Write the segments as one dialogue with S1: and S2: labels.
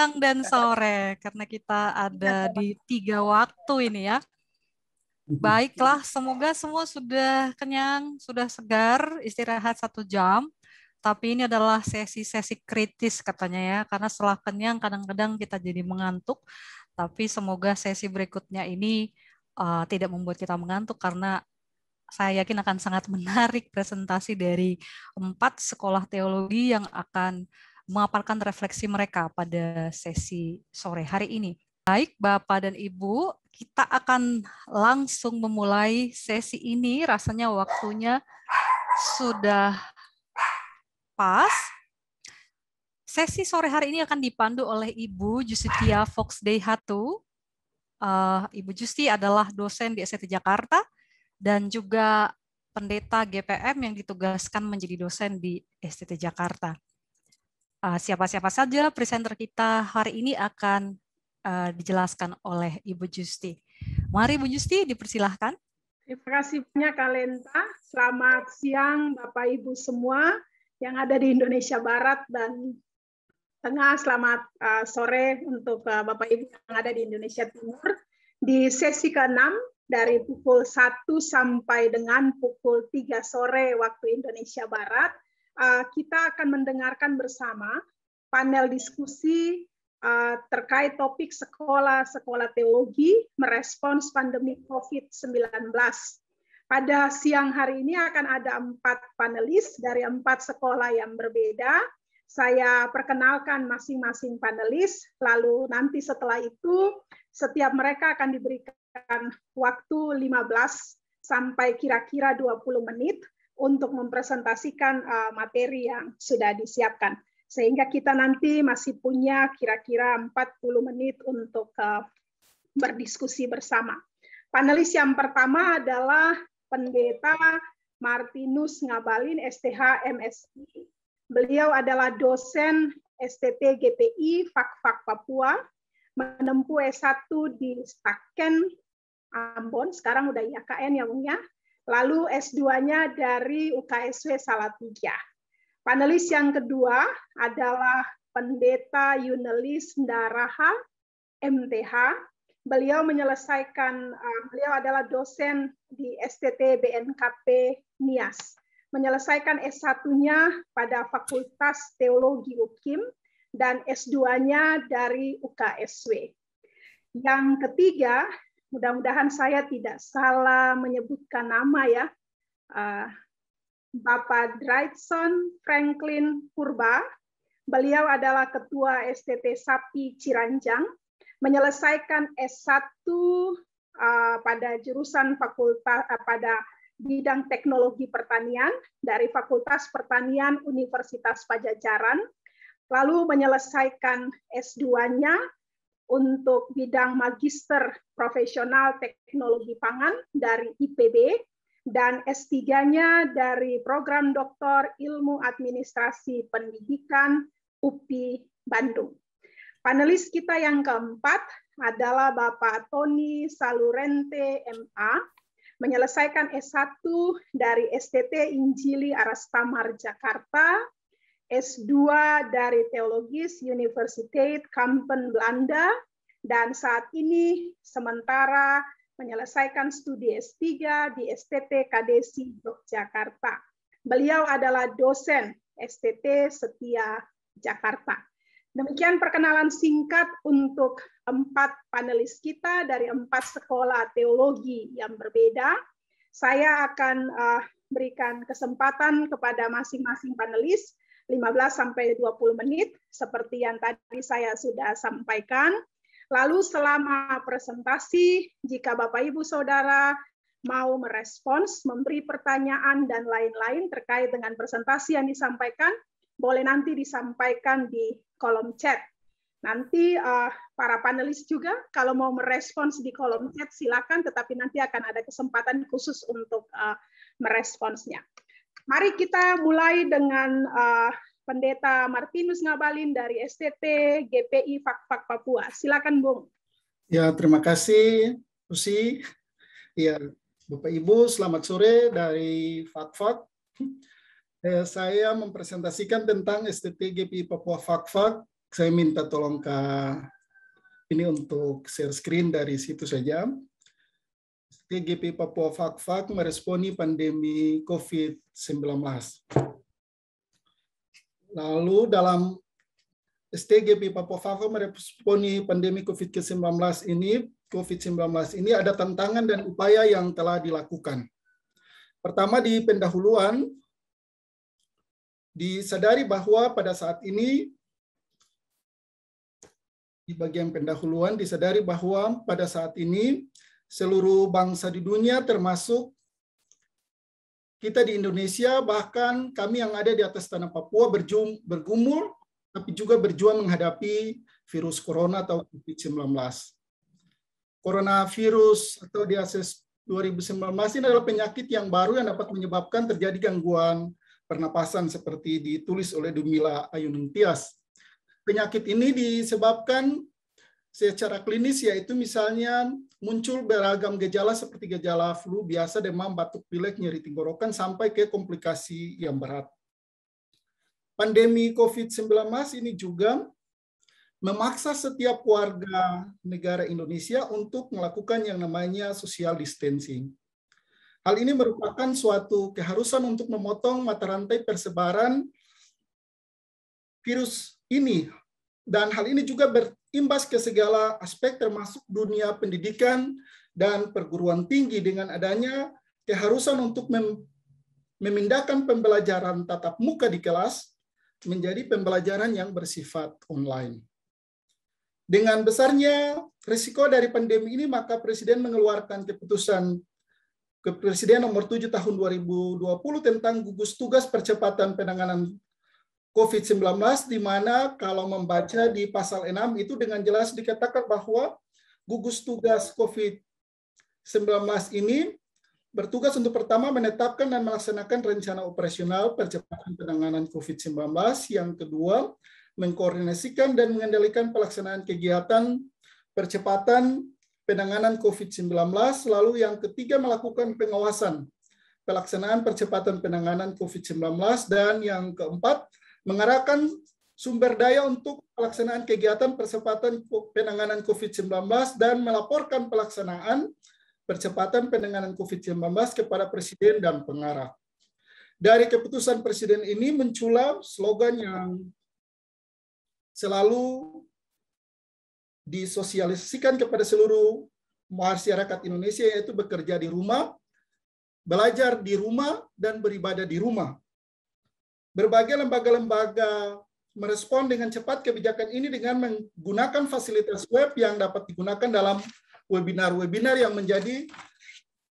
S1: siang dan sore, karena kita ada di 3 waktu ini ya. Baiklah, semoga semua sudah kenyang, sudah segar, istirahat 1 jam. Tapi ini adalah sesi-sesi kritis katanya ya, karena setelah kenyang kadang-kadang kita jadi mengantuk. Tapi semoga sesi berikutnya ini tidak membuat kita mengantuk, karena saya yakin akan sangat menarik presentasi dari 4 sekolah teologi yang akan memaparkan refleksi mereka pada sesi sore hari ini. Baik, Bapak dan Ibu, kita akan langsung memulai sesi ini. Rasanya waktunya sudah pas. Sesi sore hari ini akan dipandu oleh Ibu Justitia Foxdey-Hatu. Ibu Justi adalah dosen di STT Jakarta dan juga pendeta GPM yang ditugaskan menjadi dosen di STT Jakarta. Siapa-siapa saja presenter kita hari ini akan dijelaskan oleh Ibu Justi. Mari Ibu Justi, dipersilahkan.
S2: Terima kasih banyak Kak Lenta. Selamat siang Bapak Ibu semua yang ada di Indonesia Barat dan Tengah. Selamat sore untuk Bapak Ibu yang ada di Indonesia Timur. Di sesi ke-6 dari pukul 1 sampai dengan pukul 3 sore waktu Indonesia Barat, kita akan mendengarkan bersama panel diskusi terkait topik sekolah-sekolah teologi merespons pandemi COVID-19. Pada siang hari ini akan ada 4 panelis dari 4 sekolah yang berbeda. Saya perkenalkan masing-masing panelis, lalu nanti setelah itu setiap mereka akan diberikan waktu 15 sampai kira-kira 20 menit untuk mempresentasikan materi yang sudah disiapkan. Sehingga kita nanti masih punya kira-kira 40 menit untuk berdiskusi bersama. Panelis yang pertama adalah Pendeta Martinus Ngabalin, STH MSI. Beliau adalah dosen STT GPI Fak-Fak Papua, menempuh S1 di Staken, Ambon, sekarang udah IAKN ya Bung ya. Lalu S2-nya dari UKSW Salatiga. Panelis yang kedua adalah Pendeta Yunelis Ndaraha, MTH. Beliau adalah dosen di STT BNKP Nias. Menyelesaikan S1-nya pada Fakultas Teologi UKIM dan S2-nya dari UKSW. Yang ketiga, mudah-mudahan saya tidak salah menyebutkan nama ya, Bapak Drightson Franklin Purba. Beliau adalah Ketua STT SAPI Ciranjang, menyelesaikan S1 pada jurusan pada bidang teknologi pertanian dari Fakultas Pertanian Universitas Pajajaran, lalu menyelesaikan S2-nya untuk bidang magister profesional teknologi pangan dari IPB, dan S3-nya dari program doktor ilmu administrasi pendidikan UPI Bandung. Panelis kita yang keempat adalah Bapak Tony Salurente MA, menyelesaikan S1 dari STT Injili Arastamar Jakarta, S2 dari Theologische Universiteit Kampen Belanda, dan saat ini sementara menyelesaikan studi S3 di STT Kadesi Yogyakarta. Beliau adalah dosen STT Setia Jakarta. Demikian perkenalan singkat untuk 4 panelis kita dari 4 sekolah teologi yang berbeda. Saya akan berikan kesempatan kepada masing-masing panelis 15-20 menit, seperti yang tadi saya sudah sampaikan. Lalu selama presentasi, jika Bapak Ibu Saudara mau merespons, memberi pertanyaan dan lain-lain terkait dengan presentasi yang disampaikan, boleh nanti disampaikan di kolom chat. Nanti para panelis juga kalau mau merespons di kolom chat silakan, tetapi nanti akan ada kesempatan khusus untuk meresponsnya. Mari kita mulai dengan Pendeta Martinus Ngabalin dari STT GPI Fak-Fak Papua. Silakan, Bung.
S3: Ya, terima kasih, Usi. Ya, Bapak Ibu, selamat sore dari Fak-Fak. Saya mempresentasikan tentang STT GPI Papua Fak-Fak Saya minta tolong ini untuk share screen dari situ saja. STGP Papua Fak-Fak meresponi pandemi COVID-19. Lalu dalam STGP Papua Fak-Fak meresponi pandemi COVID-19 ini ada tantangan dan upaya yang telah dilakukan. Pertama, di pendahuluan, disadari bahwa pada saat ini, di bagian pendahuluan, disadari bahwa pada saat ini seluruh bangsa di dunia termasuk kita di Indonesia, bahkan kami yang ada di atas tanah Papua bergumul, tapi juga berjuang menghadapi virus corona atau COVID-19. Coronavirus atau diabetes 2019 ini adalah penyakit yang baru yang dapat menyebabkan terjadi gangguan pernapasan seperti ditulis oleh Dumila Ayuningtyas. Penyakit ini disebabkan secara klinis, yaitu misalnya muncul beragam gejala seperti gejala flu biasa, demam, batuk pilek, nyeri tenggorokan, sampai ke komplikasi yang berat. Pandemi COVID-19 ini juga memaksa setiap warga negara Indonesia untuk melakukan yang namanya social distancing. Hal ini merupakan suatu keharusan untuk memotong mata rantai persebaran virus ini. Dan hal ini juga berimbas ke segala aspek termasuk dunia pendidikan dan perguruan tinggi dengan adanya keharusan untuk memindahkan pembelajaran tatap muka di kelas menjadi pembelajaran yang bersifat online. Dengan besarnya risiko dari pandemi ini, maka Presiden mengeluarkan keputusan Presiden nomor 7 tahun 2020 tentang gugus tugas percepatan penanganan COVID-19, di mana kalau membaca di pasal 6 itu dengan jelas dikatakan bahwa gugus tugas COVID-19 ini bertugas untuk pertama menetapkan dan melaksanakan rencana operasional percepatan penanganan COVID-19, yang kedua mengkoordinasikan dan mengendalikan pelaksanaan kegiatan percepatan penanganan COVID-19, lalu yang ketiga melakukan pengawasan pelaksanaan percepatan penanganan COVID-19, dan yang keempat mengarahkan sumber daya untuk pelaksanaan kegiatan percepatan penanganan COVID-19 dan melaporkan pelaksanaan percepatan penanganan COVID-19 kepada Presiden dan pengarah. Dari keputusan Presiden ini muncullah slogan yang selalu disosialisasikan kepada seluruh masyarakat Indonesia, yaitu bekerja di rumah, belajar di rumah, dan beribadah di rumah. Berbagai lembaga-lembaga merespon dengan cepat kebijakan ini dengan menggunakan fasilitas web yang dapat digunakan dalam webinar-webinar yang menjadi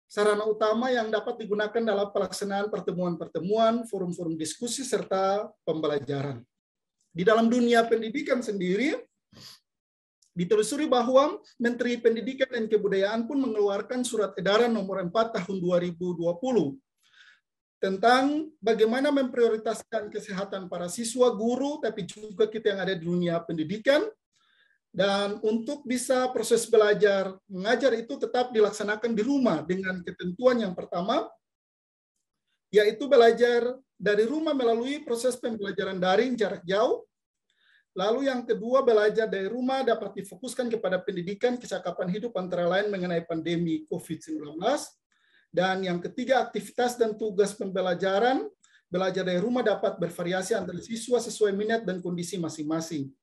S3: sarana utama yang dapat digunakan dalam pelaksanaan pertemuan-pertemuan, forum-forum diskusi, serta pembelajaran. Di dalam dunia pendidikan sendiri, ditelusuri bahwa Menteri Pendidikan dan Kebudayaan pun mengeluarkan surat edaran nomor 4 tahun 2020 tentang bagaimana memprioritaskan kesehatan para siswa, guru, tapi juga kita yang ada di dunia pendidikan. Dan untuk bisa proses belajar mengajar itu tetap dilaksanakan di rumah dengan ketentuan yang pertama, yaitu belajar dari rumah melalui proses pembelajaran daring jarak jauh. Lalu yang kedua, belajar dari rumah dapat difokuskan kepada pendidikan kecakapan hidup antara lain mengenai pandemi COVID-19. Dan yang ketiga, aktivitas dan tugas pembelajaran belajar dari rumah dapat bervariasi antara siswa sesuai minat dan kondisi masing-masing.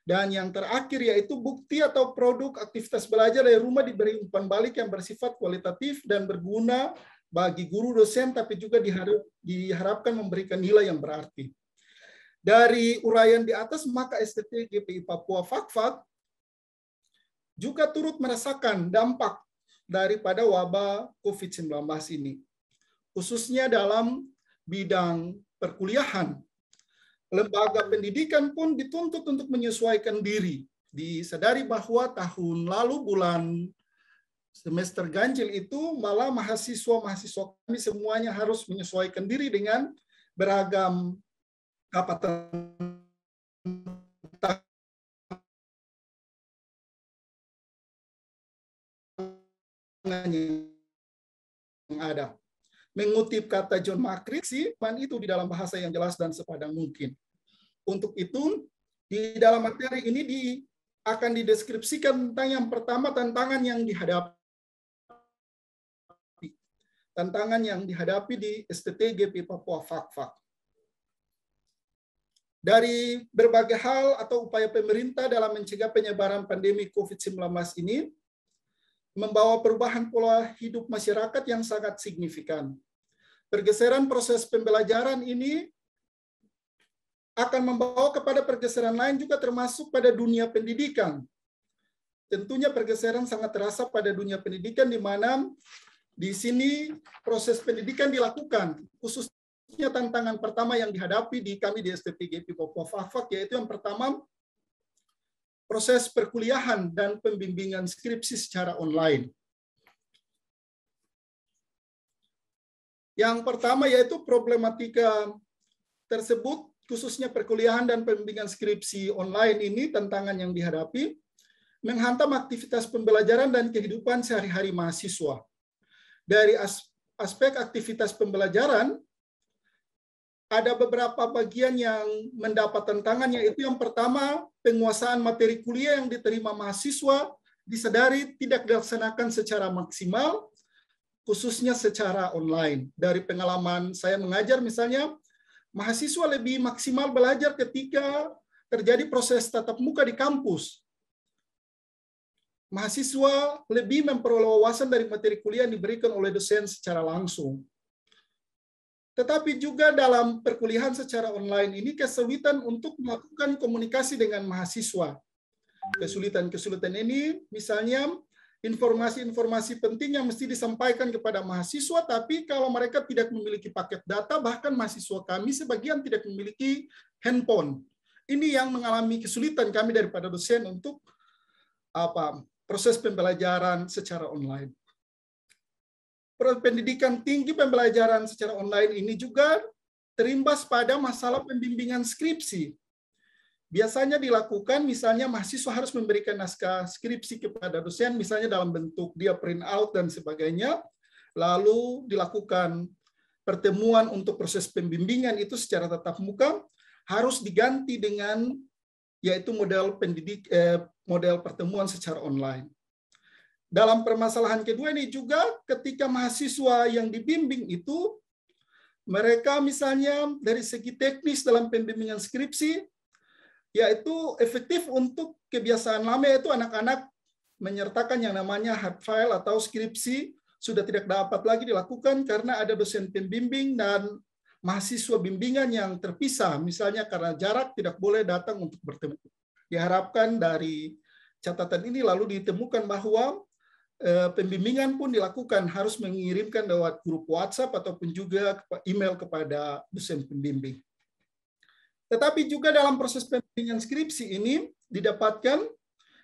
S3: Dan yang terakhir yaitu bukti atau produk aktivitas belajar dari rumah diberi umpan balik yang bersifat kualitatif dan berguna bagi guru dosen, tapi juga diharapkan memberikan nilai yang berarti. Dari uraian di atas, maka STGP Papua Fak-Fak juga turut merasakan dampak daripada wabah COVID-19 ini, khususnya dalam bidang perkuliahan. Lembaga pendidikan pun dituntut untuk menyesuaikan diri. Disadari bahwa tahun lalu bulan semester ganjil itu malah mahasiswa kami semuanya harus menyesuaikan diri dengan beragam yang ada. Mengutip kata John Macri, itu di dalam bahasa yang jelas dan sepadan mungkin. Untuk itu, Di dalam materi ini akan dideskripsikan tentang yang pertama, tantangan yang dihadapi. Tantangan yang dihadapi di STT-GP Papua Fak-Fak. Dari berbagai hal atau upaya pemerintah dalam mencegah penyebaran pandemi COVID-19 ini, membawa perubahan pola hidup masyarakat yang sangat signifikan. Pergeseran proses pembelajaran ini akan membawa kepada pergeseran lain juga termasuk pada dunia pendidikan. Tentunya pergeseran sangat terasa pada dunia pendidikan di mana di sini proses pendidikan dilakukan. Khususnya tantangan pertama yang dihadapi di kami di STT-GP Papua Fak-Fak yaitu yang pertama proses perkuliahan dan pembimbingan skripsi secara online. Yang pertama yaitu problematika tersebut khususnya perkuliahan dan pembimbingan skripsi online ini tantangan yang dihadapi menghantam aktivitas pembelajaran dan kehidupan sehari-hari mahasiswa. Dari aspek aktivitas pembelajaran, ada beberapa bagian yang mendapat tantangan, yaitu yang pertama, penguasaan materi kuliah yang diterima mahasiswa disadari tidak dilaksanakan secara maksimal, khususnya secara online. Dari pengalaman saya mengajar misalnya, mahasiswa lebih maksimal belajar ketika terjadi proses tatap muka di kampus. Mahasiswa lebih memperoleh wawasan dari materi kuliah yang diberikan oleh dosen secara langsung. Tetapi juga dalam perkuliahan secara online ini kesulitan untuk melakukan komunikasi dengan mahasiswa. Kesulitan-kesulitan ini misalnya informasi-informasi penting yang mesti disampaikan kepada mahasiswa, tapi kalau mereka tidak memiliki paket data, bahkan mahasiswa kami sebagian tidak memiliki handphone. Ini yang mengalami kesulitan kami daripada dosen untuk proses pembelajaran secara online. Pendidikan tinggi pembelajaran secara online ini juga terimbas pada masalah pembimbingan skripsi. Biasanya dilakukan misalnya mahasiswa harus memberikan naskah skripsi kepada dosen, misalnya dalam bentuk dia print out dan sebagainya, lalu dilakukan pertemuan untuk proses pembimbingan itu secara tatap muka, harus diganti dengan yaitu model pertemuan secara online. Dalam permasalahan kedua ini juga ketika mahasiswa yang dibimbing itu, mereka misalnya dari segi teknis dalam pembimbingan skripsi, yaitu efektif untuk kebiasaan lama yaitu anak-anak menyertakan yang namanya hard file atau skripsi sudah tidak dapat lagi dilakukan karena ada dosen pembimbing dan mahasiswa bimbingan yang terpisah, misalnya karena jarak tidak boleh datang untuk bertemu. Diharapkan dari catatan ini lalu ditemukan bahwa pembimbingan pun dilakukan harus mengirimkan lewat grup WhatsApp ataupun juga email kepada dosen pembimbing. Tetapi juga dalam proses pembimbingan skripsi ini didapatkan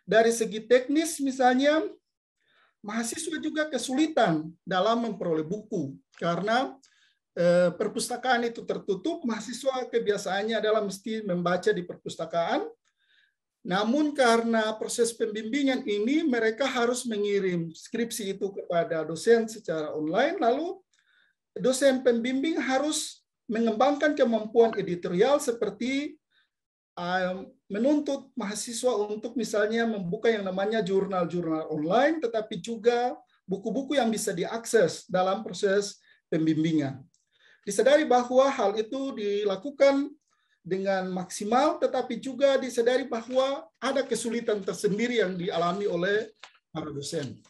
S3: dari segi teknis misalnya mahasiswa juga kesulitan dalam memperoleh buku karena perpustakaan itu tertutup, mahasiswa kebiasaannya adalah mesti membaca di perpustakaan. Namun karena proses pembimbingan ini mereka harus mengirim skripsi itu kepada dosen secara online, lalu dosen pembimbing harus mengembangkan kemampuan editorial seperti menuntut mahasiswa untuk misalnya membuka yang namanya jurnal-jurnal online, tetapi juga buku-buku yang bisa diakses dalam proses pembimbingan. Disadari bahwa hal itu dilakukan dengan maksimal, tetapi juga disadari bahwa ada kesulitan tersendiri yang dialami oleh para dosen.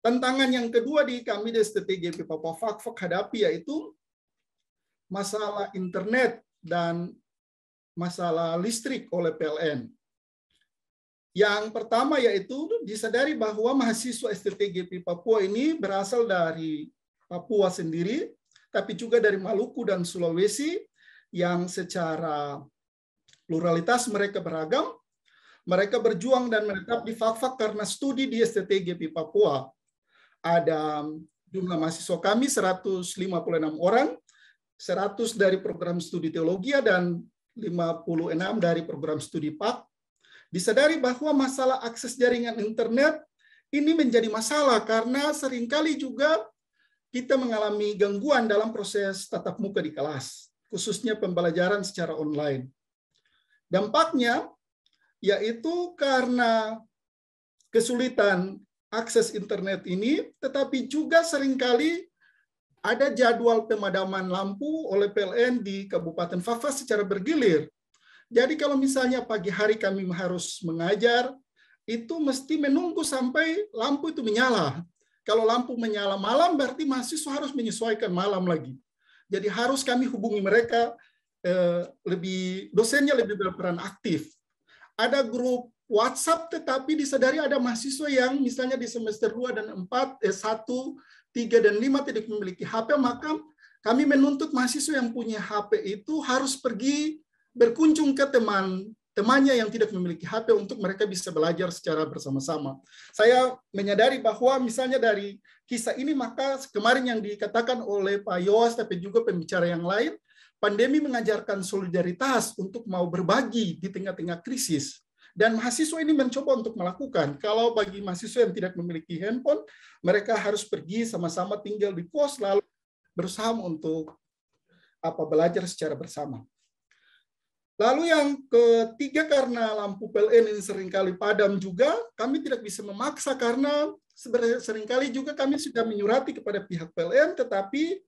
S3: Tantangan yang kedua di kami di STT-GP Papua Fak-Fak hadapi yaitu masalah internet dan masalah listrik oleh PLN. Yang pertama yaitu disadari bahwa mahasiswa STT-GP Papua ini berasal dari Papua sendiri, tapi juga dari Maluku dan Sulawesi, yang secara pluralitas mereka beragam, mereka berjuang dan menetap di Fak-Fak karena studi di STT-GP Papua. Ada jumlah mahasiswa kami 156 orang, 100 dari program studi teologi dan 56 dari program studi PAK. Disadari bahwa masalah akses jaringan internet ini menjadi masalah karena seringkali juga kita mengalami gangguan dalam proses tatap muka di kelas, khususnya pembelajaran secara online. Dampaknya yaitu karena kesulitan akses internet ini, tetapi juga seringkali ada jadwal pemadaman lampu oleh PLN di Kabupaten Fakfak secara bergilir. Jadi kalau misalnya pagi hari kami harus mengajar, itu mesti menunggu sampai lampu itu menyala. Kalau lampu menyala malam, berarti mahasiswa harus menyesuaikan malam lagi. Jadi harus kami hubungi mereka, dosennya lebih berperan aktif. Ada grup WhatsApp, tetapi disadari ada mahasiswa yang misalnya di semester 2 dan 4, 1, 3, dan 5 tidak memiliki HP, maka kami menuntut mahasiswa yang punya HP itu harus pergi berkunjung ke temannya yang tidak memiliki HP untuk mereka bisa belajar secara bersama-sama. Saya menyadari bahwa misalnya dari kisah ini, maka kemarin yang dikatakan oleh Pak Yowas, tapi juga pembicara yang lain, pandemi mengajarkan solidaritas untuk mau berbagi di tengah-tengah krisis. Dan mahasiswa ini mencoba untuk melakukan. Kalau bagi mahasiswa yang tidak memiliki handphone, mereka harus pergi sama-sama tinggal di kos, lalu berusaha untuk belajar secara bersama. Lalu yang ketiga, karena lampu PLN ini seringkali padam juga, kami tidak bisa memaksa karena seringkali juga kami sudah menyurati kepada pihak PLN, tetapi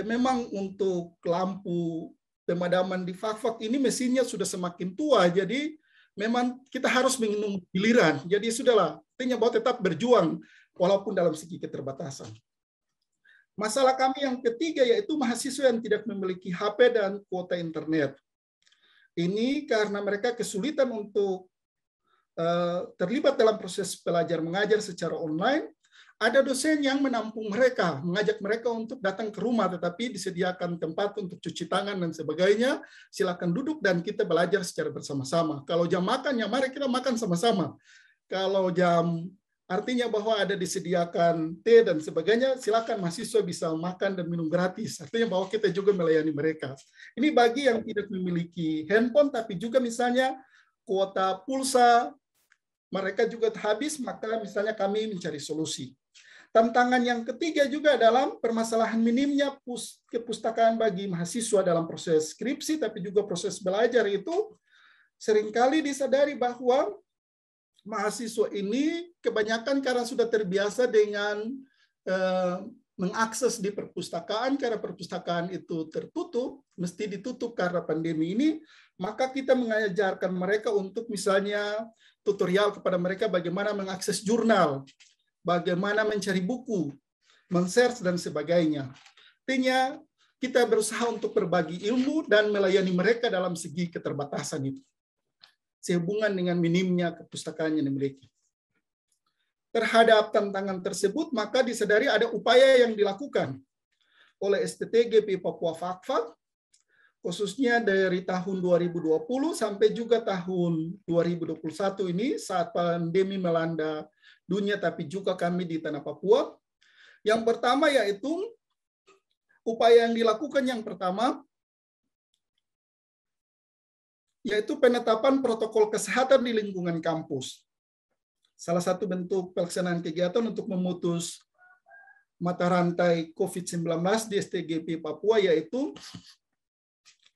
S3: memang untuk lampu pemadaman di Fakfak ini mesinnya sudah semakin tua, jadi memang kita harus menunggu giliran. Jadi sudahlah, artinya bahwa tetap berjuang walaupun dalam segi keterbatasan. Masalah kami yang ketiga yaitu mahasiswa yang tidak memiliki HP dan kuota internet. Ini karena mereka kesulitan untuk terlibat dalam proses belajar mengajar secara online. Ada dosen yang menampung mereka, mengajak mereka untuk datang ke rumah, tetapi disediakan tempat untuk cuci tangan dan sebagainya. Silakan duduk dan kita belajar secara bersama-sama. Kalau jam makan, ya mari kita makan sama-sama. Kalau jam artinya bahwa ada disediakan teh dan sebagainya, silakan mahasiswa bisa makan dan minum gratis. Artinya bahwa kita juga melayani mereka. Ini bagi yang tidak memiliki handphone, tapi juga misalnya kuota pulsa, mereka juga habis, maka misalnya kami mencari solusi. Tantangan yang ketiga juga dalam permasalahan minimnya kepustakaan bagi mahasiswa dalam proses skripsi, tapi juga proses belajar itu seringkali disadari bahwa mahasiswa ini kebanyakan karena sudah terbiasa dengan mengakses di perpustakaan, karena perpustakaan itu tertutup, mesti ditutup karena pandemi ini, maka kita mengajarkan mereka untuk misalnya tutorial kepada mereka bagaimana mengakses jurnal, bagaimana mencari buku, men-search dan sebagainya. Artinya kita berusaha untuk berbagi ilmu dan melayani mereka dalam segi keterbatasan itu, sehubungan dengan minimnya kepustakaan yang dimiliki. Terhadap tantangan tersebut, maka disadari ada upaya yang dilakukan oleh STTGP Papua Fakfak, khususnya dari tahun 2020 sampai juga tahun 2021 ini, saat pandemi melanda dunia, tapi juga kami di tanah Papua. Yang pertama yaitu, upaya yang dilakukan yang pertama, yaitu penetapan protokol kesehatan di lingkungan kampus. Salah satu bentuk pelaksanaan kegiatan untuk memutus mata rantai COVID-19 di STGP Papua yaitu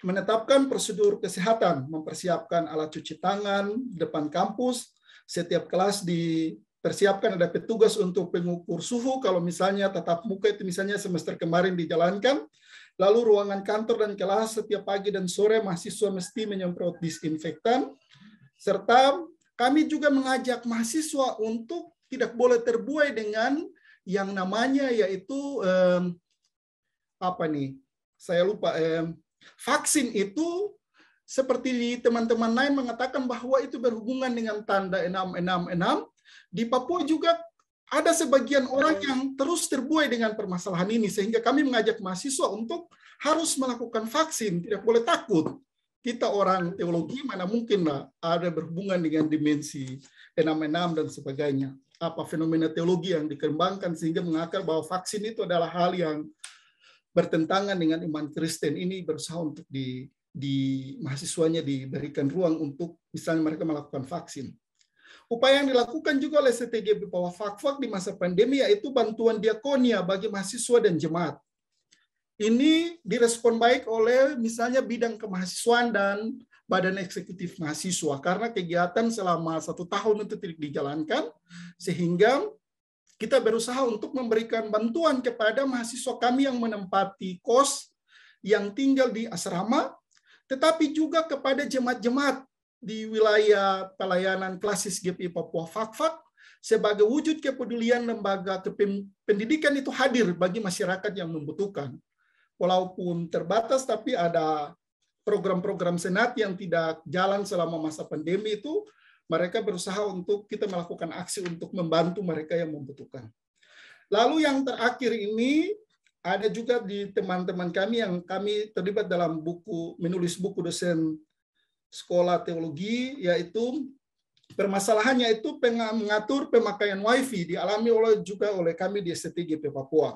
S3: menetapkan prosedur kesehatan, mempersiapkan alat cuci tangan depan kampus, setiap kelas dipersiapkan ada petugas untuk pengukur suhu, kalau misalnya tatap muka itu misalnya semester kemarin dijalankan, lalu ruangan kantor dan kelas setiap pagi dan sore mahasiswa mesti menyemprot disinfektan, serta kami juga mengajak mahasiswa untuk tidak boleh terbuai dengan yang namanya yaitu vaksin itu seperti teman-teman lain mengatakan bahwa itu berhubungan dengan tanda 666. Di Papua juga ada sebagian orang yang terus terbuai dengan permasalahan ini, sehingga kami mengajak mahasiswa untuk harus melakukan vaksin, tidak boleh takut. Kita orang teologi mana mungkin lah ada berhubungan dengan dimensi 666 dan sebagainya. Apa fenomena teologi yang dikembangkan sehingga mengakar bahwa vaksin itu adalah hal yang bertentangan dengan iman Kristen. Ini berusaha untuk di mahasiswanya diberikan ruang untuk misalnya mereka melakukan vaksin. Upaya yang dilakukan juga oleh STGP Papua Fakfak di masa pandemi yaitu bantuan diakonia bagi mahasiswa dan jemaat. ini direspon baik oleh misalnya bidang kemahasiswaan dan Badan Eksekutif Mahasiswa, karena kegiatan selama 1 tahun itu tidak dijalankan, sehingga kita berusaha untuk memberikan bantuan kepada mahasiswa kami yang menempati kos, yang tinggal di asrama, tetapi juga kepada jemaat-jemaat di wilayah pelayanan klasis GPI Papua Fakfak, sebagai wujud kepedulian lembaga pendidikan itu hadir bagi masyarakat yang membutuhkan. Walaupun terbatas, tapi ada program-program senat yang tidak jalan selama masa pandemi itu, mereka berusaha untuk kita melakukan aksi untuk membantu mereka yang membutuhkan. Lalu yang terakhir ini, ada juga di teman-teman kami yang kami terlibat dalam menulis buku dosen sekolah teologi, yaitu permasalahannya itu mengatur pemakaian wifi dialami juga oleh kami di STTGP Papua.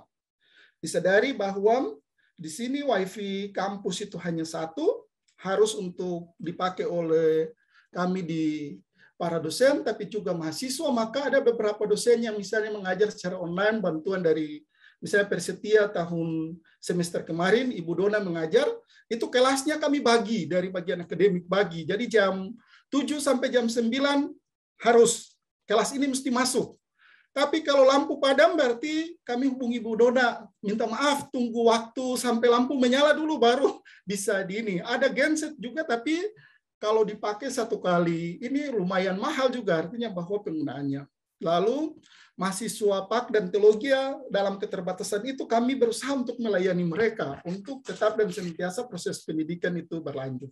S3: Disadari bahwa di sini wifi kampus itu hanya satu, harus untuk dipakai oleh kami di para dosen, tapi juga mahasiswa. Maka ada beberapa dosen yang misalnya mengajar secara online, bantuan dari misalnya Persetia tahun semester kemarin, Ibu Dona mengajar, itu kelasnya kami bagi dari bagian akademik bagi. Jadi jam 7 sampai jam 9 harus kelas ini mesti masuk. Tapi kalau lampu padam berarti kami hubungi Bu Dona, minta maaf tunggu waktu sampai lampu menyala dulu baru bisa di ini. Ada genset juga, tapi kalau dipakai 1 kali ini lumayan mahal juga, artinya bahwa penggunaannya. Lalu mahasiswa PAK dan teologi dalam keterbatasan itu kami berusaha untuk melayani mereka untuk tetap dan senantiasa proses pendidikan itu berlanjut.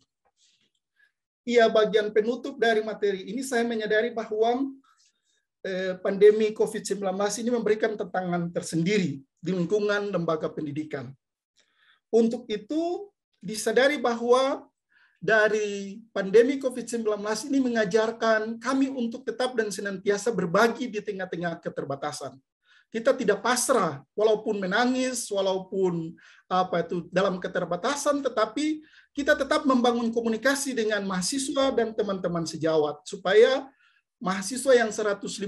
S3: Iya, bagian penutup dari materi ini saya menyadari bahwa pandemi COVID-19 ini memberikan tantangan tersendiri di lingkungan lembaga pendidikan. Untuk itu, disadari bahwa dari pandemi COVID-19 ini mengajarkan kami untuk tetap dan senantiasa berbagi di tengah-tengah keterbatasan. Kita tidak pasrah, walaupun menangis, walaupun dalam keterbatasan, tetapi kita tetap membangun komunikasi dengan mahasiswa dan teman-teman sejawat, supaya mahasiswa yang 156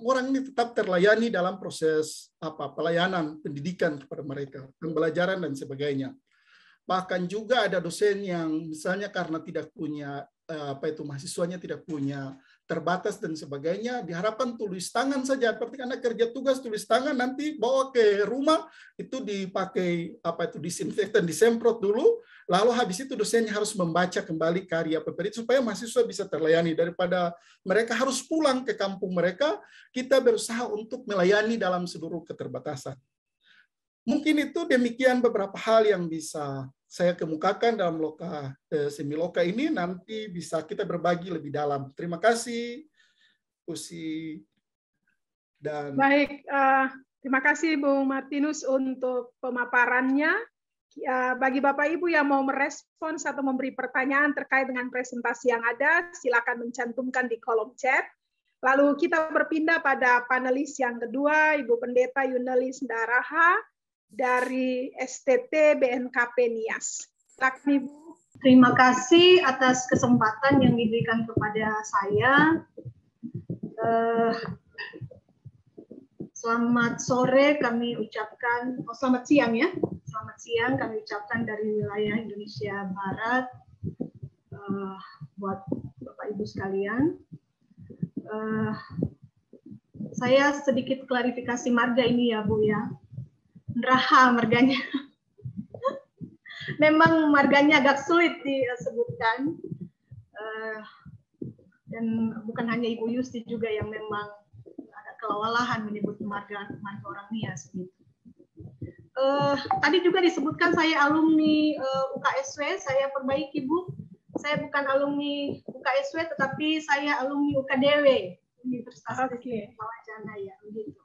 S3: orang ini tetap terlayani dalam proses pelayanan pendidikan kepada mereka, pembelajaran dan sebagainya. Bahkan juga ada dosen yang misalnya karena tidak punya mahasiswanya tidak punya terbatas dan sebagainya, diharapkan tulis tangan saja, seperti anak kerja tugas tulis tangan, nanti bawa ke rumah itu dipakai disinfektan, disemprot dulu, lalu habis itu dosennya harus membaca kembali karya paper itu supaya mahasiswa bisa terlayani. Daripada mereka harus pulang ke kampung mereka, kita berusaha untuk melayani dalam seluruh keterbatasan. Mungkin itu demikian beberapa hal yang bisa saya kemukakan dalam semiloka ini, nanti bisa kita berbagi lebih dalam. Terima kasih, Usi. Dan
S2: baik, terima kasih Bung Martinus untuk pemaparannya. Bagi Bapak Ibu yang mau merespons atau memberi pertanyaan terkait dengan presentasi yang ada, silakan mencantumkan di kolom chat. Lalu kita berpindah pada panelis yang kedua, Ibu Pendeta Yunelis Ndaraha dari STT BNKP Nias. Silakan Ibu.
S4: Terima kasih atas kesempatan yang diberikan kepada saya. Selamat sore kami ucapkan, selamat siang ya. Selamat siang kami ucapkan dari wilayah Indonesia Barat buat Bapak Ibu sekalian. Saya sedikit klarifikasi marga ini ya Bu ya. Ndaraha marganya. Memang marganya agak sulit disebutkan. Dan bukan hanya Ibu Yusti juga yang memang agak kelewalahan menyebut marga orang Nias gitu. Tadi juga disebutkan saya alumni UKSW, saya perbaiki Bu. Saya bukan alumni UKSW tetapi saya alumni UKDW, Universitas Wacana ya begitu.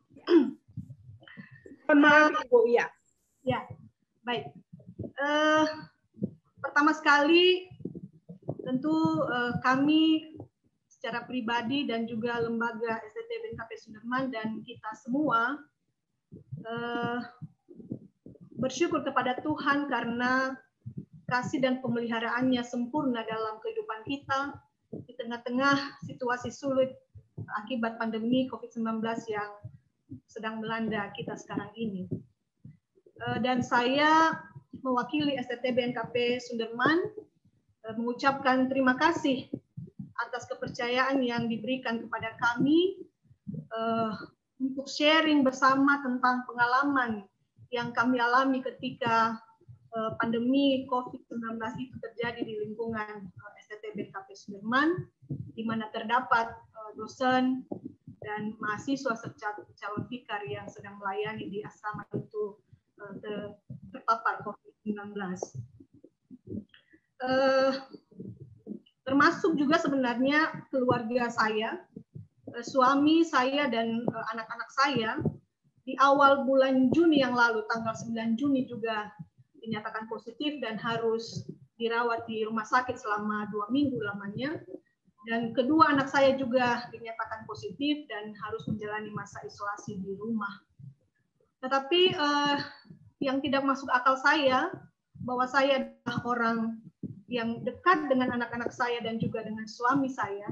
S2: Maaf Ibu, ya.
S4: Ya, baik. Pertama sekali tentu kami secara pribadi dan juga lembaga STT BNKP Sudirman dan kita semua bersyukur kepada Tuhan karena kasih dan pemeliharaannya sempurna dalam kehidupan kita di tengah-tengah situasi sulit akibat pandemi COVID-19 yang sedang melanda kita sekarang ini. Dan saya mewakili STT BNKP Sunderman mengucapkan terima kasih atas kepercayaan yang diberikan kepada kami untuk sharing bersama tentang pengalaman yang kami alami ketika pandemi COVID-19 itu terjadi di lingkungan STT BNKP Sunderman, di mana terdapat dosen dan mahasiswa serta calon vikar yang sedang melayani di asrama itu terpapar COVID-19. Termasuk juga sebenarnya keluarga saya, suami saya dan anak-anak saya di awal bulan Juni yang lalu, tanggal 9 Juni juga dinyatakan positif dan harus dirawat di rumah sakit selama 2 minggu lamanya. Dan kedua anak saya juga dinyatakan positif dan harus menjalani masa isolasi di rumah. Tetapi yang tidak masuk akal saya, bahwa saya adalah orang yang dekat dengan anak-anak saya dan juga dengan suami saya,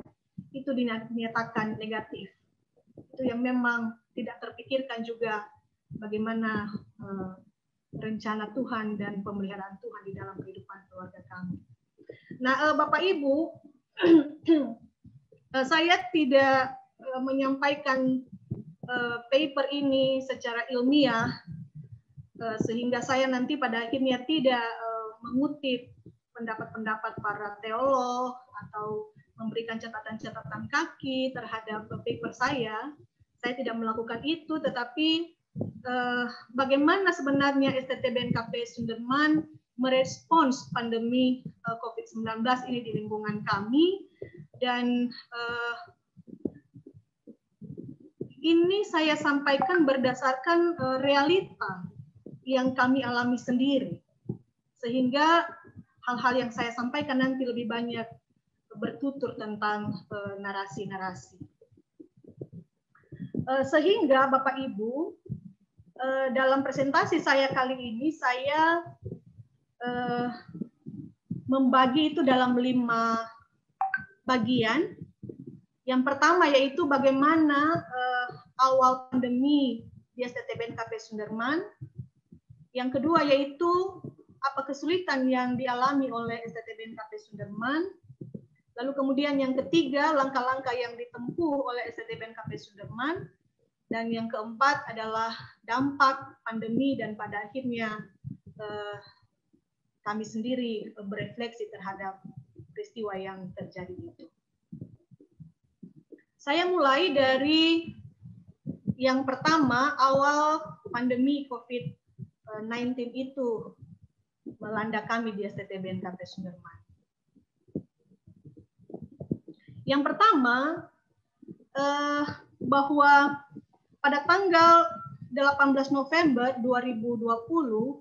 S4: itu dinyatakan negatif. Itu yang memang tidak terpikirkan juga bagaimana rencana Tuhan dan pemeliharaan Tuhan di dalam kehidupan keluarga kami. Nah, Bapak Ibu, saya tidak menyampaikan paper ini secara ilmiah, sehingga saya nanti pada akhirnya tidak mengutip pendapat-pendapat para teolog atau memberikan catatan-catatan kaki terhadap paper saya. Saya tidak melakukan itu, tetapi bagaimana sebenarnya STT BNKP Sunderman merespons pandemi COVID-19 ini di lingkungan kami, dan ini saya sampaikan berdasarkan realita yang kami alami sendiri, sehingga hal-hal yang saya sampaikan nanti lebih banyak bertutur tentang narasi-narasi. Sehingga Bapak Ibu, dalam presentasi saya kali ini saya membagi itu dalam 5 bagian. Yang pertama yaitu bagaimana awal pandemi di STT BNKP Sunderman. Yang kedua yaitu apa kesulitan yang dialami oleh STT BNKP Sunderman. Lalu kemudian yang ketiga, langkah-langkah yang ditempuh oleh STT BNKP Sunderman. Dan yang keempat adalah dampak pandemi dan pada akhirnya kami sendiri berefleksi terhadap peristiwa yang terjadi itu. Saya mulai dari yang pertama, awal pandemi COVID-19 itu melanda kami di STT BNKP Sunderman. Yang pertama, bahwa pada tanggal 18 November 2020,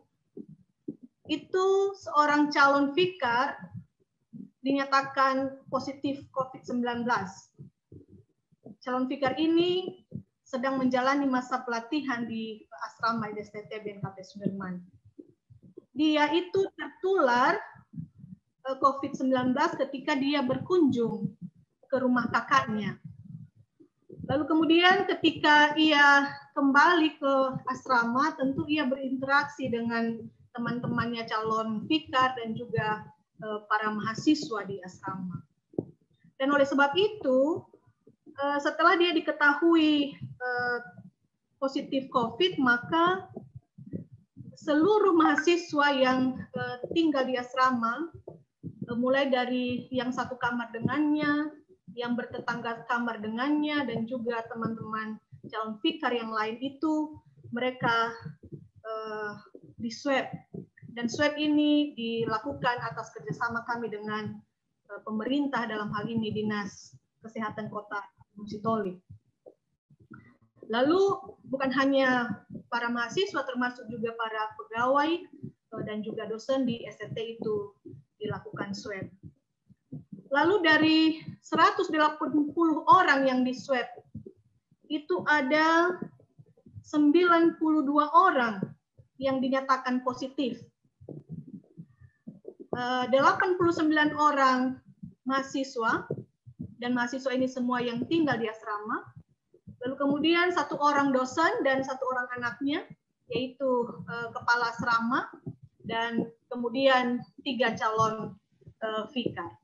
S4: itu seorang calon vikar dinyatakan positif COVID-19. Calon vikar ini sedang menjalani masa pelatihan di asrama di STT BNKP Sunderman. Dia itu tertular COVID-19 ketika dia berkunjung ke rumah kakaknya. Lalu kemudian ketika ia kembali ke asrama, tentu ia berinteraksi dengan teman-temannya calon vikar dan juga para mahasiswa di asrama. Dan oleh sebab itu, setelah dia diketahui positif COVID, maka seluruh mahasiswa yang tinggal di asrama, mulai dari yang satu kamar dengannya, yang bertetangga kamar dengannya, dan juga teman-teman calon vikar yang lain itu, mereka di-swab. Dan swab ini dilakukan atas kerjasama kami dengan pemerintah, dalam hal ini Dinas Kesehatan Kota Sitoli. Lalu bukan hanya para mahasiswa, termasuk juga para pegawai dan juga dosen di STT itu dilakukan swab. Lalu dari 180 orang yang di-swab, itu ada 92 orang yang dinyatakan positif. 89 orang mahasiswa, dan mahasiswa ini semua yang tinggal di asrama. Lalu kemudian 1 orang dosen dan 1 orang anaknya, yaitu kepala asrama. dan kemudian 3 calon vikar.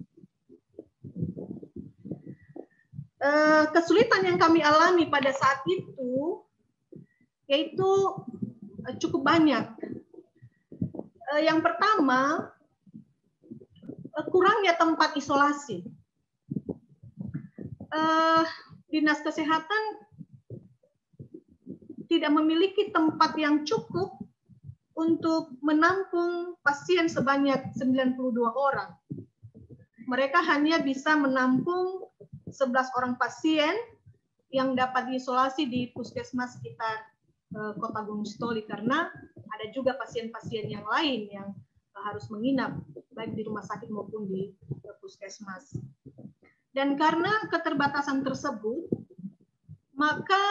S4: Kesulitan yang kami alami pada saat itu yaitu cukup banyak. Yang pertama, kurangnya tempat isolasi. Dinas Kesehatan tidak memiliki tempat yang cukup untuk menampung pasien sebanyak 92 orang. Mereka hanya bisa menampung 11 orang pasien yang dapat diisolasi di puskesmas sekitar Kota Gunung Sitoli, karena ada juga pasien-pasien yang lain yang harus menginap baik di rumah sakit maupun di puskesmas. Dan karena keterbatasan tersebut, maka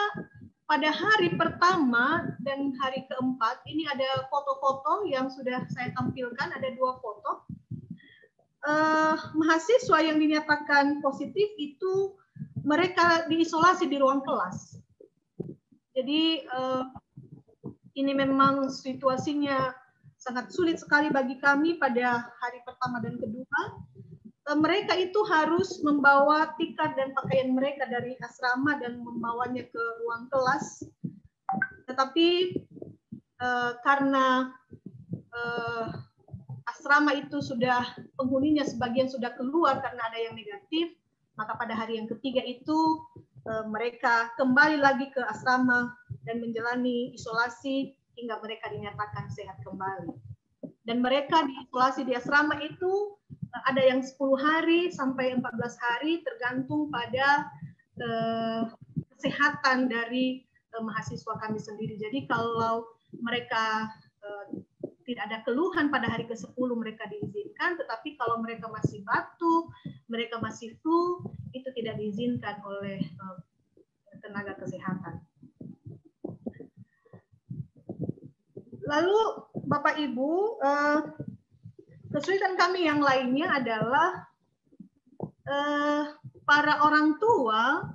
S4: pada hari pertama dan hari keempat, ini ada foto-foto yang sudah saya tampilkan, ada 2 foto. Mahasiswa yang dinyatakan positif itu mereka diisolasi di ruang kelas. Jadi ini memang situasinya sangat sulit sekali bagi kami pada hari pertama dan kedua. Mereka itu harus membawa tikar dan pakaian mereka dari asrama dan membawanya ke ruang kelas. Tetapi karena asrama itu sudah penghuninya sebagian sudah keluar karena ada yang negatif, maka pada hari yang ketiga itu mereka kembali lagi ke asrama dan menjalani isolasi hingga mereka dinyatakan sehat kembali. Dan mereka diisolasi di asrama itu ada yang 10 hari sampai 14 hari tergantung pada kesehatan dari mahasiswa kami sendiri. Jadi kalau mereka tidak ada keluhan pada hari ke-10 mereka diizinkan, tetapi kalau mereka masih batuk, mereka masih flu, itu tidak diizinkan oleh tenaga kesehatan. Lalu Bapak Ibu, kesulitan kami yang lainnya adalah para orang tua,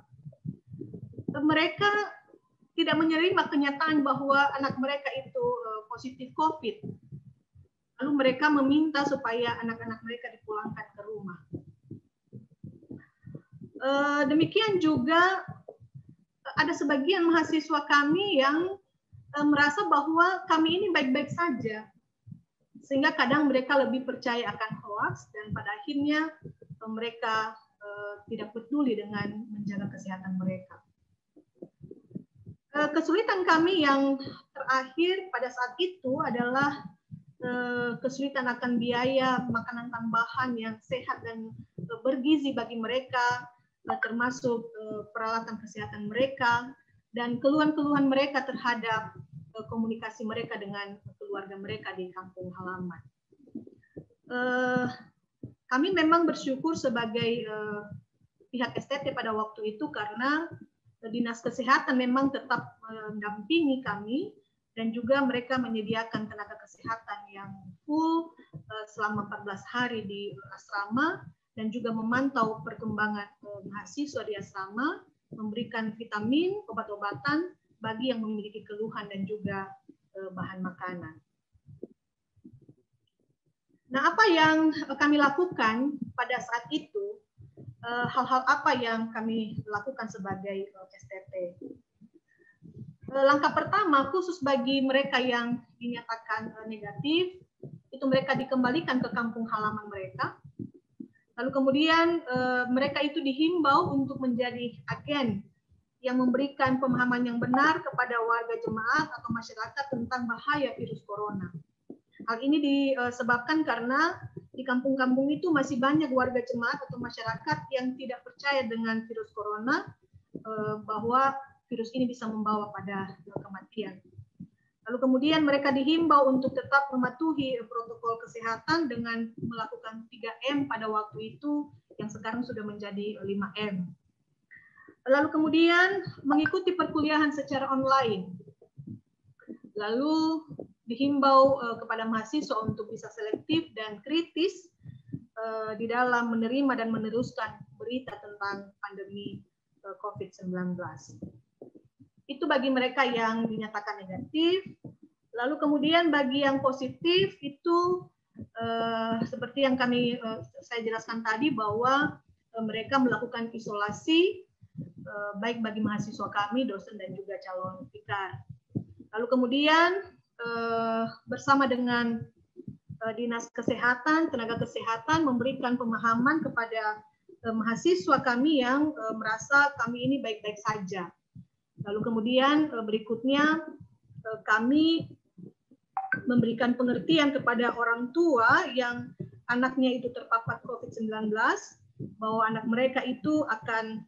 S4: mereka tidak menerima kenyataan bahwa anak mereka itu positif COVID. Lalu mereka meminta supaya anak-anak mereka dipulangkan ke rumah. Demikian juga ada sebagian mahasiswa kami yang merasa bahwa kami ini baik-baik saja. Sehingga kadang mereka lebih percaya akan hoax dan pada akhirnya mereka tidak peduli dengan menjaga kesehatan mereka. Kesulitan kami yang terakhir pada saat itu adalah kesulitan akan biaya makanan tambahan yang sehat dan bergizi bagi mereka, termasuk peralatan kesehatan mereka, dan keluhan-keluhan mereka terhadap komunikasi mereka dengan keluarga mereka di kampung halaman. Kami memang bersyukur sebagai pihak STT pada waktu itu karena Dinas Kesehatan memang tetap mendampingi kami dan juga mereka menyediakan tenaga kesehatan yang full selama 14 hari di asrama dan juga memantau perkembangan mahasiswa di asrama, memberikan vitamin, obat-obatan bagi yang memiliki keluhan dan juga bahan makanan. Nah, apa yang kami lakukan pada saat itu? Hal-hal apa yang kami lakukan sebagai STT? Langkah pertama, khusus bagi mereka yang dinyatakan negatif, itu mereka dikembalikan ke kampung halaman mereka. Lalu kemudian mereka itu dihimbau untuk menjadi agen yang memberikan pemahaman yang benar kepada warga jemaat atau masyarakat tentang bahaya virus corona. Hal ini disebabkan karena di kampung-kampung itu masih banyak warga jemaat atau masyarakat yang tidak percaya dengan virus corona, bahwa virus ini bisa membawa pada kematian. Lalu kemudian mereka dihimbau untuk tetap mematuhi protokol kesehatan dengan melakukan 3M pada waktu itu, yang sekarang sudah menjadi 5M. Lalu kemudian mengikuti perkuliahan secara online. Lalu dihimbau kepada mahasiswa untuk bisa selektif dan kritis di dalam menerima dan meneruskan berita tentang pandemi COVID-19. Itu bagi mereka yang dinyatakan negatif. Lalu kemudian bagi yang positif itu seperti yang saya jelaskan tadi bahwa mereka melakukan isolasi baik bagi mahasiswa kami, dosen dan juga calon tikar. Lalu kemudian bersama dengan Dinas Kesehatan, tenaga kesehatan memberikan pemahaman kepada mahasiswa kami yang merasa kami ini baik-baik saja. Lalu kemudian berikutnya kami memberikan pengertian kepada orang tua yang anaknya itu terpapar COVID-19, bahwa anak mereka itu akan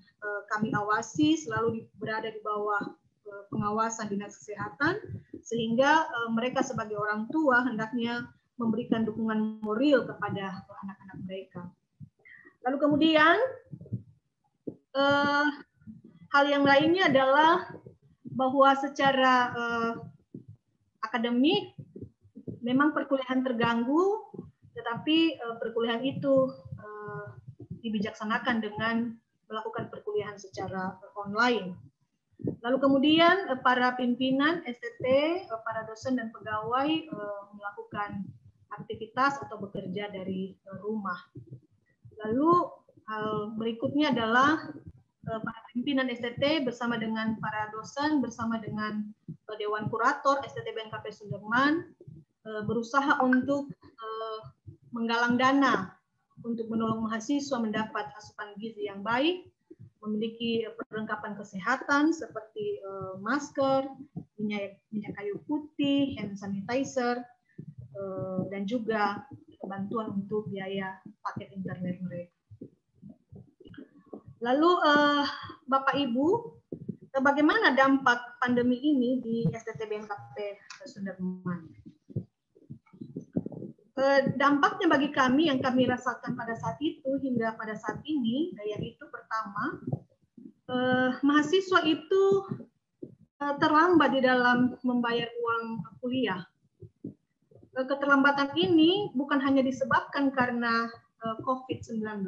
S4: kami awasi, selalu berada di bawah pengawasan Dinas Kesehatan, sehingga mereka sebagai orang tua hendaknya memberikan dukungan moral kepada anak-anak mereka. Lalu kemudian hal yang lainnya adalah bahwa secara akademik memang perkuliahan terganggu, tetapi perkuliahan itu dibijaksanakan dengan melakukan perkuliahan secara online. Lalu kemudian para pimpinan STT, para dosen dan pegawai melakukan aktivitas atau bekerja dari rumah. Lalu hal berikutnya adalah para pimpinan STT bersama dengan para dosen, bersama dengan Dewan Kurator STT BNKP Sudirman berusaha untuk menggalang dana untuk menolong mahasiswa mendapat asupan gizi yang baik, memiliki perlengkapan kesehatan seperti masker, minyak kayu putih, hand sanitizer, dan juga bantuan untuk biaya paket internet mereka. Lalu Bapak Ibu, bagaimana dampak pandemi ini di STT BNKP Sudirman? Dampaknya bagi kami yang kami rasakan pada saat itu hingga pada saat ini, yaitu pertama, mahasiswa itu terlambat di dalam membayar uang kuliah. Keterlambatan ini bukan hanya disebabkan karena COVID-19,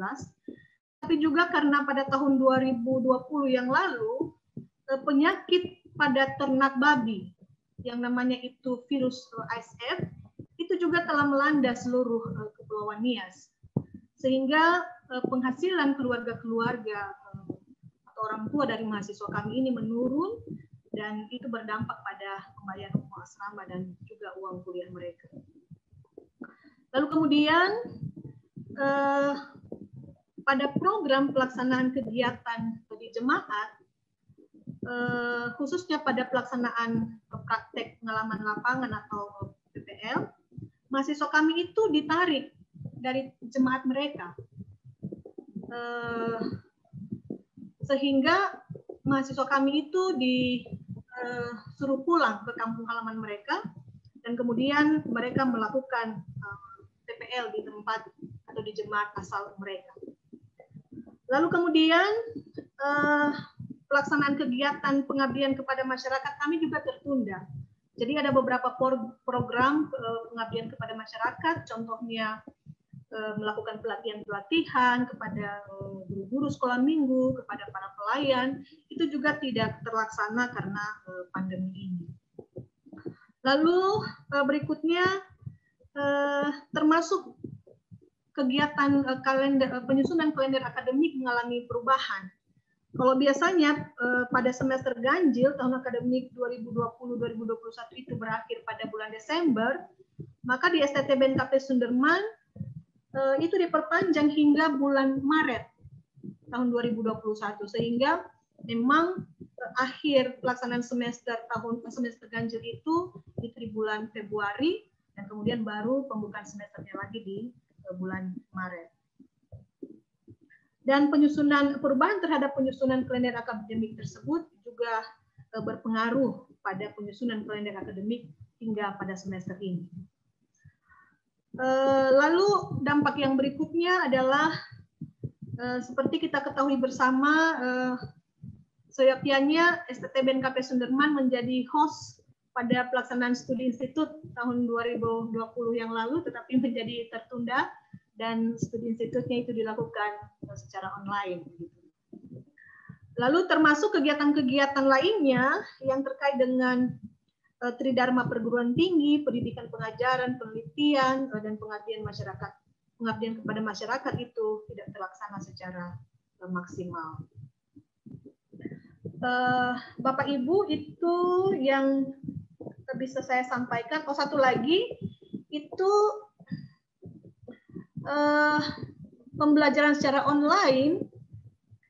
S4: tapi juga karena pada tahun 2020 yang lalu, penyakit pada ternak babi yang namanya itu virus ASF, itu juga telah melanda seluruh Kepulauan Nias. Sehingga penghasilan keluarga-keluarga atau orang tua dari mahasiswa kami ini menurun, dan itu berdampak pada pembayaran uang asrama dan juga uang kuliah mereka. Lalu kemudian pada program pelaksanaan kegiatan di jemaat, khususnya pada pelaksanaan praktek pengalaman lapangan atau PPL, mahasiswa kami itu ditarik dari jemaat mereka, sehingga mahasiswa kami itu disuruh pulang ke kampung halaman mereka, dan kemudian mereka melakukan PPL di tempat atau di jemaat asal mereka. Lalu kemudian pelaksanaan kegiatan pengabdian kepada masyarakat kami juga tertunda. Jadi ada beberapa program pengabdian kepada masyarakat, contohnya melakukan pelatihan-pelatihan kepada guru-guru sekolah minggu, kepada para pelayan, itu juga tidak terlaksana karena pandemi ini. Lalu berikutnya termasuk kegiatan penyusunan kalender akademik mengalami perubahan. Kalau biasanya pada semester ganjil tahun akademik 2020-2021 itu berakhir pada bulan Desember, maka di STT BNKP Sudirman itu diperpanjang hingga bulan Maret tahun 2021, sehingga memang akhir pelaksanaan semester ganjil itu di bulan Februari, dan kemudian baru pembukaan semesternya lagi di bulan Maret. Dan perubahan terhadap penyusunan kalender akademik tersebut juga berpengaruh pada penyusunan kalender akademik hingga pada semester ini. Lalu dampak yang berikutnya adalah seperti kita ketahui bersama, seyogyanya STT BNKP Sudirman menjadi host pada pelaksanaan studi institut tahun 2020 yang lalu, tetapi menjadi tertunda, dan studi institutnya itu dilakukan secara online. Lalu termasuk kegiatan-kegiatan lainnya yang terkait dengan Tridharma perguruan tinggi, pendidikan pengajaran, penelitian, dan pengabdian masyarakat. Pengabdian kepada masyarakat itu tidak terlaksana secara maksimal. Bapak Ibu, itu yang bisa saya sampaikan. Oh, satu lagi itu pembelajaran secara online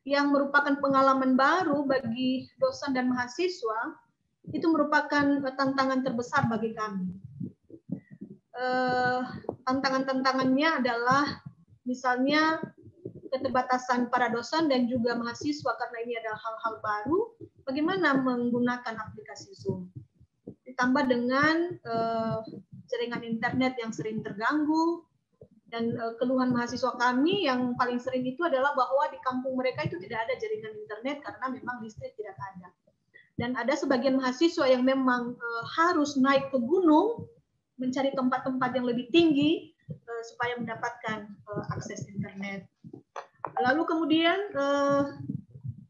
S4: yang merupakan pengalaman baru bagi dosen dan mahasiswa, itu merupakan tantangan terbesar bagi kami. Tantangan-tantangannya adalah misalnya keterbatasan para dosen dan juga mahasiswa karena ini adalah hal-hal baru, bagaimana menggunakan aplikasi Zoom. Ditambah dengan jaringan internet yang sering terganggu, dan keluhan mahasiswa kami yang paling sering itu adalah bahwa di kampung mereka itu tidak ada jaringan internet karena memang listrik tidak ada. Dan ada sebagian mahasiswa yang memang harus naik ke gunung mencari tempat-tempat yang lebih tinggi supaya mendapatkan akses internet. Lalu kemudian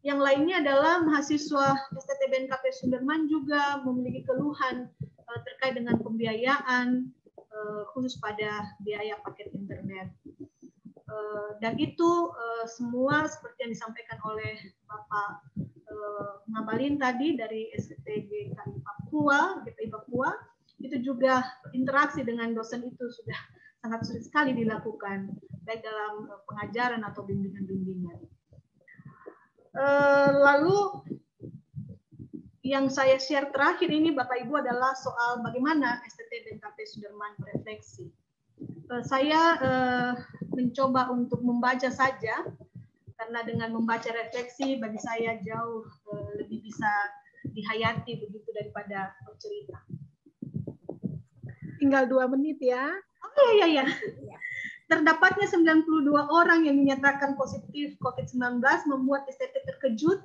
S4: yang lainnya adalah mahasiswa STT BNKP Sunderman juga memiliki keluhan terkait dengan pembiayaan khusus pada biaya paket internet. Dan itu semua seperti yang disampaikan oleh Bapak Ngabalin tadi dari STT GKI Papua, GPI Papua, itu juga interaksi dengan dosen itu sudah sangat sulit sekali dilakukan, baik dalam pengajaran atau bimbingan-bimbingan. Lalu yang saya share terakhir ini Bapak Ibu adalah soal bagaimana STT BNKP Sunderman berefleksi. Saya mencoba untuk membaca saja, karena dengan membaca refleksi bagi saya jauh lebih bisa dihayati begitu daripada bercerita.
S2: Tinggal 2 menit ya.
S4: Oh iya. Terdapatnya 92 orang yang dinyatakan positif COVID-19 membuat STT terkejut,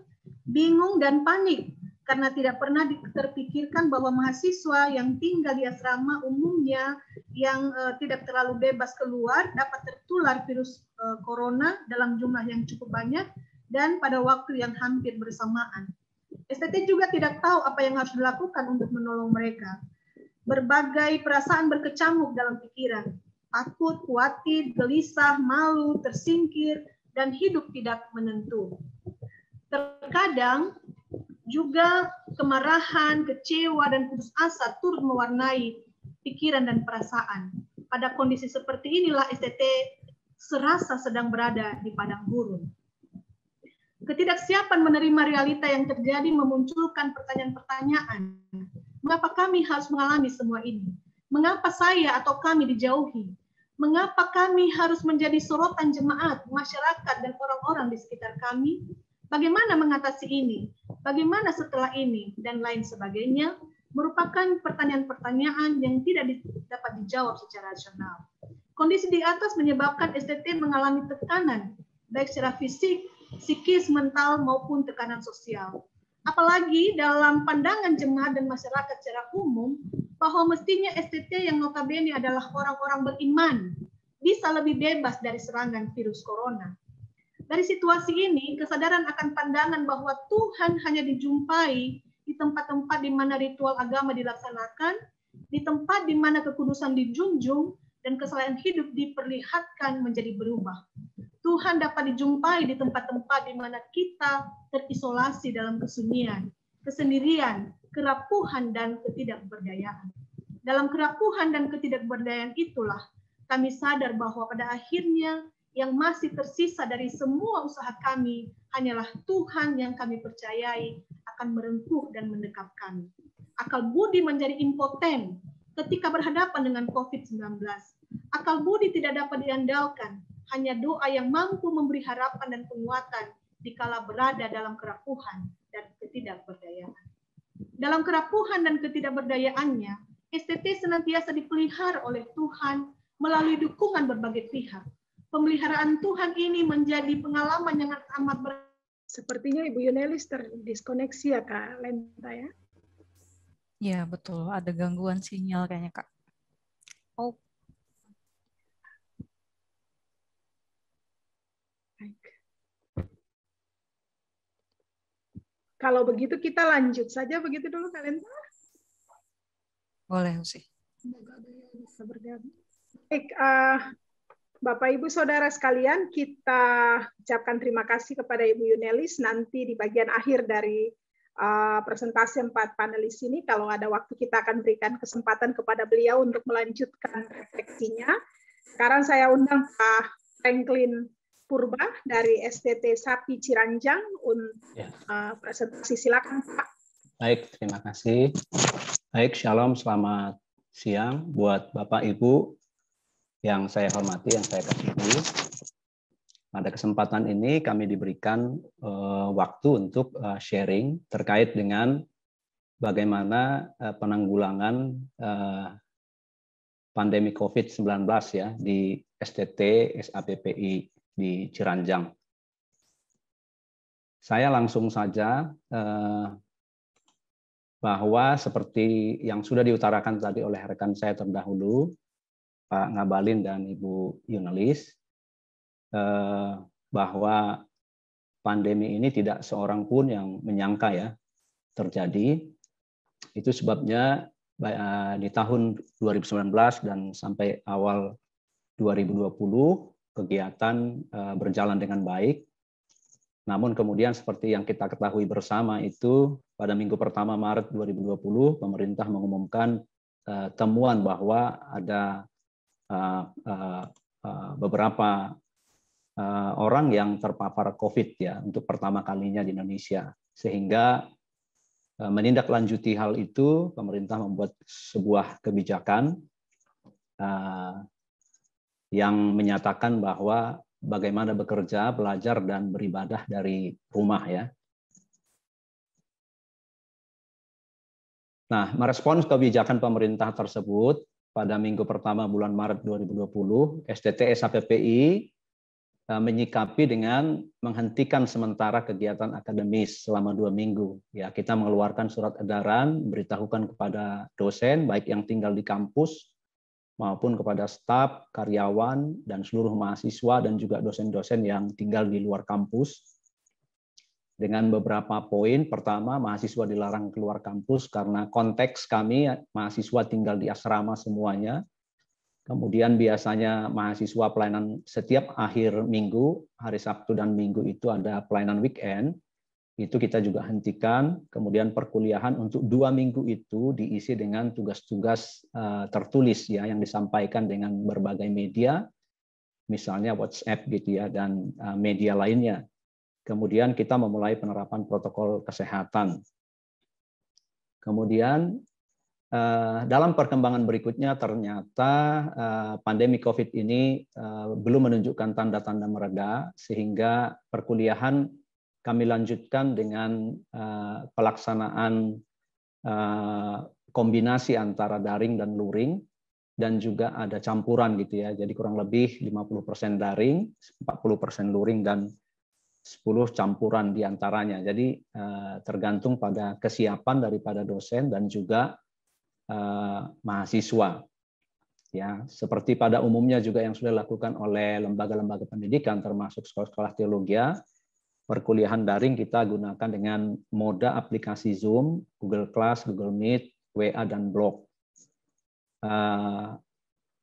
S4: bingung, dan panik karena tidak pernah terpikirkan bahwa mahasiswa yang tinggal di asrama umumnya yang tidak terlalu bebas keluar dapat tertular virus corona dalam jumlah yang cukup banyak dan pada waktu yang hampir bersamaan. STT juga tidak tahu apa yang harus dilakukan untuk menolong mereka. Berbagai perasaan berkecamuk dalam pikiran. Takut, khawatir, gelisah, malu, tersingkir, dan hidup tidak menentu. Terkadang juga kemarahan, kecewa, dan putus asa turut mewarnai pikiran dan perasaan. Pada kondisi seperti inilah STT serasa sedang berada di padang gurun. Ketidaksiapan menerima realita yang terjadi memunculkan pertanyaan-pertanyaan. Mengapa kami harus mengalami semua ini? Mengapa saya atau kami dijauhi? Mengapa kami harus menjadi sorotan jemaat, masyarakat, dan orang-orang di sekitar kami? Bagaimana mengatasi ini? Bagaimana setelah ini? Dan lain sebagainya merupakan pertanyaan-pertanyaan yang tidak dapat dijawab secara rasional. Kondisi di atas menyebabkan STT mengalami tekanan, baik secara fisik, psikis, mental, maupun tekanan sosial. Apalagi dalam pandangan jemaat dan masyarakat secara umum, bahwa mestinya STT yang notabene adalah orang-orang beriman, bisa lebih bebas dari serangan virus corona. Dari situasi ini, kesadaran akan pandangan bahwa Tuhan hanya dijumpai di tempat-tempat di mana ritual agama dilaksanakan, di tempat di mana kekudusan dijunjung, dan kesalahan hidup diperlihatkan menjadi berubah. Tuhan dapat dijumpai di tempat-tempat di mana kita terisolasi dalam kesunyian, kesendirian, kerapuhan, dan ketidakberdayaan. Dalam kerapuhan dan ketidakberdayaan itulah kami sadar bahwa pada akhirnya yang masih tersisa dari semua usaha kami hanyalah Tuhan yang kami percayai akan merengkuh dan mendekap kami. Akal budi menjadi impoten ketika berhadapan dengan COVID-19. Akal budi tidak dapat diandalkan, hanya doa yang mampu memberi harapan dan penguatan dikala berada dalam kerapuhan dan ketidakberdayaan. Dalam kerapuhan dan ketidakberdayaannya, STT senantiasa dipelihara oleh Tuhan melalui dukungan berbagai pihak. Pemeliharaan Tuhan ini menjadi pengalaman yang amat
S2: Sepertinya Ibu Yunelis terdiskoneksi ya Kak Lenta ya?
S1: Ya betul, ada gangguan sinyal kayaknya Kak. Oh.
S2: Baik. Kalau begitu kita lanjut saja begitu dulu Kak Lenta.
S1: Boleh, Usi.
S2: Semoga beliau bisa bergabung. Baik, Bapak Ibu Saudara sekalian, kita ucapkan terima kasih kepada Ibu Yunelis. Nanti di bagian akhir dari presentasi 4 panelis ini, kalau ada waktu kita akan berikan kesempatan kepada beliau untuk melanjutkan refleksinya. Sekarang saya undang Pak Franklin Purba dari STT Sapi Ciranjang untuk presentasi. Silakan Pak. Baik,
S5: terima kasih. Baik, shalom, selamat siang buat Bapak Ibu yang saya hormati, yang saya kasihi. Pada kesempatan ini kami diberikan waktu untuk sharing terkait dengan bagaimana penanggulangan pandemi COVID-19 ya di STT SAPPI di Ciranjang. Saya langsung saja bahwa seperti yang sudah diutarakan tadi oleh rekan saya terdahulu, Pak Ngabalin dan Ibu Yunelis, bahwa pandemi ini tidak seorang pun yang menyangka ya terjadi. Itu sebabnya di tahun 2019 dan sampai awal 2020 kegiatan berjalan dengan baik. Namun kemudian seperti yang kita ketahui bersama itu pada minggu pertama Maret 2020 pemerintah mengumumkan temuan bahwa ada beberapa orang yang terpapar COVID ya untuk pertama kalinya di Indonesia, sehingga menindaklanjuti hal itu pemerintah membuat sebuah kebijakan yang menyatakan bahwa bagaimana bekerja, belajar dan beribadah dari rumah ya. Nah, merespons kebijakan pemerintah tersebut, pada minggu pertama bulan Maret 2020, STT SAPPI menyikapi dengan menghentikan sementara kegiatan akademis selama 2 minggu. Ya, kita mengeluarkan surat edaran, beritahukan kepada dosen, baik yang tinggal di kampus, maupun kepada staf, karyawan, dan seluruh mahasiswa, dan juga dosen-dosen yang tinggal di luar kampus. Dengan beberapa poin, pertama, mahasiswa dilarang keluar kampus karena konteks kami, mahasiswa tinggal di asrama semuanya. Kemudian biasanya mahasiswa pelayanan setiap akhir minggu, hari Sabtu dan Minggu itu ada pelayanan weekend, itu kita juga hentikan. Kemudian perkuliahan untuk 2 minggu itu diisi dengan tugas-tugas tertulis ya yang disampaikan dengan berbagai media, misalnya WhatsApp gitu ya, dan media lainnya. Kemudian kita memulai penerapan protokol kesehatan. Kemudian dalam perkembangan berikutnya ternyata pandemi COVID ini belum menunjukkan tanda-tanda mereda, sehingga perkuliahan kami lanjutkan dengan pelaksanaan kombinasi antara daring dan luring, dan juga ada campuran gitu ya. Jadi kurang lebih 50% daring, 40% luring, dan 10 campuran diantaranya. Jadi tergantung pada kesiapan daripada dosen dan juga mahasiswa. Ya, seperti pada umumnya juga yang sudah dilakukan oleh lembaga-lembaga pendidikan termasuk sekolah-sekolah teologi, perkuliahan daring kita gunakan dengan moda aplikasi Zoom, Google Class, Google Meet, WA dan Blog.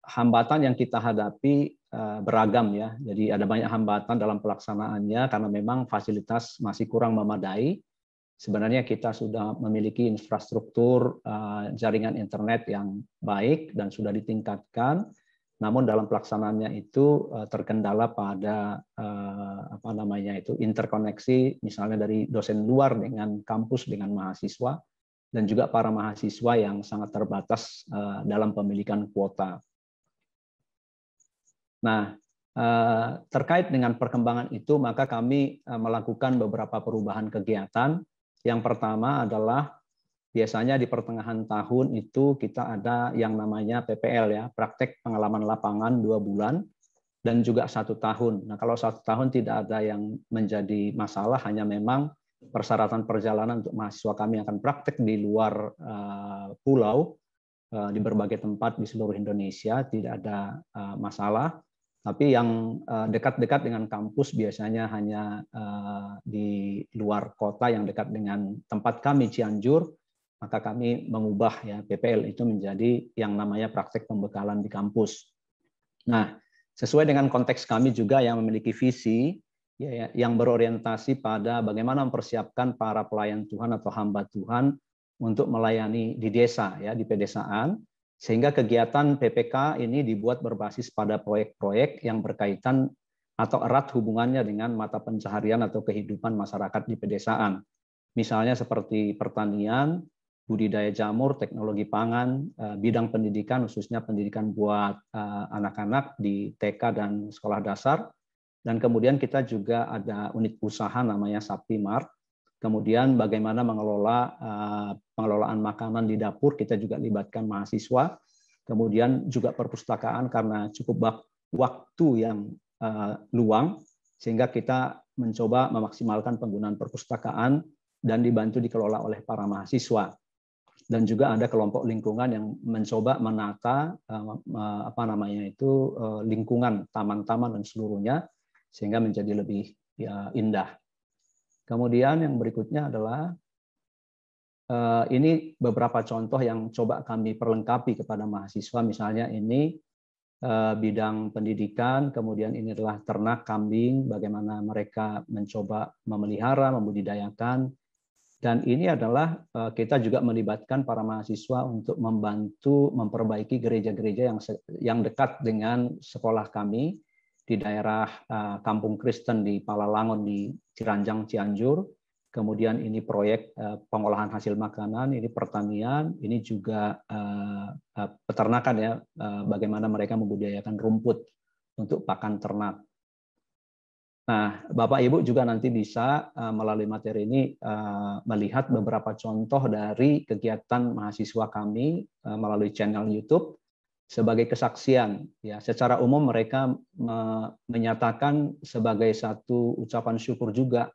S5: Hambatan yang kita hadapi beragam ya. Jadi ada banyak hambatan dalam pelaksanaannya karena memang fasilitas masih kurang memadai. Sebenarnya kita sudah memiliki infrastruktur jaringan internet yang baik dan sudah ditingkatkan, namun dalam pelaksanaannya itu terkendala pada interkoneksi, misalnya dari dosen luar dengan kampus dengan mahasiswa, dan juga para mahasiswa yang sangat terbatas dalam pemilikan kuota. Nah, terkait dengan perkembangan itu, maka kami melakukan beberapa perubahan kegiatan. Yang pertama adalah biasanya di pertengahan tahun itu kita ada yang namanya PPL ya, praktek pengalaman lapangan 2 bulan dan juga 1 tahun. Nah, kalau 1 tahun tidak ada yang menjadi masalah, hanya memang persyaratan perjalanan untuk mahasiswa kami akan praktek di luar pulau di berbagai tempat di seluruh Indonesia, tidak ada masalah. Tapi yang dekat-dekat dengan kampus biasanya hanya di luar kota yang dekat dengan tempat kami, Cianjur, maka kami mengubah ya PPL itu menjadi yang namanya praktek pembekalan di kampus. Nah, sesuai dengan konteks kami juga yang memiliki visi ya, yang berorientasi pada bagaimana mempersiapkan para pelayan Tuhan atau hamba Tuhan untuk melayani di desa ya, di pedesaan, sehingga kegiatan PPK ini dibuat berbasis pada proyek-proyek yang berkaitan atau erat hubungannya dengan mata pencaharian atau kehidupan masyarakat di pedesaan. Misalnya seperti pertanian, budidaya jamur, teknologi pangan, bidang pendidikan, khususnya pendidikan buat anak-anak di TK dan sekolah dasar. Dan kemudian kita juga ada unit usaha namanya Sakti Mart. Kemudian bagaimana mengelola pengelolaan makanan di dapur, kita juga libatkan mahasiswa. Kemudian juga perpustakaan karena cukup waktu yang luang, sehingga kita mencoba memaksimalkan penggunaan perpustakaan dan dibantu dikelola oleh para mahasiswa. Dan juga ada kelompok lingkungan yang mencoba menata lingkungan taman-taman dan seluruhnya sehingga menjadi lebih indah. Kemudian yang berikutnya adalah ini beberapa contoh yang coba kami perlengkapi kepada mahasiswa. Misalnya ini bidang pendidikan, kemudian ini adalah ternak kambing, bagaimana mereka mencoba memelihara, membudidayakan. Dan ini adalah kita juga melibatkan para mahasiswa untuk membantu memperbaiki gereja-gereja yang dekat dengan sekolah kami di daerah Kampung Kristen di Palalangon di Ciranjang, Cianjur. Kemudian ini proyek pengolahan hasil makanan, ini pertanian, ini juga peternakan ya, bagaimana mereka membudidayakan rumput untuk pakan ternak. Nah, Bapak Ibu juga nanti bisa melalui materi ini melihat beberapa contoh dari kegiatan mahasiswa kami melalui channel YouTube sebagai kesaksian. Ya, secara umum mereka menyatakan sebagai satu ucapan syukur juga,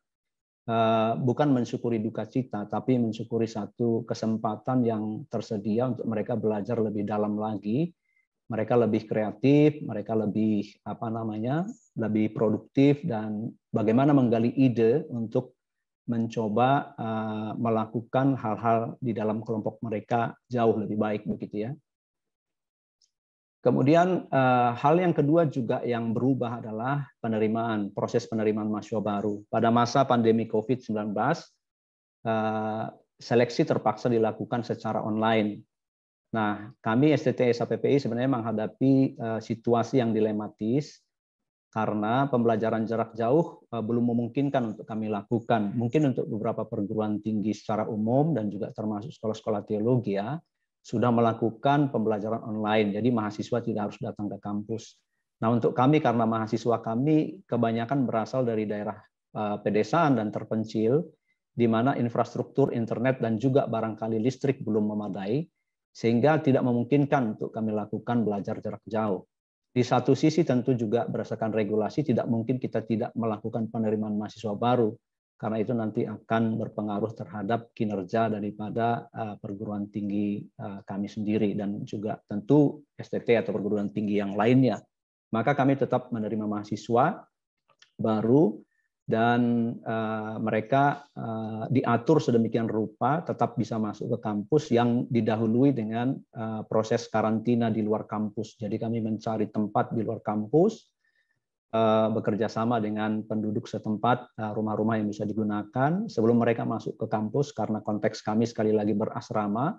S5: bukan mensyukuri duka cita, tapi mensyukuri satu kesempatan yang tersedia untuk mereka belajar lebih dalam lagi. Mereka lebih kreatif, mereka lebih lebih produktif, dan bagaimana menggali ide untuk mencoba melakukan hal-hal di dalam kelompok mereka jauh lebih baik begitu ya. Kemudian hal yang kedua juga yang berubah adalah proses penerimaan mahasiswa baru. Pada masa pandemi COVID-19, seleksi terpaksa dilakukan secara online. Nah, kami STT SAPPI sebenarnya menghadapi situasi yang dilematis karena pembelajaran jarak jauh belum memungkinkan untuk kami lakukan. Mungkin untuk beberapa perguruan tinggi secara umum dan juga termasuk sekolah-sekolah teologi ya, sudah melakukan pembelajaran online. Jadi mahasiswa tidak harus datang ke kampus. Nah, untuk kami karena mahasiswa kami kebanyakan berasal dari daerah pedesaan dan terpencil, di mana infrastruktur internet dan juga barangkali listrik belum memadai, sehingga tidak memungkinkan untuk kami lakukan belajar jarak jauh. Di satu sisi tentu juga berdasarkan regulasi tidak mungkin kita tidak melakukan penerimaan mahasiswa baru, karena itu nanti akan berpengaruh terhadap kinerja daripada perguruan tinggi kami sendiri dan juga tentu STT atau perguruan tinggi yang lainnya. Maka kami tetap menerima mahasiswa baru dan mereka diatur sedemikian rupa tetap bisa masuk ke kampus yang didahului dengan proses karantina di luar kampus. Jadi kami mencari tempat di luar kampus, bekerja sama dengan penduduk setempat, rumah-rumah yang bisa digunakan sebelum mereka masuk ke kampus, karena konteks kami sekali lagi berasrama,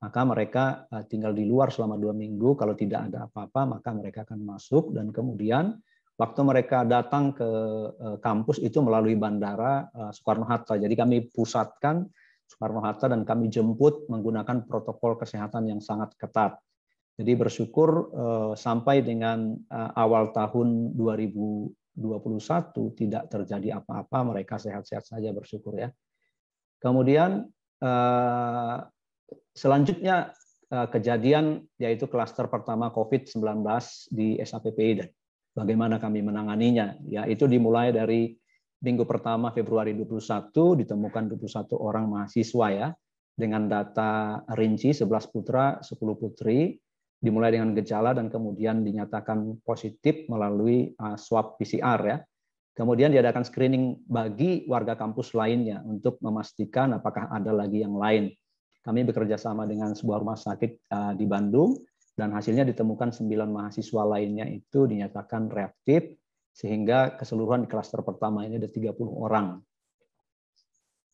S5: maka mereka tinggal di luar selama 2 minggu. Kalau tidak ada apa-apa, maka mereka akan masuk, dan kemudian waktu mereka datang ke kampus itu melalui bandara Soekarno-Hatta. Jadi kami pusatkan Soekarno-Hatta dan kami jemput menggunakan protokol kesehatan yang sangat ketat. Jadi bersyukur sampai dengan awal tahun 2021 tidak terjadi apa-apa, mereka sehat-sehat saja, bersyukur ya. Kemudian selanjutnya kejadian yaitu klaster pertama COVID-19 di SAPPI dan bagaimana kami menanganinya. Ya, itu dimulai dari minggu pertama Februari 21 ditemukan 21 orang mahasiswa ya, dengan data rinci 11 putra, 10 putri, dimulai dengan gejala dan kemudian dinyatakan positif melalui swab PCR ya. Kemudian diadakan screening bagi warga kampus lainnya untuk memastikan apakah ada lagi yang lain. kami bekerja sama dengan sebuah rumah sakit di Bandung, dan hasilnya ditemukan 9 mahasiswa lainnya itu dinyatakan reaktif, sehingga keseluruhan di klaster pertama ini ada 30 orang.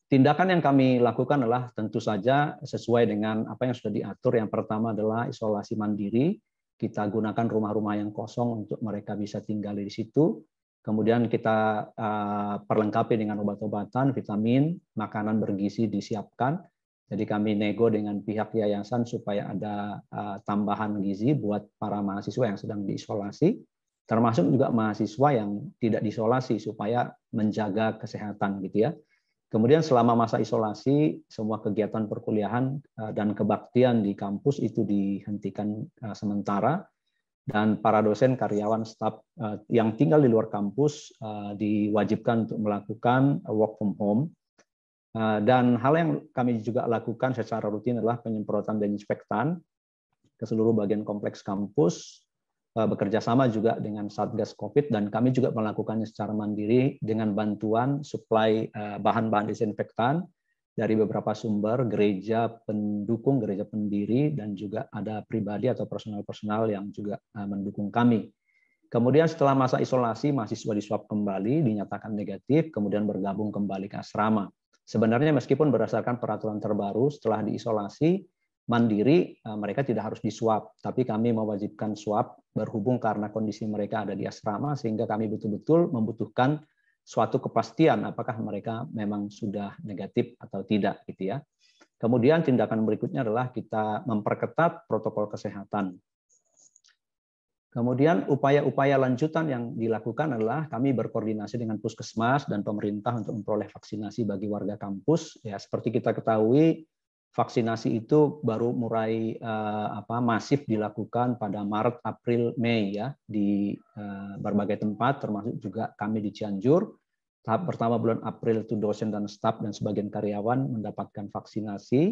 S5: Tindakan yang kami lakukan adalah tentu saja sesuai dengan apa yang sudah diatur. Yang pertama adalah isolasi mandiri. Kita gunakan rumah-rumah yang kosong untuk mereka bisa tinggal di situ. Kemudian kita perlengkapi dengan obat-obatan, vitamin, makanan bergizi disiapkan. Jadi kami nego dengan pihak yayasan supaya ada tambahan gizi buat para mahasiswa yang sedang diisolasi, termasuk juga mahasiswa yang tidak diisolasi supaya menjaga kesehatan gitu ya. Kemudian selama masa isolasi, semua kegiatan perkuliahan dan kebaktian di kampus itu dihentikan sementara, dan para dosen, karyawan, staf yang tinggal di luar kampus diwajibkan untuk melakukan work from home. Dan hal yang kami juga lakukan secara rutin adalah penyemprotan desinfektan ke seluruh bagian kompleks kampus, bekerja sama juga dengan Satgas COVID, dan kami juga melakukannya secara mandiri dengan bantuan suplai bahan-bahan desinfektan dari beberapa sumber, gereja pendukung, gereja pendiri, dan juga ada pribadi atau personal-personal yang juga mendukung kami. Kemudian setelah masa isolasi, mahasiswa diswab kembali, dinyatakan negatif, kemudian bergabung kembali ke asrama. Sebenarnya meskipun berdasarkan peraturan terbaru, setelah diisolasi mandiri, mereka tidak harus diswab, tapi kami mewajibkan swab berhubung karena kondisi mereka ada di asrama, sehingga kami betul-betul membutuhkan suatu kepastian apakah mereka memang sudah negatif atau tidak gitu ya. Kemudian tindakan berikutnya adalah kita memperketat protokol kesehatan. Kemudian upaya-upaya lanjutan yang dilakukan adalah kami berkoordinasi dengan Puskesmas dan pemerintah untuk memperoleh vaksinasi bagi warga kampus. Ya, seperti kita ketahui, vaksinasi itu baru mulai masif dilakukan pada Maret, April, Mei ya di berbagai tempat, termasuk juga kami di Cianjur. Tahap pertama bulan April itu dosen dan staf dan sebagian karyawan mendapatkan vaksinasi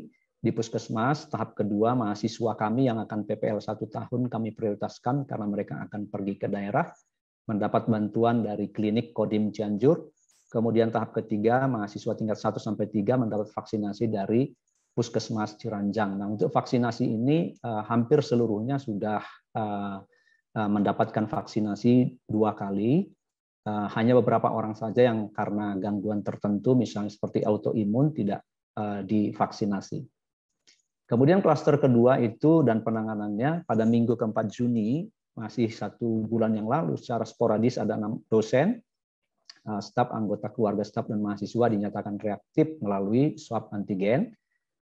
S5: di Puskesmas. Tahap kedua mahasiswa kami yang akan PPL 1 tahun kami prioritaskan karena mereka akan pergi ke daerah mendapat bantuan dari klinik Kodim Cianjur. Kemudian tahap ketiga mahasiswa tingkat 1 sampai 3 mendapat vaksinasi dari Puskesmas Ciranjang. Nah, untuk vaksinasi ini hampir seluruhnya sudah mendapatkan vaksinasi 2 kali. Hanya beberapa orang saja yang karena gangguan tertentu, misalnya seperti autoimun, tidak divaksinasi. Kemudian klaster kedua itu dan penanganannya pada minggu ke-4 Juni, masih 1 bulan yang lalu, secara sporadis ada 6 dosen, staf, anggota keluarga staf, dan mahasiswa dinyatakan reaktif melalui swab antigen.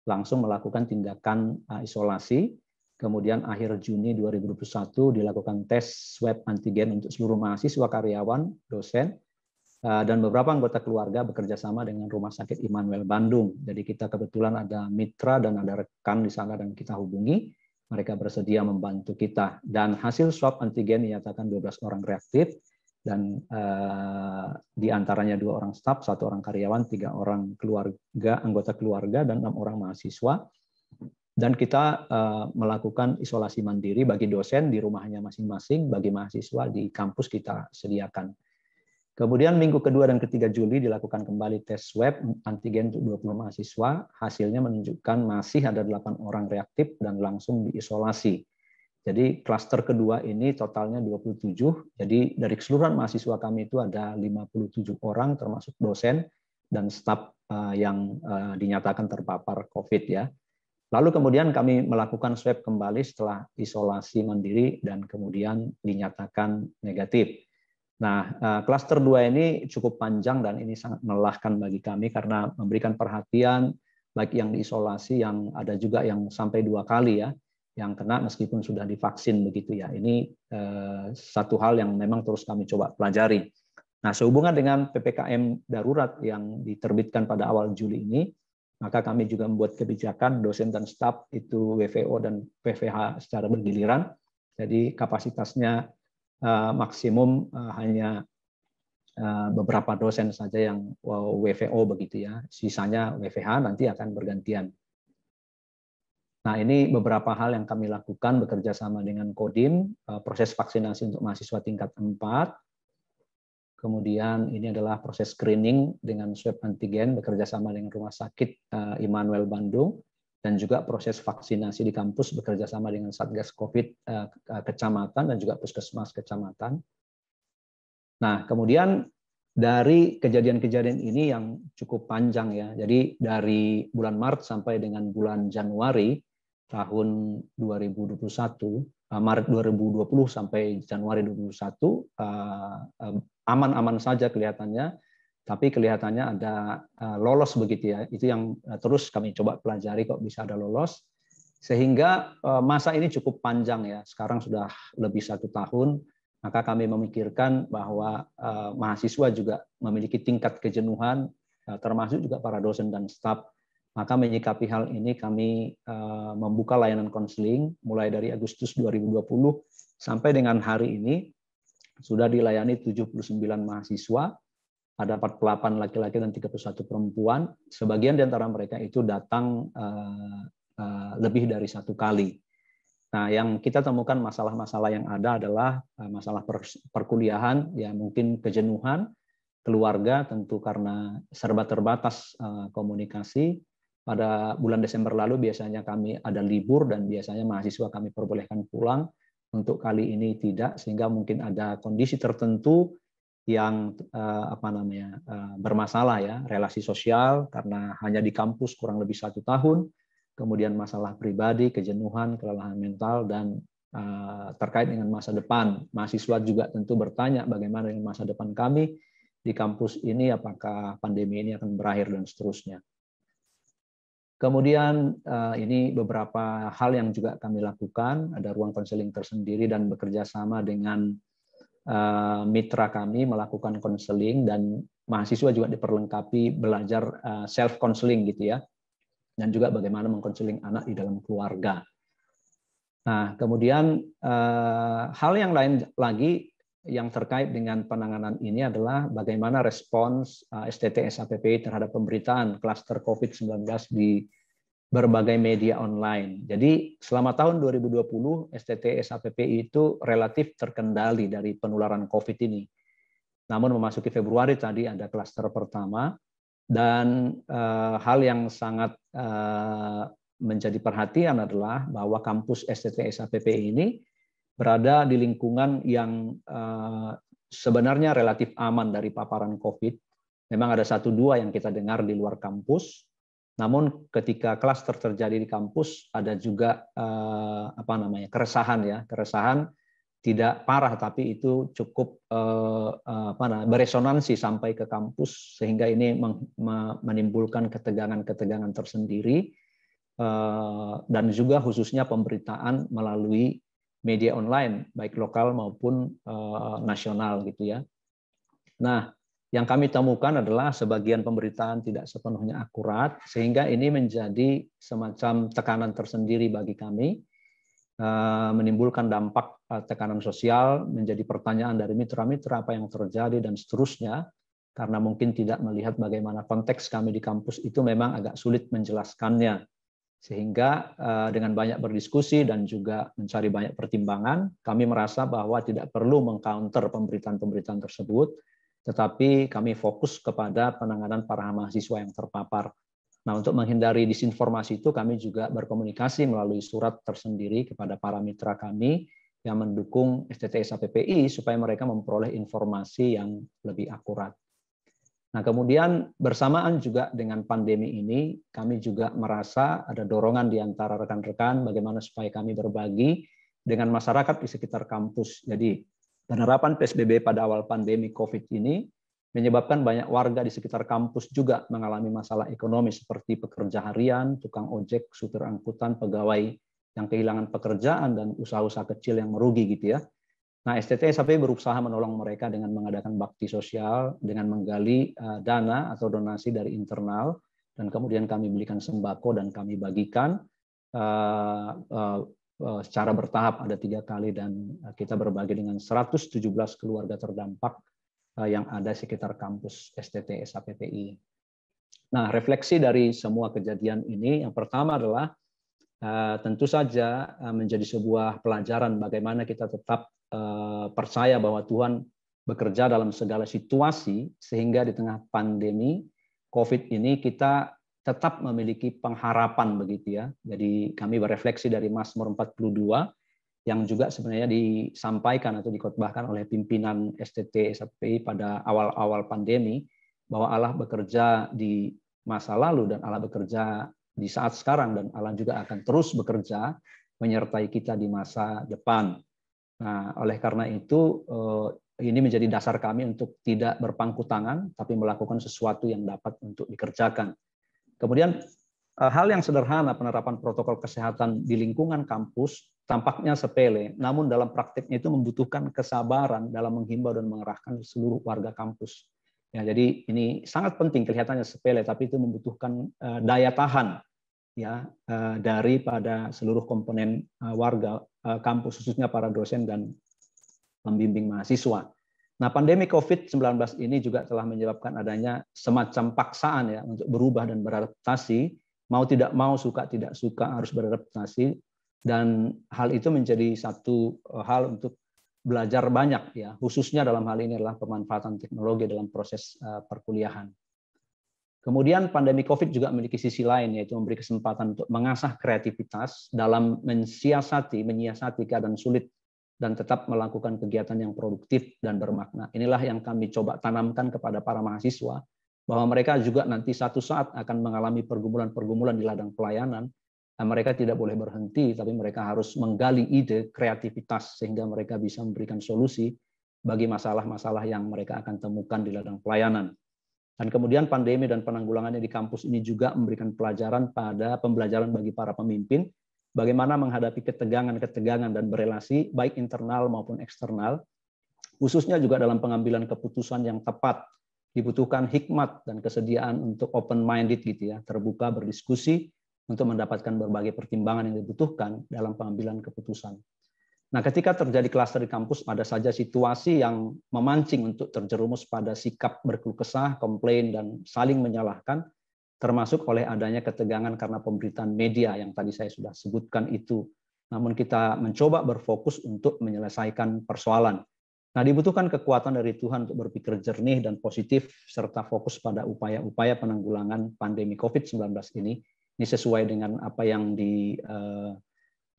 S5: Langsung melakukan tindakan isolasi. Kemudian akhir Juni 2021 dilakukan tes swab antigen untuk seluruh mahasiswa, karyawan, dosen, dan beberapa anggota keluarga bekerja sama dengan Rumah Sakit Immanuel Bandung. Jadi kita kebetulan ada mitra dan ada rekan di sana dan kita hubungi. Mereka bersedia membantu kita. Dan hasil swab antigen dinyatakan 12 orang reaktif, dan di antaranya 2 orang staf, 1 orang karyawan, 3 orang keluarga, anggota keluarga, dan 6 orang mahasiswa. Dan kita melakukan isolasi mandiri bagi dosen di rumahnya masing-masing, bagi mahasiswa di kampus kita sediakan. Kemudian minggu kedua dan ketiga Juli dilakukan kembali tes swab antigen untuk 20 mahasiswa. Hasilnya menunjukkan masih ada 8 orang reaktif dan langsung diisolasi. Jadi klaster kedua ini totalnya 27. Jadi dari keseluruhan mahasiswa kami itu ada 57 orang termasuk dosen dan staf yang dinyatakan terpapar COVID ya. Lalu kemudian kami melakukan swab kembali setelah isolasi mandiri dan kemudian dinyatakan negatif. Nah, klaster 2 ini cukup panjang dan ini sangat melelahkan bagi kami karena memberikan perhatian baik yang diisolasi, yang ada juga yang sampai 2 kali ya, yang kena meskipun sudah divaksin begitu ya. Ini satu hal yang memang terus kami coba pelajari. Nah, sehubungan dengan PPKM darurat yang diterbitkan pada awal Juli ini, maka kami juga membuat kebijakan dosen dan staf itu WFO dan PVH secara bergiliran. Jadi kapasitasnya maksimum hanya beberapa dosen saja yang WFO begitu ya. Sisanya WFH nanti akan bergantian. Nah, ini beberapa hal yang kami lakukan bekerja sama dengan Kodim, proses vaksinasi untuk mahasiswa tingkat 4. Kemudian ini adalah proses screening dengan swab antigen bekerja sama dengan Rumah Sakit Immanuel Bandung. dan juga proses vaksinasi di kampus bekerja sama dengan Satgas Covid kecamatan dan juga puskesmas kecamatan. Nah, kemudian dari kejadian-kejadian ini yang cukup panjang ya. Jadi dari bulan Maret sampai dengan bulan Januari tahun 2021, Maret 2020 sampai Januari 2021 aman-aman saja kelihatannya, tapi kelihatannya ada lolos begitu ya. Itu yang terus kami coba pelajari kok bisa ada lolos. Sehingga masa ini cukup panjang ya. Sekarang sudah lebih 1 tahun. Maka kami memikirkan bahwa mahasiswa juga memiliki tingkat kejenuhan, termasuk juga para dosen dan staf. Maka menyikapi hal ini kami membuka layanan konseling mulai dari Agustus 2020 sampai dengan hari ini sudah dilayani 79 mahasiswa, ada 48 laki-laki dan 31 perempuan. Sebagian di antara mereka itu datang lebih dari 1 kali. Nah, yang kita temukan masalah-masalah yang ada adalah masalah perkuliahan, ya mungkin kejenuhan, keluarga tentu karena serba terbatas komunikasi. Pada bulan Desember lalu biasanya kami ada libur dan biasanya mahasiswa kami perbolehkan pulang. Untuk kali ini tidak, sehingga mungkin ada kondisi tertentu yang bermasalah ya, relasi sosial karena hanya di kampus kurang lebih 1 tahun. Kemudian masalah pribadi, kejenuhan, kelelahan mental, dan terkait dengan masa depan. Mahasiswa juga tentu bertanya bagaimana dengan masa depan kami di kampus ini, apakah pandemi ini akan berakhir, dan seterusnya. Kemudian ini beberapa hal yang juga kami lakukan, ada ruang konseling tersendiri dan bekerja sama dengan mitra kami melakukan konseling, dan mahasiswa juga diperlengkapi belajar self-counseling gitu ya. Dan juga bagaimana mengkonseling anak di dalam keluarga. Nah, kemudian hal yang lain lagi yang terkait dengan penanganan ini adalah bagaimana respons STT SAPPI terhadap pemberitaan klaster COVID-19 di berbagai media online. Jadi selama tahun 2020 STT SAPPI itu relatif terkendali dari penularan COVID ini. Namun memasuki Februari tadi ada klaster pertama. Dan hal yang sangat menjadi perhatian adalah bahwa kampus STT SAPPI ini berada di lingkungan yang sebenarnya relatif aman dari paparan COVID. Memang ada 1-2 yang kita dengar di luar kampus, namun ketika klaster terjadi di kampus ada juga keresahan tidak parah, tapi itu cukup beresonansi sampai ke kampus, sehingga ini menimbulkan ketegangan-ketegangan tersendiri, dan juga khususnya pemberitaan melalui media online, baik lokal maupun nasional gitu ya. Nah, yang kami temukan adalah sebagian pemberitaan tidak sepenuhnya akurat, sehingga ini menjadi semacam tekanan tersendiri bagi kami, menimbulkan dampak tekanan sosial, menjadi pertanyaan dari mitra-mitra apa yang terjadi dan seterusnya, karena mungkin tidak melihat bagaimana konteks kami di kampus itu memang agak sulit menjelaskannya. Sehingga dengan banyak berdiskusi dan juga mencari banyak pertimbangan, kami merasa bahwa tidak perlu mengcounter pemberitaan-pemberitaan tersebut, tetapi kami fokus kepada penanganan para mahasiswa yang terpapar. Nah, untuk menghindari disinformasi itu kami juga berkomunikasi melalui surat tersendiri kepada para mitra kami yang mendukung STT SAPPI supaya mereka memperoleh informasi yang lebih akurat. Nah, kemudian bersamaan juga dengan pandemi ini, kami juga merasa ada dorongan di antara rekan-rekan bagaimana supaya kami berbagi dengan masyarakat di sekitar kampus. Jadi, penerapan PSBB pada awal pandemi COVID ini menyebabkan banyak warga di sekitar kampus juga mengalami masalah ekonomi seperti pekerja harian, tukang ojek, supir angkutan, pegawai yang kehilangan pekerjaan, dan usaha-usaha kecil yang merugi gitu ya. Nah, STT SAPPI berusaha menolong mereka dengan mengadakan bakti sosial, dengan menggali dana atau donasi dari internal, dan kemudian kami belikan sembako dan kami bagikan secara bertahap, ada 3 kali, dan kita berbagi dengan 117 keluarga terdampak yang ada sekitar kampus STT SAPPI. Nah, refleksi dari semua kejadian ini, yang pertama adalah tentu saja menjadi sebuah pelajaran bagaimana kita tetap percaya bahwa Tuhan bekerja dalam segala situasi, sehingga di tengah pandemi COVID ini kita tetap memiliki pengharapan begitu ya. Jadi kami berefleksi dari Mazmur 42 yang juga sebenarnya disampaikan atau dikotbahkan oleh pimpinan STT SAPPI pada awal-awal pandemi, bahwa Allah bekerja di masa lalu dan Allah bekerja di saat sekarang, dan Allah juga akan terus bekerja menyertai kita di masa depan. Nah, oleh karena itu ini menjadi dasar kami untuk tidak berpangku tangan, tapi melakukan sesuatu yang dapat untuk dikerjakan. Kemudian hal yang sederhana, penerapan protokol kesehatan di lingkungan kampus tampaknya sepele, namun dalam praktiknya itu membutuhkan kesabaran dalam menghimbau dan mengerahkan seluruh warga kampus. Ya, jadi ini sangat penting, kelihatannya sepele, tapi itu membutuhkan daya tahan ya daripada seluruh komponen warga kampus, khususnya para dosen dan pembimbing mahasiswa. Nah, pandemi COVID-19 ini juga telah menyebabkan adanya semacam paksaan ya untuk berubah dan beradaptasi, mau tidak mau, suka tidak suka harus beradaptasi, dan hal itu menjadi satu hal untuk belajar banyak ya, khususnya dalam hal ini adalah pemanfaatan teknologi dalam proses perkuliahan. Kemudian pandemi COVID juga memiliki sisi lain, yaitu memberi kesempatan untuk mengasah kreativitas dalam menyiasati keadaan sulit dan tetap melakukan kegiatan yang produktif dan bermakna. Inilah yang kami coba tanamkan kepada para mahasiswa, bahwa mereka juga nanti satu saat akan mengalami pergumulan-pergumulan di ladang pelayanan. Mereka tidak boleh berhenti, tapi mereka harus menggali ide, kreativitas, sehingga mereka bisa memberikan solusi bagi masalah-masalah yang mereka akan temukan di ladang pelayanan. Dan kemudian pandemi dan penanggulangannya di kampus ini juga memberikan pembelajaran bagi para pemimpin, bagaimana menghadapi ketegangan-ketegangan dan berelasi, baik internal maupun eksternal, khususnya juga dalam pengambilan keputusan yang tepat. Dibutuhkan hikmat dan kesediaan untuk open-minded gitu ya, terbuka berdiskusi, untuk mendapatkan berbagai pertimbangan yang dibutuhkan dalam pengambilan keputusan. Nah, ketika terjadi klaster di kampus, ada saja situasi yang memancing untuk terjerumus pada sikap berkeluh kesah, komplain, dan saling menyalahkan, termasuk oleh adanya ketegangan karena pemberitaan media yang tadi saya sudah sebutkan itu. Namun kita mencoba berfokus untuk menyelesaikan persoalan. Nah, dibutuhkan kekuatan dari Tuhan untuk berpikir jernih dan positif, serta fokus pada upaya-upaya penanggulangan pandemi COVID-19 ini. Ini sesuai dengan apa yang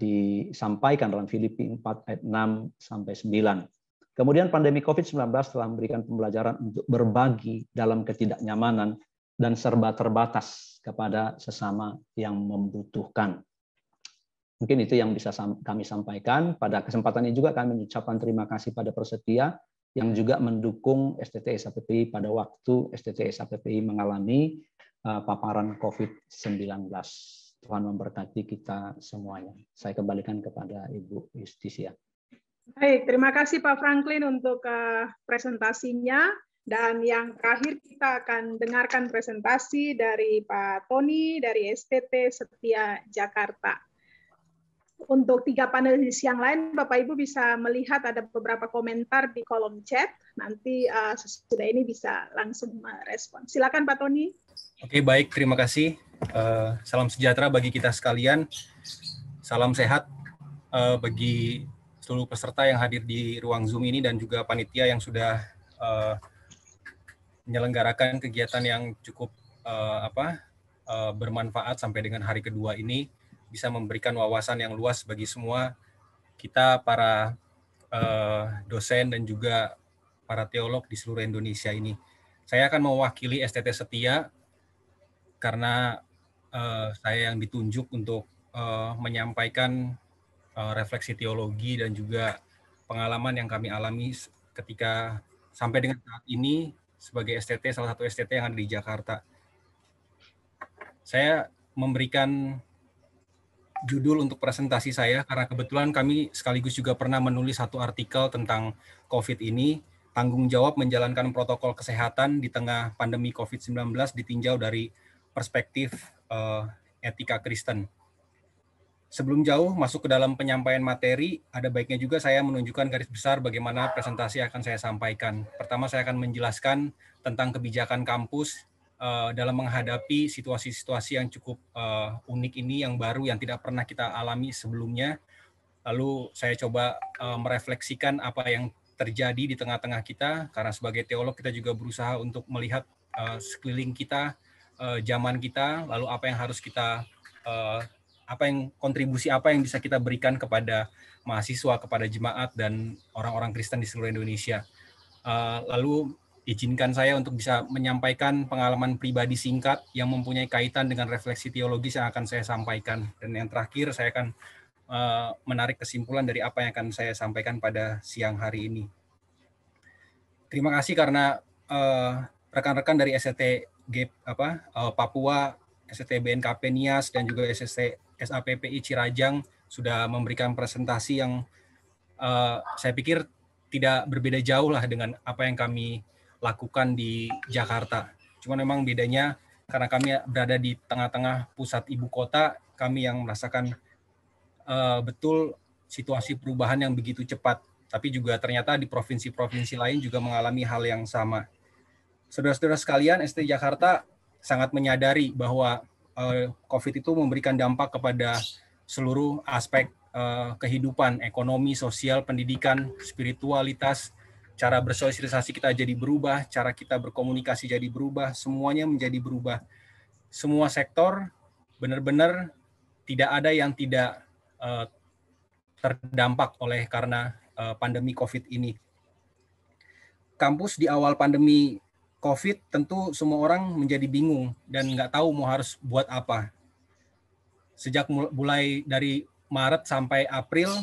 S5: disampaikan dalam Filipi 4 ayat 6 sampai 9. Kemudian pandemi COVID-19 telah memberikan pembelajaran untuk berbagi dalam ketidaknyamanan dan serba terbatas kepada sesama yang membutuhkan. Mungkin itu yang bisa kami sampaikan. Pada kesempatan ini juga kami mengucapkan terima kasih pada Persetia yang juga mendukung STT SAPPI pada waktu STT SAPPI mengalami paparan COVID-19. Tuhan memberkati kita semuanya. Saya kembalikan kepada Ibu Justisia.
S2: Baik, terima kasih Pak Franklin untuk presentasinya. Dan yang terakhir kita akan dengarkan presentasi dari Pak Tony dari STT Setia Jakarta. Untuk 3 panelis yang lain, Bapak Ibu bisa melihat ada beberapa komentar di kolom chat. Nanti sesudah ini bisa langsung merespon. Silakan Pak Tony.
S6: Oke, baik, terima kasih. Salam sejahtera bagi kita sekalian. Salam sehat bagi seluruh peserta yang hadir di ruang Zoom ini dan juga panitia yang sudah menyelenggarakan kegiatan yang cukup bermanfaat sampai dengan hari kedua ini, bisa memberikan wawasan yang luas bagi semua kita para dosen dan juga para teolog di seluruh Indonesia ini. Saya akan mewakili STT Setia karena saya yang ditunjuk untuk menyampaikan refleksi teologi dan juga pengalaman yang kami alami ketika sampai dengan saat ini sebagai STT, salah satu STT yang ada di Jakarta. Saya memberikan judul untuk presentasi saya karena kebetulan kami sekaligus juga pernah menulis satu artikel tentang COVID ini, tanggung jawab menjalankan protokol kesehatan di tengah pandemi COVID-19 ditinjau dari perspektif etika Kristen. Sebelum jauh masuk ke dalam penyampaian materi, ada baiknya juga saya menunjukkan garis besar bagaimana presentasi akan saya sampaikan. Pertama, saya akan menjelaskan tentang kebijakan kampus dalam menghadapi situasi-situasi yang cukup unik ini, yang baru, yang tidak pernah kita alami sebelumnya. Lalu saya coba merefleksikan apa yang terjadi di tengah-tengah kita, karena sebagai teolog kita juga berusaha untuk melihat sekeliling kita zaman kita, lalu apa yang harus kita kontribusi apa yang bisa kita berikan kepada mahasiswa, kepada jemaat dan orang-orang Kristen di seluruh Indonesia. Lalu izinkan saya untuk bisa menyampaikan pengalaman pribadi singkat yang mempunyai kaitan dengan refleksi teologis yang akan saya sampaikan. Dan yang terakhir saya akan menarik kesimpulan dari apa yang akan saya sampaikan pada siang hari ini. Terima kasih karena rekan-rekan dari SCT Papua, SCT BNKP Nias, dan juga SCT SAPPI Cirajang sudah memberikan presentasi yang saya pikir tidak berbeda jauh lah dengan apa yang kami lakukan di Jakarta. Cuma memang bedanya karena kami berada di tengah-tengah pusat ibu kota, kami yang merasakan betul situasi perubahan yang begitu cepat. Tapi juga ternyata di provinsi-provinsi lain juga mengalami hal yang sama. Saudara-saudara sekalian, ST Jakarta sangat menyadari bahwa COVID itu memberikan dampak kepada seluruh aspek kehidupan, ekonomi, sosial, pendidikan, spiritualitas, cara bersosialisasi kita jadi berubah, cara kita berkomunikasi jadi berubah, semuanya menjadi berubah. Semua sektor benar-benar tidak ada yang tidak terdampak oleh karena pandemi COVID ini. Kampus di awal pandemi COVID tentu semua orang menjadi bingung dan nggak tahu mau harus buat apa. Sejak mulai dari Maret sampai April,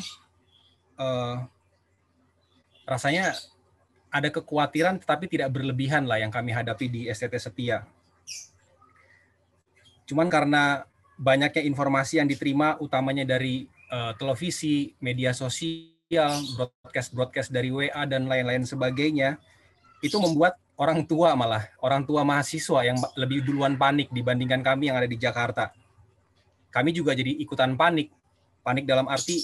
S6: rasanya ada kekhawatiran tetapi tidak berlebihan lah yang kami hadapi di STT Setia. Cuman karena banyaknya informasi yang diterima utamanya dari televisi, media sosial, broadcast dari WA dan lain-lain sebagainya, itu membuat orang tua mahasiswa yang lebih duluan panik dibandingkan kami yang ada di Jakarta. Kami juga jadi ikutan panik dalam arti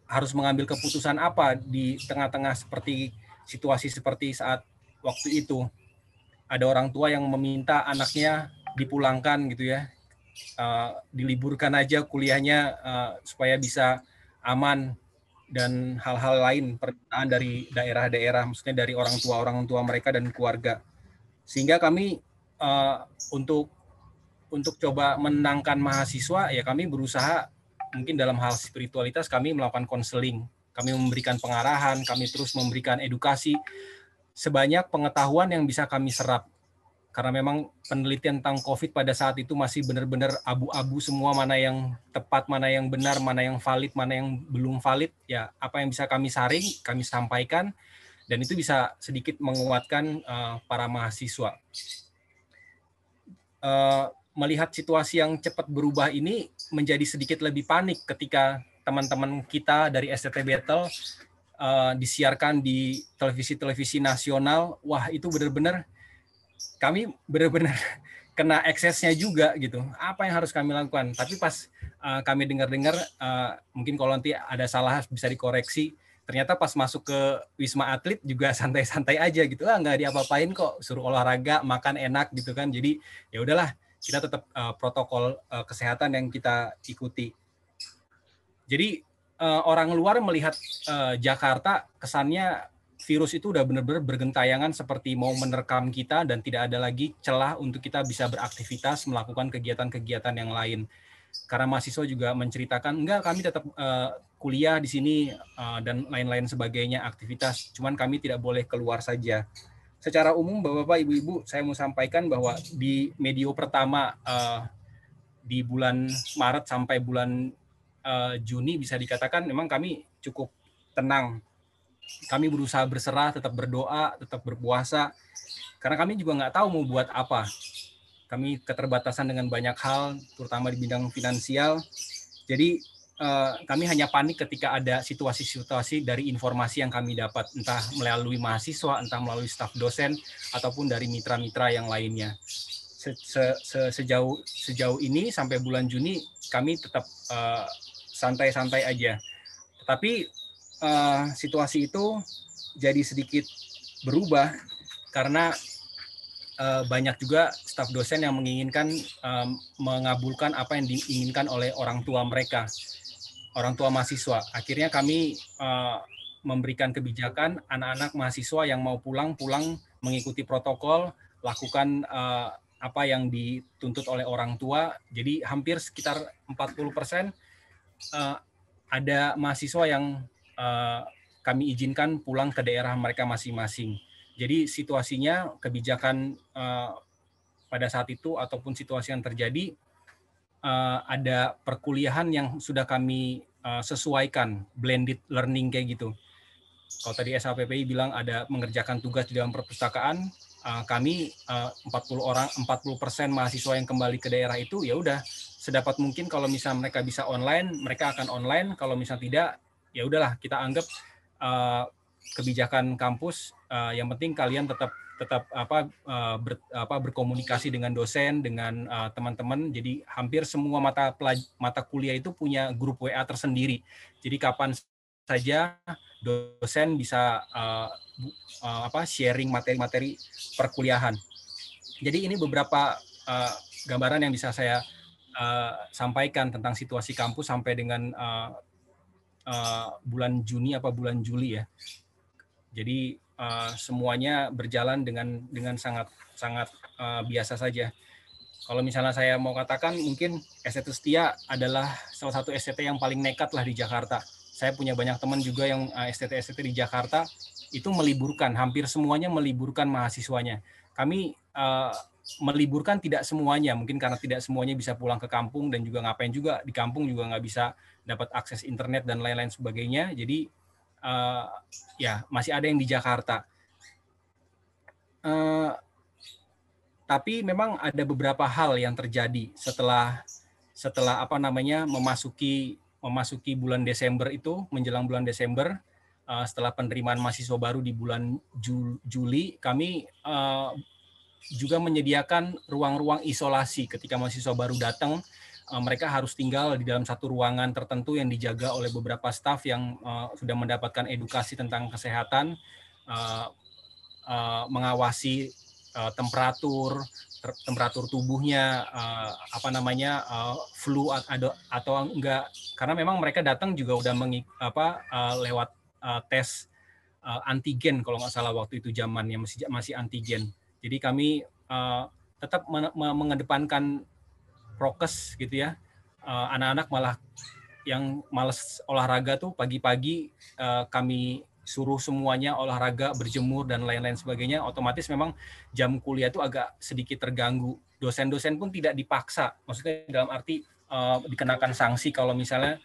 S6: harus mengambil keputusan apa di tengah-tengah situasi seperti saat waktu itu. Ada orang tua yang meminta anaknya dipulangkan gitu ya, diliburkan aja kuliahnya supaya bisa aman, dan hal-hal lain permintaan dari daerah-daerah, maksudnya dari orang tua mereka dan keluarga. Sehingga kami untuk coba menenangkan mahasiswa, ya kami berusaha mungkin dalam hal spiritualitas kami melakukan konseling, kami memberikan pengarahan, kami terus memberikan edukasi sebanyak pengetahuan yang bisa kami serap. Karena memang penelitian tentang COVID pada saat itu masih benar-benar abu-abu semua, mana yang tepat, mana yang benar, mana yang valid, mana yang belum valid. Ya, apa yang bisa kami saring, kami sampaikan, dan itu bisa sedikit menguatkan para mahasiswa. Melihat situasi yang cepat berubah ini menjadi sedikit lebih panik ketika teman-teman kita dari STT Battle disiarkan di televisi-televisi nasional. Wah, itu benar-benar kami benar-benar kena eksesnya juga gitu. Apa yang harus kami lakukan? Tapi pas kami dengar-dengar, mungkin kalau nanti ada salah bisa dikoreksi. Ternyata pas masuk ke Wisma Atlet juga santai-santai aja gitu. Nggak diapa-apain kok, suruh olahraga, makan enak gitu kan. Jadi ya udahlah, kita tetap protokol kesehatan yang kita ikuti. Jadi orang luar melihat Jakarta kesannya virus itu udah benar-benar bergentayangan seperti mau menerkam kita dan tidak ada lagi celah untuk kita bisa beraktivitas, melakukan kegiatan-kegiatan yang lain. Karena mahasiswa juga menceritakan, enggak, kami tetap kuliah di sini dan lain-lain sebagainya, aktivitas, cuman kami tidak boleh keluar saja. Secara umum, Bapak-Bapak, Ibu-Ibu, saya mau sampaikan bahwa di medio pertama di bulan Maret sampai bulan Juni bisa dikatakan memang kami cukup tenang. Kami berusaha berserah, tetap berdoa, tetap berpuasa, karena kami juga nggak tahu mau buat apa. Kami keterbatasan dengan banyak hal, terutama di bidang finansial. Jadi kami hanya panik ketika ada situasi-situasi dari informasi yang kami dapat, entah melalui mahasiswa, entah melalui staf dosen, ataupun dari mitra-mitra yang lainnya. Sejauh ini sampai bulan Juni kami tetap santai-santai aja. Tetapi situasi itu jadi sedikit berubah karena banyak juga staf dosen yang menginginkan mengabulkan apa yang diinginkan oleh orang tua mereka, orang tua mahasiswa. Akhirnya kami memberikan kebijakan anak-anak mahasiswa yang mau pulang mengikuti protokol, lakukan apa yang dituntut oleh orang tua. Jadi hampir sekitar 40% ada mahasiswa yang kami izinkan pulang ke daerah mereka masing-masing. Jadi situasinya, kebijakan pada saat itu ataupun situasi yang terjadi, ada perkuliahan yang sudah kami sesuaikan, blended learning kayak gitu. Kalau tadi SAPPI bilang ada mengerjakan tugas di dalam perpustakaan, kami 40% mahasiswa yang kembali ke daerah itu, ya udah sedapat mungkin kalau misalnya mereka bisa online, mereka akan online. Kalau misalnya tidak, ya udahlah kita anggap kebijakan kampus. Yang penting kalian tetap berkomunikasi dengan dosen, dengan teman-teman. Jadi hampir semua mata kuliah itu punya grup WA tersendiri. Jadi kapan saja dosen bisa sharing materi-materi perkuliahan. Jadi ini beberapa gambaran yang bisa saya sampaikan tentang situasi kampus sampai dengan bulan Juni apa bulan Juli ya. Jadi semuanya berjalan dengan sangat biasa saja. Kalau misalnya saya mau katakan, mungkin STT Setia adalah salah satu STT yang paling nekat lah di Jakarta. Saya punya banyak teman juga yang STT di Jakarta itu meliburkan, hampir semuanya meliburkan mahasiswanya. Kami meliburkan tidak semuanya, mungkin karena tidak semuanya bisa pulang ke kampung dan juga ngapain juga di kampung juga nggak bisa dapat akses internet dan lain-lain sebagainya. Jadi ya masih ada yang di Jakarta. Tapi memang ada beberapa hal yang terjadi setelah memasuki bulan Desember itu, menjelang bulan Desember, setelah penerimaan mahasiswa baru di bulan Juli, kami juga menyediakan ruang-ruang isolasi. Ketika mahasiswa baru datang, mereka harus tinggal di dalam satu ruangan tertentu yang dijaga oleh beberapa staf yang sudah mendapatkan edukasi tentang kesehatan, mengawasi temperatur tubuhnya, flu atau enggak, karena memang mereka datang juga udah lewat tes antigen kalau nggak salah waktu itu zamannya masih antigen. Jadi kami tetap mengedepankan prokes gitu ya. Anak-anak malah yang malas olahraga tuh pagi-pagi kami suruh semuanya olahraga, berjemur dan lain-lain sebagainya. Otomatis memang jam kuliah itu agak sedikit terganggu. Dosen-dosen pun tidak dipaksa, maksudnya dalam arti dikenakan sanksi kalau misalnya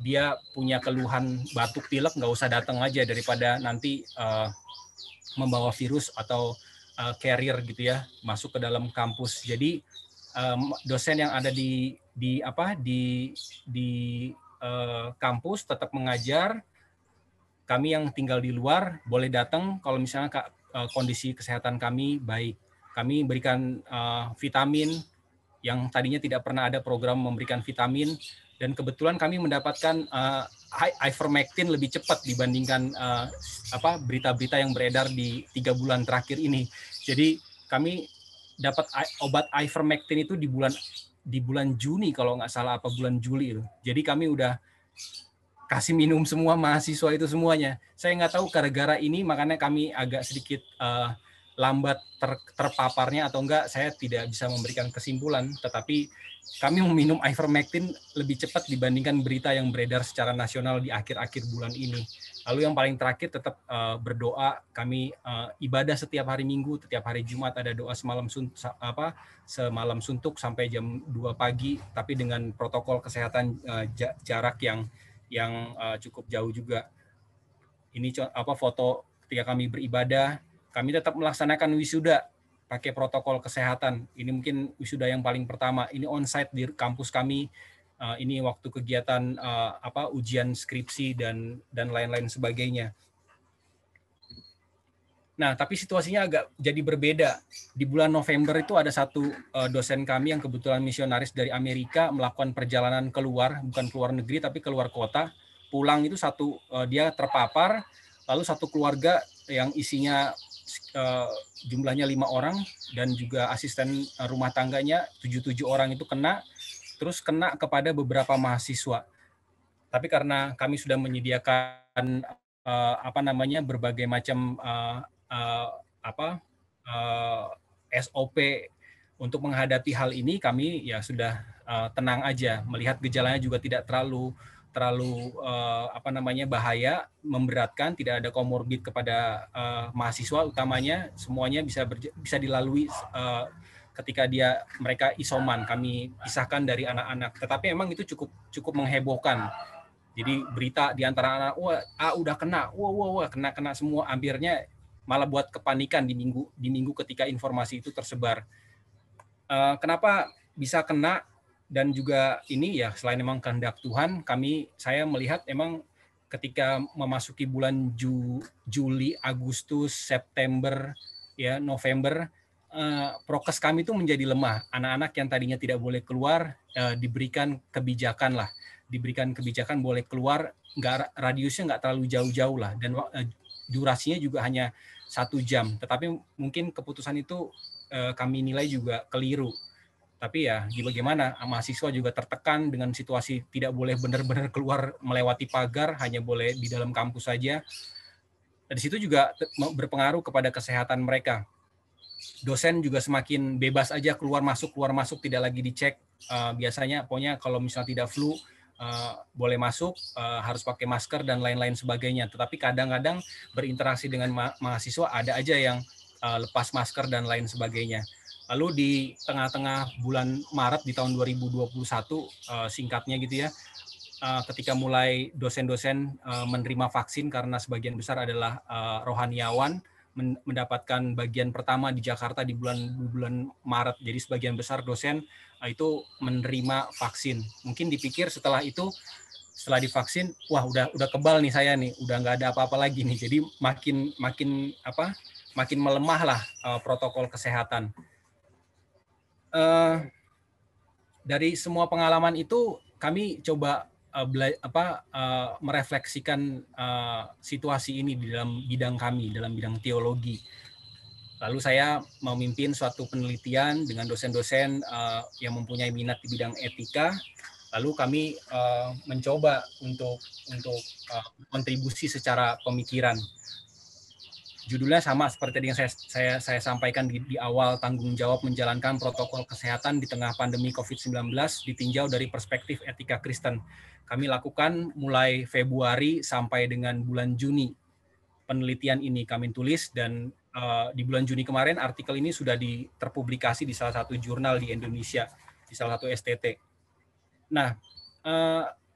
S6: dia punya keluhan batuk pilek, nggak usah datang aja daripada nanti membawa virus atau carrier gitu ya masuk ke dalam kampus. Jadi dosen yang ada di kampus tetap mengajar. Kami yang tinggal di luar boleh datang kalau misalnya kondisi kesehatan kami baik. Kami berikan vitamin yang tadinya tidak pernah ada program memberikan vitamin, dan kebetulan kami mendapatkan ivermectin lebih cepat dibandingkan berita-berita yang beredar di 3 bulan terakhir ini. Jadi kami dapat obat ivermectin itu di bulan Juni kalau nggak salah, apa bulan Juli itu. Jadi kami udah kasih minum semua mahasiswa itu semuanya. Saya nggak tahu gara-gara ini makanya kami agak sedikit lambat terpaparnya atau enggak, saya tidak bisa memberikan kesimpulan, tetapi kami meminum ivermectin lebih cepat dibandingkan berita yang beredar secara nasional di akhir-akhir bulan ini. Lalu yang paling terakhir tetap berdoa. Kami ibadah setiap hari Minggu, setiap hari Jumat ada doa semalam suntuk sampai jam 2 pagi, tapi dengan protokol kesehatan jarak yang cukup jauh juga. Ini foto ketika kami beribadah. Kami tetap melaksanakan wisuda pakai protokol kesehatan. Ini mungkin wisuda yang paling pertama. Ini on-site di kampus kami. Ini waktu kegiatan ujian skripsi dan lain-lain sebagainya. Nah, tapi situasinya agak jadi berbeda. Di bulan November itu ada satu dosen kami yang kebetulan misionaris dari Amerika melakukan perjalanan keluar, bukan keluar negeri tapi keluar kota. Pulang itu dia terpapar, lalu satu keluarga yang isinya jumlahnya 5 orang dan juga asisten rumah tangganya 7 orang itu kena, terus kena kepada beberapa mahasiswa. Tapi karena kami sudah menyediakan berbagai macam SOP untuk menghadapi hal ini kami ya sudah tenang aja, melihat gejalanya juga tidak terlalu bahaya, memberatkan, tidak ada komorbid kepada mahasiswa utamanya, semuanya bisa dilalui ketika mereka isoman, kami pisahkan dari anak-anak. Tetapi memang itu cukup menghebohkan. Jadi berita di antara anak, wah udah kena, wah kena semua, hampirnya malah buat kepanikan di minggu ketika informasi itu tersebar. Kenapa bisa kena? Dan juga ini ya selain memang kehendak Tuhan, saya melihat emang ketika memasuki bulan Juli, Agustus, September, ya November, prokes kami itu menjadi lemah. Anak-anak yang tadinya tidak boleh keluar diberikan kebijakan boleh keluar, radiusnya nggak terlalu jauh-jauh lah, dan durasinya juga hanya 1 jam. Tetapi mungkin keputusan itu kami nilai juga keliru. Tapi ya bagaimana, mahasiswa juga tertekan dengan situasi tidak boleh benar-benar keluar melewati pagar, hanya boleh di dalam kampus saja. Dan di situ juga berpengaruh kepada kesehatan mereka. Dosen juga semakin bebas aja keluar masuk, tidak lagi dicek. Biasanya pokoknya kalau misalnya tidak flu, boleh masuk, harus pakai masker dan lain-lain sebagainya. Tetapi kadang-kadang berinteraksi dengan mahasiswa ada aja yang lepas masker dan lain sebagainya. Lalu di tengah-tengah bulan Maret di tahun 2021, singkatnya gitu ya, ketika mulai dosen-dosen menerima vaksin karena sebagian besar adalah rohaniawan, mendapatkan bagian pertama di Jakarta di bulan Maret. Jadi sebagian besar dosen itu menerima vaksin. Mungkin dipikir setelah divaksin, wah udah kebal nih saya nih, udah nggak ada apa-apa lagi nih. Jadi makin melemah lah protokol kesehatan. Dari semua pengalaman itu kami coba merefleksikan situasi ini di dalam bidang kami, dalam bidang teologi. Lalu saya memimpin suatu penelitian dengan dosen-dosen yang mempunyai minat di bidang etika. Lalu kami mencoba untuk kontribusi secara pemikiran. Judulnya sama seperti yang saya sampaikan di awal, tanggung jawab menjalankan protokol kesehatan di tengah pandemi COVID-19 ditinjau dari perspektif etika Kristen. Kami lakukan mulai Februari sampai dengan bulan Juni. Penelitian ini kami tulis, dan di bulan Juni kemarin artikel ini sudah terpublikasi di salah satu jurnal di Indonesia, di salah satu STT. Nah,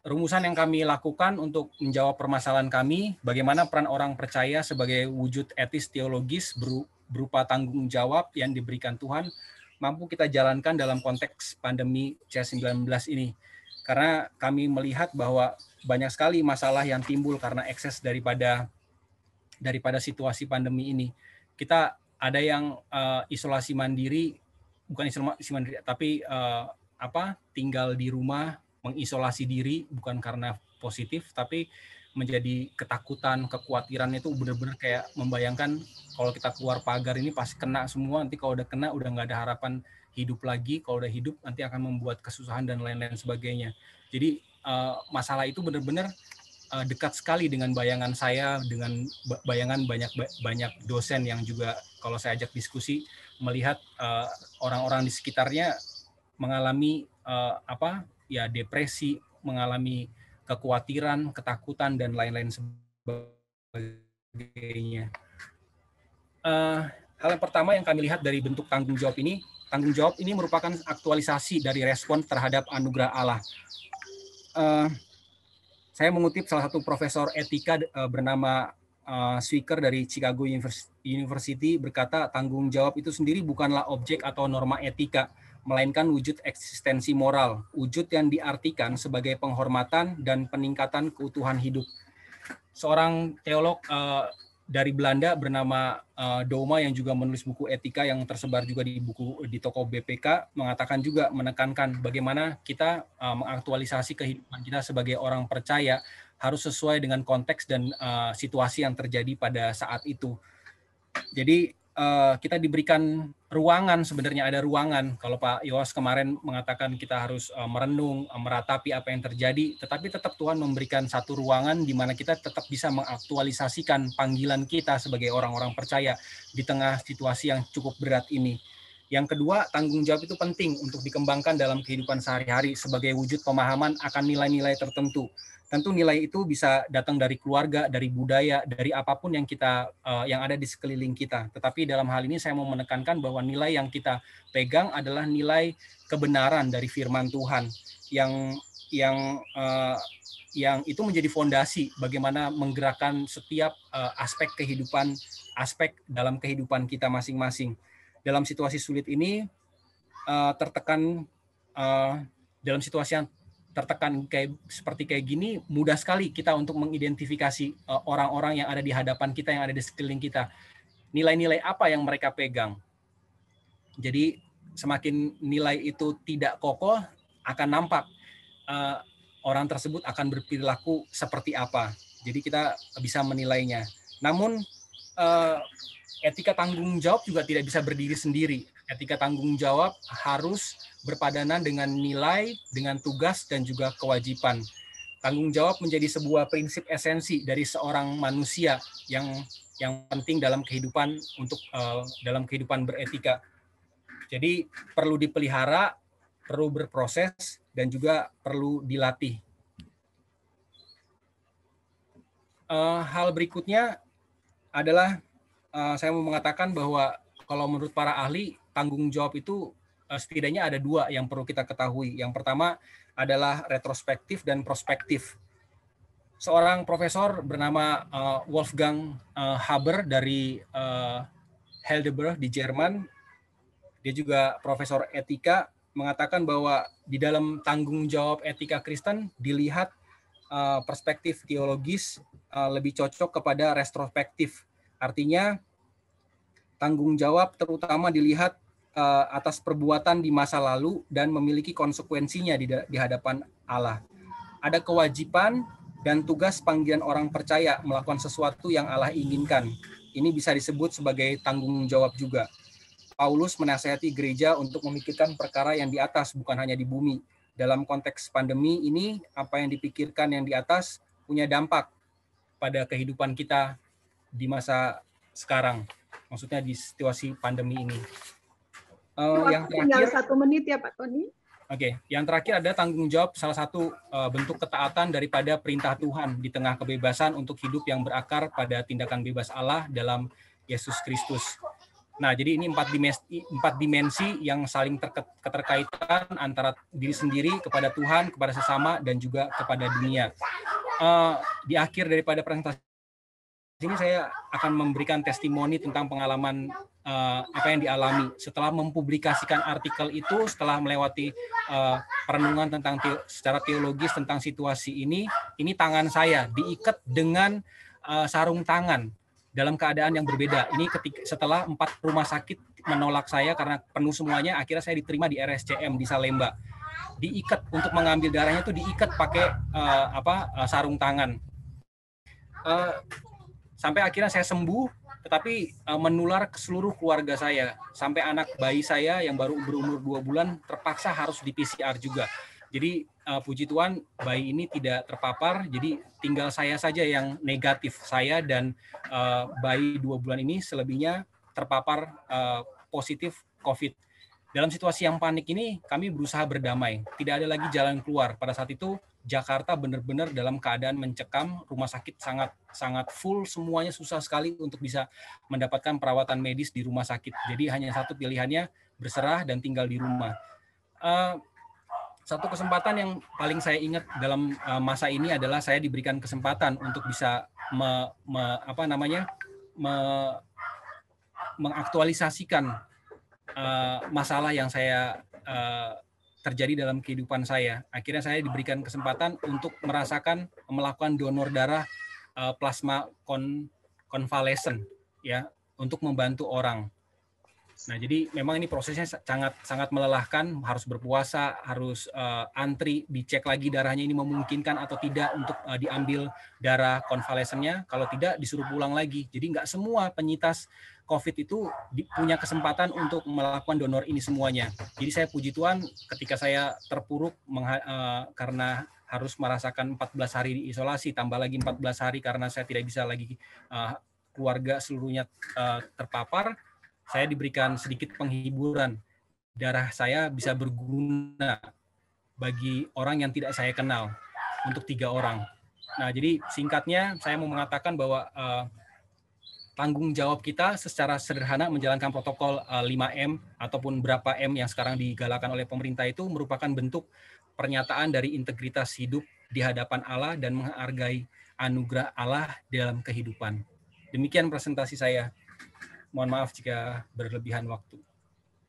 S6: rumusan yang kami lakukan untuk menjawab permasalahan kami, bagaimana peran orang percaya sebagai wujud etis teologis berupa tanggung jawab yang diberikan Tuhan mampu kita jalankan dalam konteks pandemi COVID-19 ini. Karena kami melihat bahwa banyak sekali masalah yang timbul karena ekses daripada situasi pandemi ini. Kita ada yang isolasi mandiri, bukan isolasi mandiri, tapi tinggal di rumah, mengisolasi diri bukan karena positif, tapi menjadi ketakutan, kekhawatiran itu benar-benar kayak membayangkan kalau kita keluar pagar ini pasti kena semua, nanti kalau udah kena udah nggak ada harapan hidup lagi, kalau udah hidup nanti akan membuat kesusahan dan lain-lain sebagainya. Jadi masalah itu benar-benar dekat sekali dengan bayangan saya, dengan bayangan banyak dosen yang juga kalau saya ajak diskusi melihat orang-orang di sekitarnya mengalami depresi, mengalami kekhawatiran, ketakutan, dan lain-lain sebagainya. Hal yang pertama yang kami lihat dari bentuk tanggung jawab ini merupakan aktualisasi dari respon terhadap anugerah Allah. Saya mengutip salah satu profesor etika bernama Swicker dari Chicago University berkata, tanggung jawab itu sendiri bukanlah objek atau norma etika, melainkan wujud eksistensi moral, wujud yang diartikan sebagai penghormatan dan peningkatan keutuhan hidup. Seorang teolog dari Belanda bernama Douma yang juga menulis buku etika yang tersebar juga di toko BPK menekankan bagaimana kita mengaktualisasi kehidupan kita sebagai orang percaya harus sesuai dengan konteks dan situasi yang terjadi pada saat itu. Jadi kita diberikan ruangan, sebenarnya ada ruangan. Kalau Pak Yowas kemarin mengatakan kita harus merenung, meratapi apa yang terjadi, tetapi tetap Tuhan memberikan satu ruangan di mana kita tetap bisa mengaktualisasikan panggilan kita sebagai orang-orang percaya di tengah situasi yang cukup berat ini. Yang kedua, tanggung jawab itu penting untuk dikembangkan dalam kehidupan sehari-hari sebagai wujud pemahaman akan nilai-nilai tertentu. Tentu nilai itu bisa datang dari keluarga, dari budaya, dari apapun yang kita yang ada di sekeliling kita. Tetapi dalam hal ini saya mau menekankan bahwa nilai yang kita pegang adalah nilai kebenaran dari firman Tuhan yang itu menjadi fondasi bagaimana menggerakkan setiap aspek dalam kehidupan kita masing-masing. Dalam situasi sulit ini dalam situasi yang tertekan seperti kayak gini, mudah sekali kita untuk mengidentifikasi orang-orang yang ada di hadapan kita, yang ada di sekeliling kita. Nilai-nilai apa yang mereka pegang. Jadi semakin nilai itu tidak kokoh, akan nampak orang tersebut akan berperilaku seperti apa. Jadi kita bisa menilainya. Namun etika tanggung jawab juga tidak bisa berdiri sendiri. Etika tanggung jawab harus berpadanan dengan nilai, dengan tugas, dan juga kewajiban. Tanggung jawab menjadi sebuah prinsip esensi dari seorang manusia yang penting dalam kehidupan dalam kehidupan beretika. Jadi perlu dipelihara, perlu berproses, dan juga perlu dilatih. Hal berikutnya adalah saya mau mengatakan bahwa kalau menurut para ahli, tanggung jawab itu setidaknya ada dua yang perlu kita ketahui. Yang pertama adalah retrospektif dan prospektif. Seorang profesor bernama Wolfgang Haber dari Heidelberg di Jerman, dia juga profesor etika, mengatakan bahwa di dalam tanggung jawab etika Kristen dilihat perspektif teologis lebih cocok kepada retrospektif. Artinya tanggung jawab terutama dilihat atas perbuatan di masa lalu dan memiliki konsekuensinya di hadapan Allah. Ada kewajiban dan tugas panggilan orang percaya melakukan sesuatu yang Allah inginkan. Ini bisa disebut sebagai tanggung jawab juga. Paulus menasihati gereja untuk memikirkan perkara yang di atas, bukan hanya di bumi. Dalam konteks pandemi ini, apa yang dipikirkan yang di atas punya dampak pada kehidupan kita di masa sekarang. Maksudnya di situasi pandemi ini. Yang terakhir,
S2: tinggal 1 menit ya Pak Tony.
S6: Oke, yang terakhir ada tanggung jawab salah satu bentuk ketaatan daripada perintah Tuhan di tengah kebebasan untuk hidup yang berakar pada tindakan bebas Allah dalam Yesus Kristus. Nah, jadi ini 4 dimensi yang saling keterkaitan antara diri sendiri kepada Tuhan, kepada sesama, dan juga kepada dunia. Di akhir daripada presentasi ini saya akan memberikan testimoni tentang pengalaman apa yang dialami setelah mempublikasikan artikel itu, setelah melewati perenungan tentang secara teologis tentang situasi ini tangan saya diikat dengan sarung tangan dalam keadaan yang berbeda. Ini setelah 4 rumah sakit menolak saya karena penuh semuanya, akhirnya saya diterima di RSCM di Salemba. Diikat untuk mengambil darahnya itu diikat pakai sarung tangan. Sampai akhirnya saya sembuh, tetapi menular ke seluruh keluarga saya. Sampai anak bayi saya yang baru berumur 2 bulan terpaksa harus di PCR juga. Jadi puji Tuhan bayi ini tidak terpapar, jadi tinggal saya saja yang negatif. Saya dan bayi 2 bulan ini selebihnya terpapar positif COVID. Dalam situasi yang panik ini kami berusaha berdamai. Tidak ada lagi jalan keluar. Pada saat itu Jakarta benar-benar dalam keadaan mencekam, rumah sakit sangat full, semuanya susah sekali untuk bisa mendapatkan perawatan medis di rumah sakit. Jadi hanya satu pilihannya, berserah dan tinggal di rumah. Satu kesempatan yang paling saya ingat dalam masa ini adalah saya diberikan kesempatan untuk bisa mengaktualisasikan masalah yang saya terjadi dalam kehidupan saya. Akhirnya saya diberikan kesempatan untuk melakukan donor darah plasma konvalesen ya, untuk membantu orang. Nah, jadi memang ini prosesnya sangat melelahkan, harus berpuasa, harus antri, dicek lagi darahnya ini memungkinkan atau tidak untuk diambil darah konvalesennya. Kalau tidak, disuruh pulang lagi. Jadi nggak semua penyintas COVID itu punya kesempatan untuk melakukan donor ini semuanya. Jadi saya puji Tuhan ketika saya terpuruk karena harus merasakan 14 hari diisolasi, tambah lagi 14 hari karena saya tidak bisa lagi keluarga seluruhnya terpapar. saya diberikan sedikit penghiburan. Darah saya bisa berguna bagi orang yang tidak saya kenal, untuk 3 orang. Nah, jadi singkatnya saya mau mengatakan bahwa tanggung jawab kita secara sederhana menjalankan protokol 5M ataupun berapa M yang sekarang digalakan oleh pemerintah itu merupakan bentuk pernyataan dari integritas hidup di hadapan Allah dan menghargai anugerah Allah dalam kehidupan. Demikian presentasi saya. Mohon maaf jika berlebihan waktu.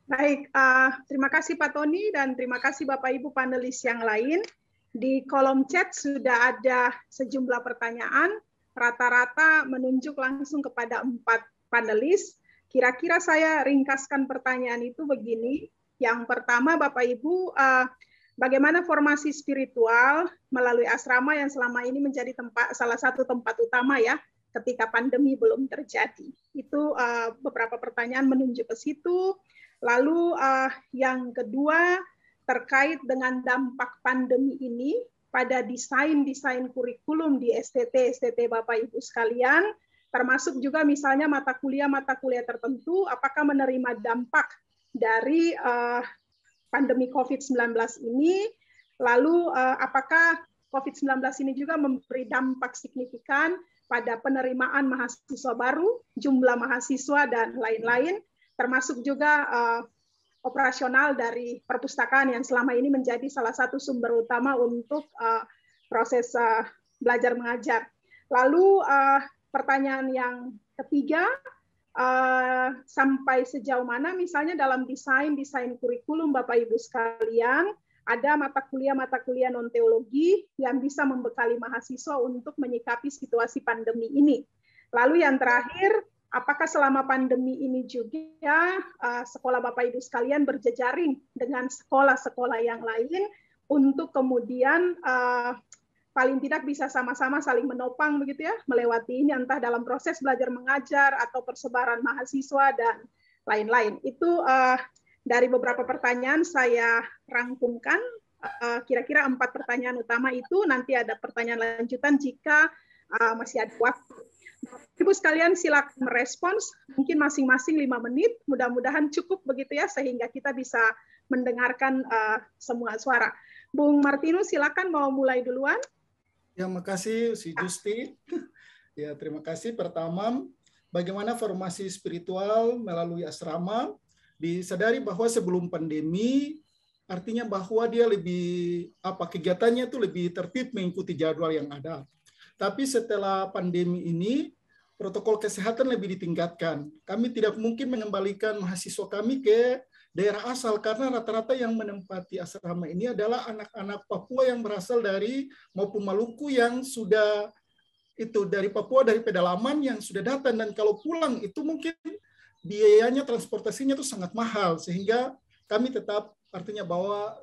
S2: Baik, terima kasih Pak Tony dan terima kasih Bapak Ibu panelis yang lain. Di kolom chat sudah ada sejumlah pertanyaan, rata-rata menunjuk langsung kepada 4 panelis. Kira-kira saya ringkaskan pertanyaan itu begini. Yang pertama Bapak Ibu, bagaimana formasi spiritual melalui asrama yang selama ini menjadi salah satu tempat utama ya, ketika pandemi belum terjadi. Itu beberapa pertanyaan menunjuk ke situ. Lalu yang kedua terkait dengan dampak pandemi ini pada desain kurikulum di STT Bapak Ibu sekalian, termasuk juga misalnya mata kuliah tertentu, apakah menerima dampak dari pandemi COVID-19 ini, lalu apakah COVID-19 ini juga memberi dampak signifikan pada penerimaan mahasiswa baru, jumlah mahasiswa, dan lain-lain, termasuk juga operasional dari perpustakaan yang selama ini menjadi salah satu sumber utama untuk proses belajar mengajar. Lalu pertanyaan yang ketiga, sampai sejauh mana misalnya dalam desain kurikulum Bapak Ibu sekalian, ada mata kuliah non-teologi yang bisa membekali mahasiswa untuk menyikapi situasi pandemi ini. Lalu yang terakhir, apakah selama pandemi ini juga sekolah Bapak Ibu sekalian berjejaring dengan sekolah-sekolah yang lain untuk kemudian paling tidak bisa sama-sama saling menopang begitu ya, melewati ini entah dalam proses belajar mengajar atau persebaran mahasiswa dan lain-lain. Itu dari beberapa pertanyaan saya rangkumkan, kira-kira 4 pertanyaan utama itu, nanti ada pertanyaan lanjutan jika masih ada waktu. Ibu sekalian silakan merespons, mungkin masing-masing 5 menit, mudah-mudahan cukup begitu ya, sehingga kita bisa mendengarkan semua suara. Bung Martinus silakan mau mulai duluan.
S3: Ya, makasih Si Justi. Ya, terima kasih. Pertama, bagaimana formasi spiritual melalui asrama, disadari bahwa sebelum pandemi artinya bahwa dia lebih kegiatannya itu lebih tertib mengikuti jadwal yang ada. Tapi setelah pandemi ini protokol kesehatan lebih ditingkatkan. Kami tidak mungkin mengembalikan mahasiswa kami ke daerah asal karena rata-rata yang menempati asrama ini adalah anak-anak Papua yang berasal dari maupun Maluku yang sudah itu dari Papua, dari pedalaman yang sudah datang, dan kalau pulang itu mungkin biayanya transportasinya itu sangat mahal, sehingga kami tetap artinya bahwa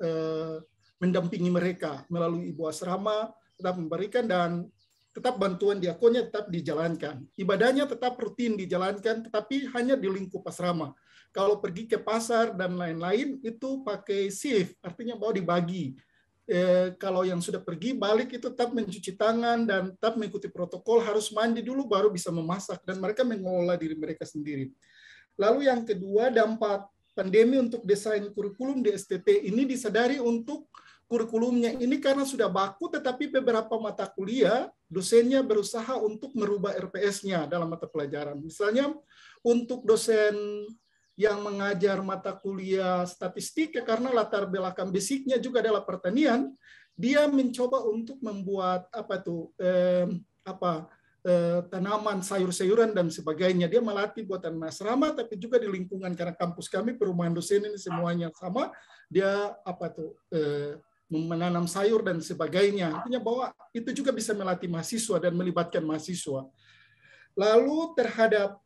S3: mendampingi mereka melalui ibu asrama, tetap memberikan dan tetap bantuan diakonnya tetap dijalankan. Ibadahnya tetap rutin dijalankan, tetapi hanya di lingkup asrama. Kalau pergi ke pasar dan lain-lain itu pakai shift, artinya bahwa dibagi. Kalau yang sudah pergi balik itu tetap mencuci tangan dan tetap mengikuti protokol, harus mandi dulu baru bisa memasak, dan mereka mengelola diri mereka sendiri. Lalu yang kedua, dampak pandemi untuk desain kurikulum di STT ini disadari untuk kurikulumnya ini karena sudah baku, tetapi beberapa mata kuliah dosennya berusaha untuk merubah RPS-nya dalam mata pelajaran. Misalnya untuk dosen yang mengajar mata kuliah statistik, karena latar belakang basicnya juga adalah pertanian, dia mencoba untuk membuat tanaman sayur-sayuran dan sebagainya. Dia melatih buatan asrama, tapi juga di lingkungan karena kampus kami perumahan dosen ini semuanya sama. Dia menanam sayur dan sebagainya. Artinya bahwa itu juga bisa melatih mahasiswa dan melibatkan mahasiswa. Lalu terhadap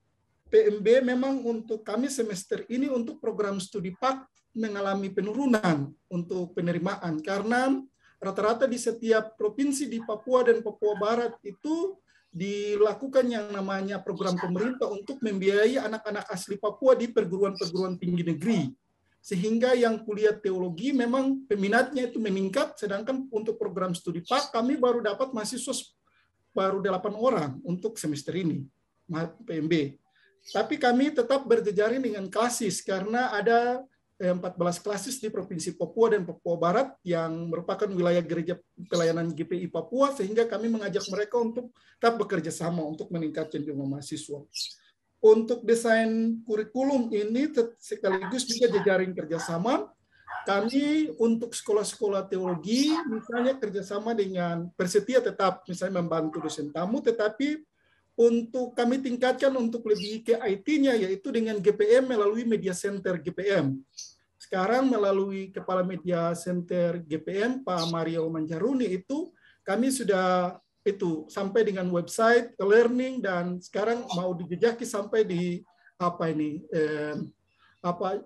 S3: PMB, memang untuk kami semester ini untuk program studi PAK mengalami penurunan untuk penerimaan karena rata-rata di setiap provinsi di Papua dan Papua Barat itu dilakukan yang namanya program pemerintah untuk membiayai anak-anak asli Papua di perguruan-perguruan tinggi negeri. Sehingga yang kuliah teologi memang peminatnya itu meningkat, sedangkan untuk program studi PAK kami baru dapat mahasiswa baru 8 orang untuk semester ini, PMB. Tapi kami tetap berjejaring dengan klasis karena ada 14 klasis di Provinsi Papua dan Papua Barat yang merupakan wilayah gereja pelayanan GPI Papua, sehingga kami mengajak mereka untuk tetap bekerja sama untuk meningkatkan jumlah mahasiswa. Untuk desain kurikulum ini sekaligus juga jejaring kerjasama. Kami untuk sekolah-sekolah teologi misalnya kerjasama dengan Persetia tetap misalnya membantu dosen tamu, tetapi untuk kami tingkatkan untuk lebih ke IT-nya, yaitu dengan GPM melalui Media Center GPM. Sekarang melalui Kepala Media Center GPM, Pak Mario Manjaruni, itu kami sudah sampai dengan website, learning, dan sekarang mau dijejaki sampai di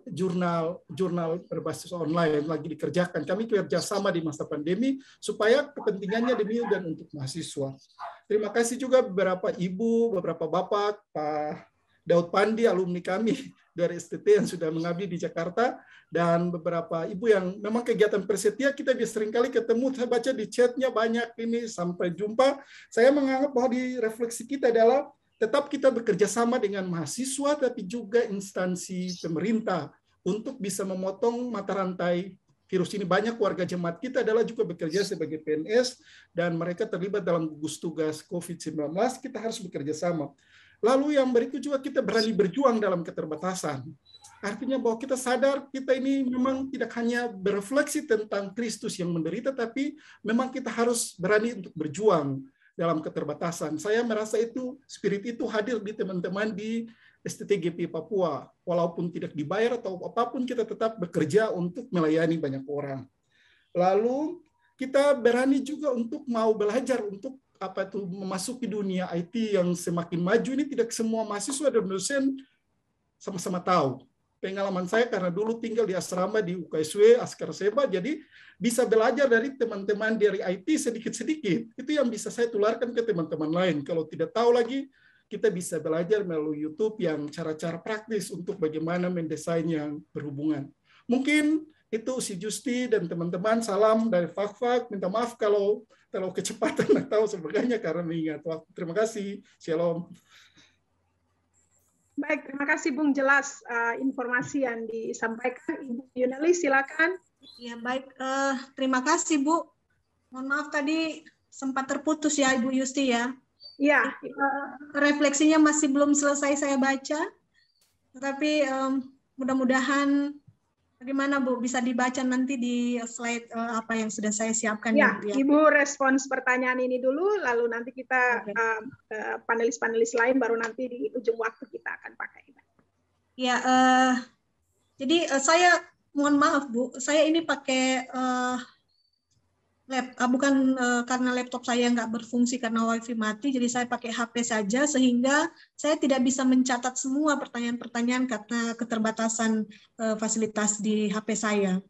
S3: jurnal berbasis online lagi dikerjakan. Kami kerjasama di masa pandemi supaya kepentingannya demi dan untuk mahasiswa. Terima kasih juga beberapa ibu, beberapa bapak, Pak Daud Pandi, alumni kami dari STT yang sudah mengabdi di Jakarta, dan beberapa ibu yang memang kegiatan Persetia kita bisa seringkali ketemu. Saya baca di chatnya banyak ini, sampai jumpa. Saya menganggap bahwa di refleksi kita adalah tetap kita bekerja sama dengan mahasiswa, tapi juga instansi pemerintah untuk bisa memotong mata rantai virus ini. Banyak warga jemaat kita adalah juga bekerja sebagai PNS, dan mereka terlibat dalam gugus tugas COVID-19, kita harus bekerja sama. Lalu yang berikut juga kita berani berjuang dalam keterbatasan. Artinya bahwa kita sadar kita ini memang tidak hanya berefleksi tentang Kristus yang menderita, tapi memang kita harus berani untuk berjuang dalam keterbatasan. Saya merasa itu, spirit itu hadir di teman-teman di STTGP Papua. Walaupun tidak dibayar atau apapun, kita tetap bekerja untuk melayani banyak orang. Lalu kita berani juga untuk mau belajar untuk memasuki dunia IT yang semakin maju ini. Tidak semua mahasiswa dan dosen sama-sama tahu. Pengalaman saya karena dulu tinggal di asrama di UKSW, Askar Seba, jadi bisa belajar dari teman-teman dari IT sedikit-sedikit. Itu yang bisa saya tularkan ke teman-teman lain. Kalau tidak tahu lagi, kita bisa belajar melalui YouTube yang cara-cara praktis untuk bagaimana mendesain yang berhubungan. Mungkin itu si Justi dan teman-teman, salam dari Fak-Fak. Minta maaf kalau terlalu kecepatan atau sebagainya karena mengingat waktu. Terima kasih. Shalom.
S2: Baik, terima kasih Bung, jelas informasi yang disampaikan. Ibu Yunali, silakan.
S4: Ya baik, terima kasih Bu. Mohon maaf tadi sempat terputus ya Ibu Yusti ya.
S2: Iya.
S4: Refleksinya masih belum selesai saya baca, tetapi mudah-mudahan bagaimana Bu bisa dibaca nanti di slide apa yang sudah saya siapkan.
S2: Ya, Ibu respons pertanyaan ini dulu, lalu nanti kita panelis-panelis lain baru nanti di ujung waktu kita akan pakai.
S4: Ya, jadi saya mohon maaf Bu, saya ini pakai bukan karena laptop saya nggak berfungsi karena wifi mati, jadi saya pakai HP saja sehingga saya tidak bisa mencatat semua pertanyaan-pertanyaan karena keterbatasan fasilitas di HP saya.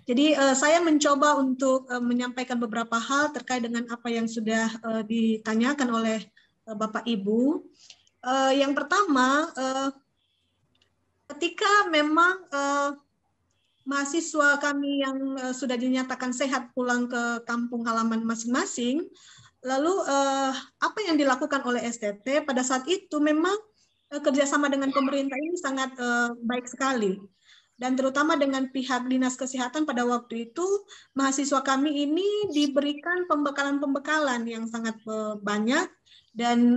S4: Jadi saya mencoba untuk menyampaikan beberapa hal terkait dengan apa yang sudah ditanyakan oleh Bapak Ibu. Yang pertama, ketika memang mahasiswa kami yang sudah dinyatakan sehat pulang ke kampung halaman masing-masing, lalu apa yang dilakukan oleh STT pada saat itu memang kerjasama dengan pemerintah ini sangat baik sekali. Dan terutama dengan pihak Dinas Kesehatan pada waktu itu, mahasiswa kami ini diberikan pembekalan-pembekalan yang sangat banyak, dan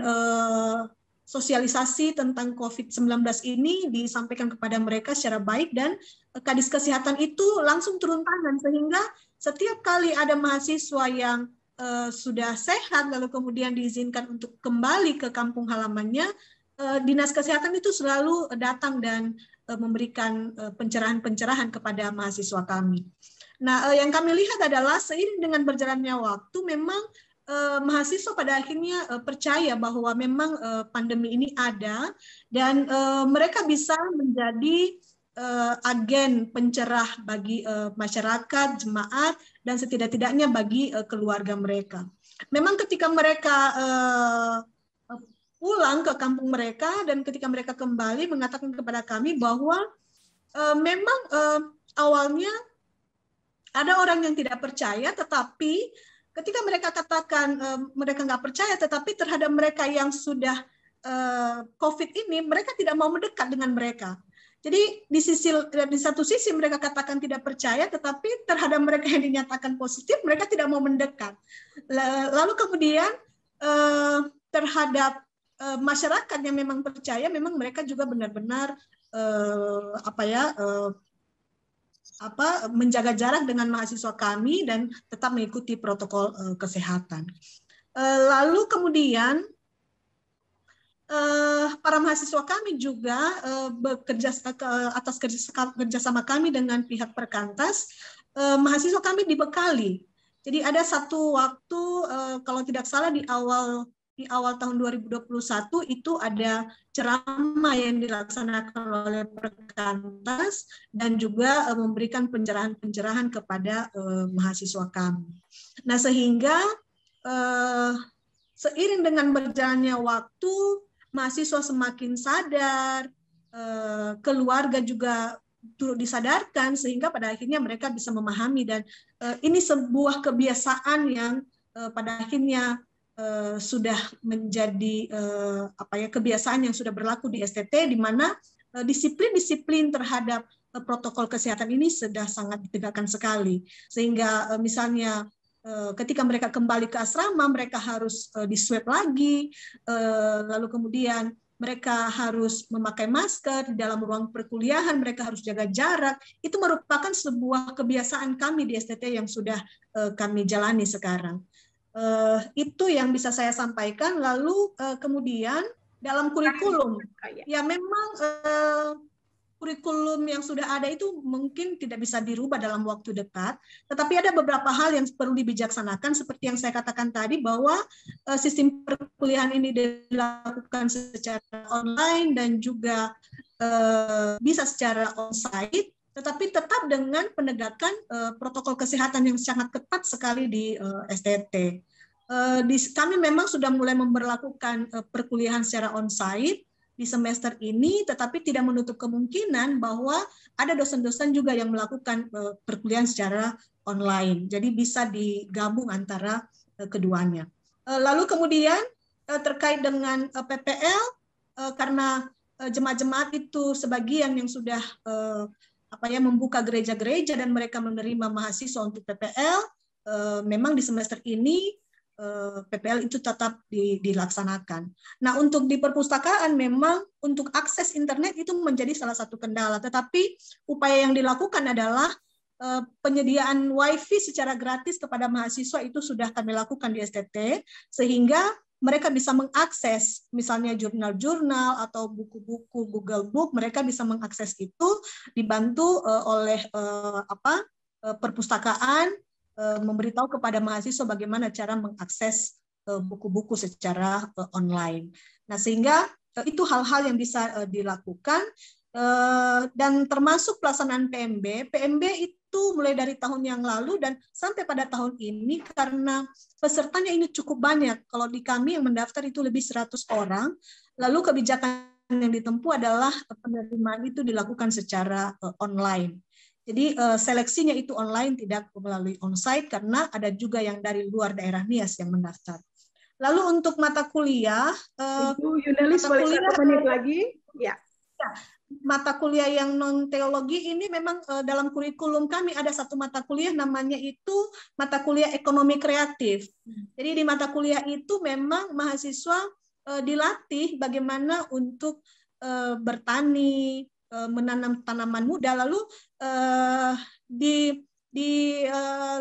S4: sosialisasi tentang COVID-19 ini disampaikan kepada mereka secara baik, dan Kadis Kesehatan itu langsung turun tangan, sehingga setiap kali ada mahasiswa yang sudah sehat lalu kemudian diizinkan untuk kembali ke kampung halamannya, Dinas Kesehatan itu selalu datang dan memberikan pencerahan-pencerahan kepada mahasiswa kami. Nah, yang kami lihat adalah seiring dengan berjalannya waktu, memang mahasiswa pada akhirnya percaya bahwa memang pandemi ini ada, dan mereka bisa menjadi agen pencerah bagi masyarakat, jemaat, dan setidak-tidaknya bagi keluarga mereka. Memang ketika mereka pulang ke kampung mereka dan ketika mereka kembali mengatakan kepada kami bahwa memang awalnya ada orang yang tidak percaya, tetapi ketika mereka katakan mereka nggak percaya, tetapi terhadap mereka yang sudah COVID ini, mereka tidak mau mendekat dengan mereka. Jadi di satu sisi mereka katakan tidak percaya, tetapi terhadap mereka yang dinyatakan positif, mereka tidak mau mendekat. Lalu kemudian terhadap masyarakat yang memang percaya, memang mereka juga benar-benar menjaga jarak dengan mahasiswa kami dan tetap mengikuti protokol kesehatan. Lalu kemudian para mahasiswa kami juga bekerja atas kerjasama kami dengan pihak Perkantas, mahasiswa kami dibekali. Jadi ada satu waktu, kalau tidak salah di awal tahun 2021 itu ada ceramah yang dilaksanakan oleh Perkantas dan juga memberikan pencerahan kepada mahasiswa kami. Nah, sehingga seiring dengan berjalannya waktu, mahasiswa semakin sadar, keluarga juga turut disadarkan, sehingga pada akhirnya mereka bisa memahami, dan ini sebuah kebiasaan yang pada akhirnya sudah menjadi kebiasaan yang sudah berlaku di STT, di mana disiplin-disiplin terhadap protokol kesehatan ini sudah sangat ditegakkan sekali, sehingga misalnya ketika mereka kembali ke asrama, mereka harus di-swab lagi, lalu kemudian mereka harus memakai masker, di dalam ruang perkuliahan mereka harus jaga jarak. Itu merupakan sebuah kebiasaan kami di STT yang sudah kami jalani sekarang. Itu yang bisa saya sampaikan. Lalu kemudian dalam kurikulum, ya memang kurikulum yang sudah ada itu mungkin tidak bisa dirubah dalam waktu dekat, tetapi ada beberapa hal yang perlu dibijaksanakan, seperti yang saya katakan tadi, bahwa sistem perkuliahan ini dilakukan secara online dan juga bisa secara on-site, tetapi tetap dengan penegakan protokol kesehatan yang sangat ketat sekali di STT. Kami memang sudah mulai memberlakukan perkuliahan secara on-site di semester ini, tetapi tidak menutup kemungkinan bahwa ada dosen-dosen juga yang melakukan perkuliahan secara online. Jadi bisa digabung antara keduanya. Lalu kemudian terkait dengan PPL, karena jemaat-jemaat itu sebagian yang sudah membuka gereja-gereja dan mereka menerima mahasiswa untuk PPL, memang di semester ini PPL itu tetap dilaksanakan. Nah, untuk di perpustakaan memang untuk akses internet itu menjadi salah satu kendala, tetapi upaya yang dilakukan adalah penyediaan WiFi secara gratis kepada mahasiswa itu sudah kami lakukan di STT, sehingga mereka bisa mengakses misalnya jurnal-jurnal atau buku-buku Google Book, mereka bisa mengakses itu dibantu oleh perpustakaan, memberitahu kepada mahasiswa bagaimana cara mengakses buku-buku secara online. Nah, sehingga itu hal-hal yang bisa dilakukan, dan termasuk pelaksanaan PMB. PMB itu mulai dari tahun yang lalu dan sampai pada tahun ini, karena pesertanya ini cukup banyak. Kalau di kami yang mendaftar itu lebih 100 orang, lalu kebijakan yang ditempuh adalah penerimaan itu dilakukan secara online. Jadi seleksinya itu online, tidak melalui onsite, karena ada juga yang dari luar daerah NIAS yang mendaftar. Lalu untuk mata kuliah,
S2: Ibu Yunelis, boleh 1 menit lagi? Ya.
S4: Mata kuliah yang non teologi ini memang dalam kurikulum kami ada satu mata kuliah namanya itu mata kuliah ekonomi kreatif. Jadi di mata kuliah itu memang mahasiswa dilatih bagaimana untuk bertani, menanam tanaman muda. Lalu di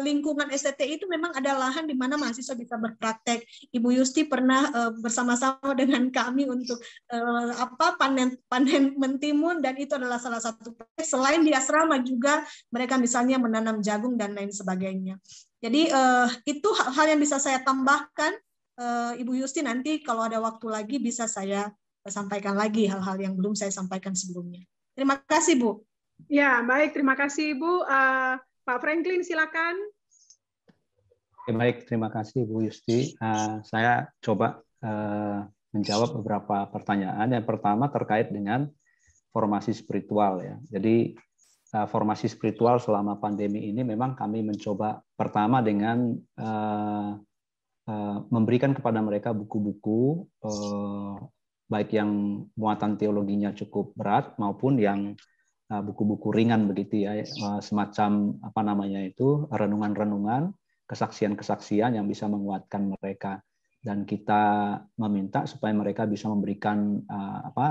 S4: lingkungan STT itu memang ada lahan di mana mahasiswa bisa berpraktek. Ibu Yusti pernah bersama-sama dengan kami untuk panen mentimun, dan itu adalah salah satu praktek. Selain di asrama juga mereka misalnya menanam jagung dan lain sebagainya. Jadi itu hal-hal yang bisa saya tambahkan. Ibu Yusti, nanti kalau ada waktu lagi bisa saya sampaikan lagi hal-hal yang belum saya sampaikan sebelumnya. Terima kasih, Bu.
S2: Ya, baik. Terima kasih, Ibu. Pak Franklin, silakan.
S5: Baik, terima kasih, Bu Yusti. Saya coba menjawab beberapa pertanyaan. Yang pertama terkait dengan formasi spiritual, ya. Jadi formasi spiritual selama pandemi ini memang kami mencoba pertama dengan memberikan kepada mereka buku-buku baik yang muatan teologinya cukup berat maupun yang buku-buku ringan begitu ya, semacam apa namanya itu, renungan-renungan, kesaksian-kesaksian yang bisa menguatkan mereka. Dan kita meminta supaya mereka bisa memberikan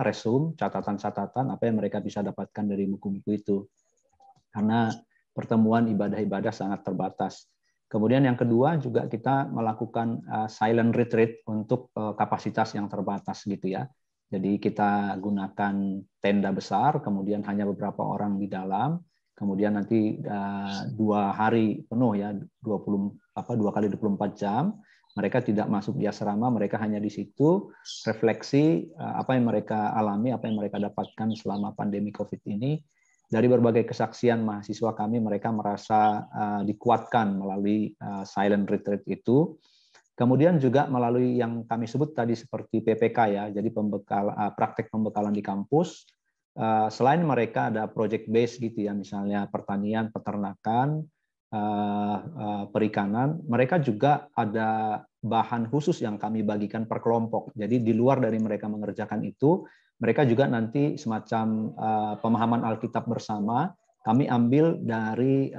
S5: resume, catatan-catatan apa yang mereka bisa dapatkan dari buku-buku itu. Karena pertemuan ibadah-ibadah sangat terbatas. Kemudian yang kedua juga kita melakukan silent retreat untuk kapasitas yang terbatas gitu ya. Jadi kita gunakan tenda besar, kemudian hanya beberapa orang di dalam, kemudian nanti 2 hari penuh ya, 2 kali 24 jam. Mereka tidak masuk di asrama, mereka hanya di situ refleksi apa yang mereka alami, apa yang mereka dapatkan selama pandemi COVID ini. Dari berbagai kesaksian mahasiswa kami, mereka merasa dikuatkan melalui silent retreat itu. Kemudian juga melalui yang kami sebut tadi seperti PPK ya, jadi praktek pembekalan di kampus. Selain mereka ada project base gitu ya, misalnya pertanian, peternakan, perikanan, mereka juga ada bahan khusus yang kami bagikan per kelompok. Jadi di luar dari mereka mengerjakan itu, mereka juga nanti semacam pemahaman Alkitab bersama. Kami ambil dari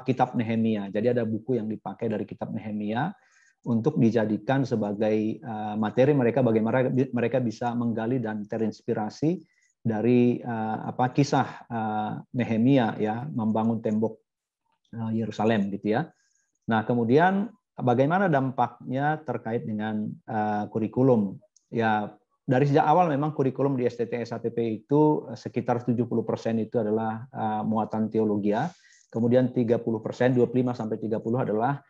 S5: kitab Nehemia. Jadi ada buku yang dipakai dari kitab Nehemia untuk dijadikan sebagai materi mereka, bagaimana mereka bisa menggali dan terinspirasi dari kisah Nehemia ya, membangun tembok Yerusalem gitu ya. Nah, kemudian bagaimana dampaknya terkait dengan kurikulum? Ya, dari sejak awal memang kurikulum di STT SAPP itu sekitar 70% itu adalah muatan teologia, kemudian 30%, 25-30 adalah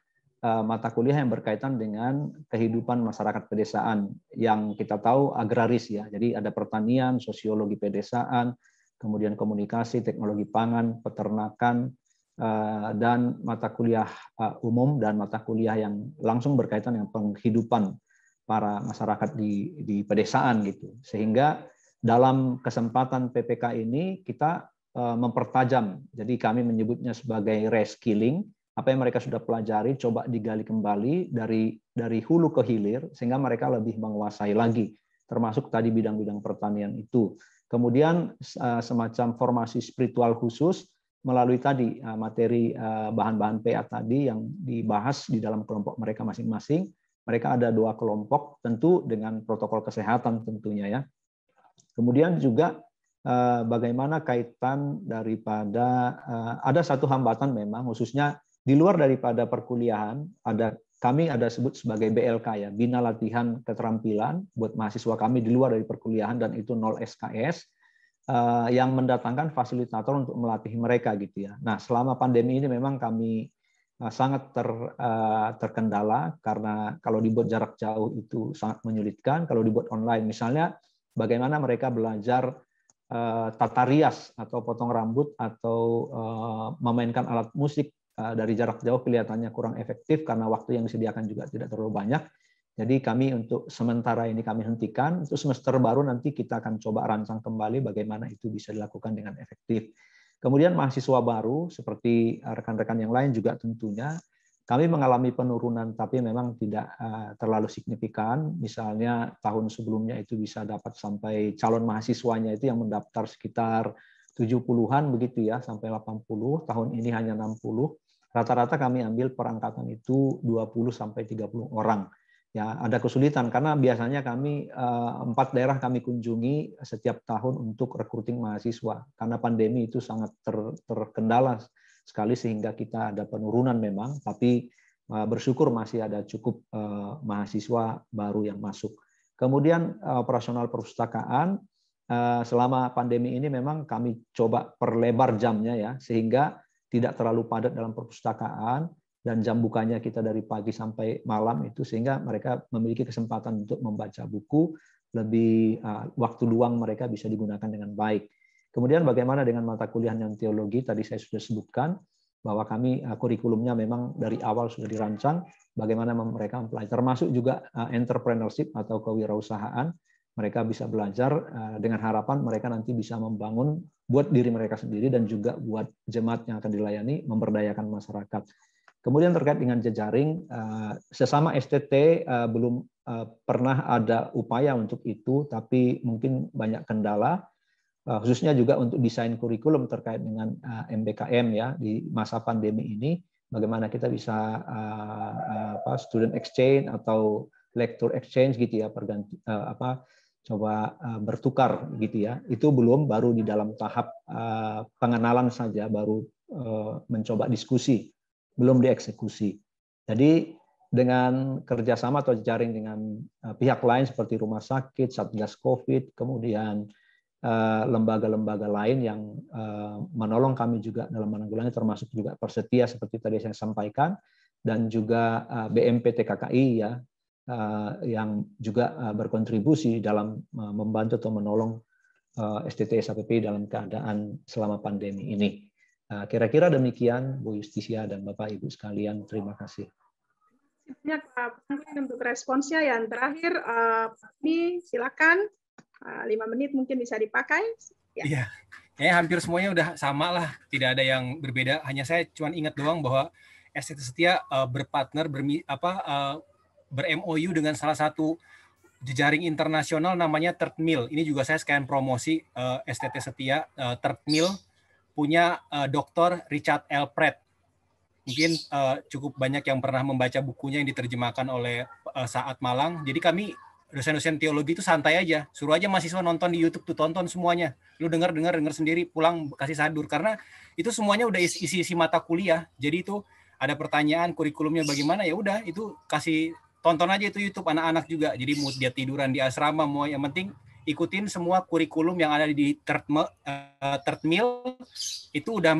S5: mata kuliah yang berkaitan dengan kehidupan masyarakat pedesaan yang kita tahu agraris ya. Jadi ada pertanian, sosiologi pedesaan, kemudian komunikasi, teknologi pangan, peternakan, dan mata kuliah umum dan mata kuliah yang langsung berkaitan dengan penghidupan para masyarakat di pedesaan gitu. Sehingga dalam kesempatan PPK ini kita mempertajam. Jadi kami menyebutnya sebagai reskilling. Apa yang mereka sudah pelajari coba digali kembali dari hulu ke hilir sehingga mereka lebih menguasai lagi, termasuk tadi bidang-bidang pertanian itu. Kemudian semacam formasi spiritual khusus melalui tadi materi bahan-bahan PA tadi yang dibahas di dalam kelompok mereka masing-masing. Mereka ada 2 kelompok tentu dengan protokol kesehatan tentunya ya. Kemudian juga bagaimana kaitan daripada ada satu hambatan memang khususnya di luar daripada perkuliahan, kami ada sebut sebagai BLK ya, Bina Latihan Keterampilan buat mahasiswa kami di luar dari perkuliahan dan itu 0 SKS yang mendatangkan fasilitator untuk melatih mereka gitu ya. Nah, selama pandemi ini memang kami sangat terkendala karena kalau dibuat jarak jauh itu sangat menyulitkan, kalau dibuat online misalnya bagaimana mereka belajar tata rias atau potong rambut atau memainkan alat musik dari jarak jauh kelihatannya kurang efektif karena waktu yang disediakan juga tidak terlalu banyak. Jadi kami untuk sementara ini kami hentikan, untuk semester baru nanti kita akan coba rancang kembali bagaimana itu bisa dilakukan dengan efektif. Kemudian mahasiswa baru seperti rekan-rekan yang lain juga tentunya kami mengalami penurunan tapi memang tidak terlalu signifikan. Misalnya tahun sebelumnya itu bisa dapat sampai calon mahasiswanya itu yang mendaftar sekitar 70-an begitu ya sampai 80, tahun ini hanya 60. Rata-rata kami ambil perangkatan itu 20 sampai 30 orang. Ya, ada kesulitan karena biasanya kami 4 daerah kami kunjungi setiap tahun untuk recruiting mahasiswa. Karena pandemi itu sangat terkendala sekali sehingga kita ada penurunan memang, tapi bersyukur masih ada cukup mahasiswa baru yang masuk. Kemudian operasional perpustakaan selama pandemi ini memang kami coba perlebar jamnya ya sehingga tidak terlalu padat dalam perpustakaan dan jam bukanya kita dari pagi sampai malam itu sehingga mereka memiliki kesempatan untuk membaca buku, lebih waktu luang mereka bisa digunakan dengan baik. Kemudian bagaimana dengan mata kuliah yang teologi tadi saya sudah sebutkan bahwa kami kurikulumnya memang dari awal sudah dirancang bagaimana mereka mempelajari termasuk juga entrepreneurship atau kewirausahaan. Mereka bisa belajar dengan harapan mereka nanti bisa membangun buat diri mereka sendiri dan juga buat jemaat yang akan dilayani, memberdayakan masyarakat. Kemudian terkait dengan jejaring, sesama STT belum pernah ada upaya untuk itu, tapi mungkin banyak kendala, khususnya juga untuk desain kurikulum terkait dengan MBKM ya di masa pandemi ini. Bagaimana kita bisa student exchange atau lecture exchange gitu ya, coba bertukar gitu ya. Itu baru di dalam tahap pengenalan saja, baru mencoba diskusi, belum dieksekusi. Jadi dengan kerjasama atau jaring dengan pihak lain seperti rumah sakit, Satgas COVID, kemudian lembaga-lembaga lain yang menolong kami juga dalam menanggulangi, termasuk juga Persetia seperti tadi saya sampaikan, dan juga BMPT KKI ya, yang juga berkontribusi dalam membantu atau menolong STT SAPPI dalam keadaan selama pandemi ini. Kira-kira demikian Bu Justisia dan Bapak Ibu sekalian, terima kasih.
S2: Banyak Pak Franklin untuk responsnya. Yang terakhir, ini silakan 5 menit mungkin bisa dipakai.
S6: Iya, kayaknya hampir semuanya udah sama lah, tidak ada yang berbeda. Hanya saya cuma ingat doang bahwa STT Setia berpartner ber-MOU dengan salah satu jejaring internasional namanya Third Mill. Ini juga saya sekalian promosi STT Setia. Third Mill punya Dr. Richard L. Pratt. Mungkin cukup banyak yang pernah membaca bukunya yang diterjemahkan oleh Saat Malang. Jadi kami dosen-dosen teologi itu santai aja, suruh aja mahasiswa nonton di YouTube tuh, tonton semuanya. Lu denger sendiri, pulang kasih sadur, karena itu semuanya udah isi mata kuliah. Jadi itu ada pertanyaan kurikulumnya bagaimana, ya udah itu kasih tonton aja itu YouTube, anak-anak juga. Jadi mau dia tiduran di asrama, mau yang penting ikutin semua kurikulum yang ada di Third Mill itu udah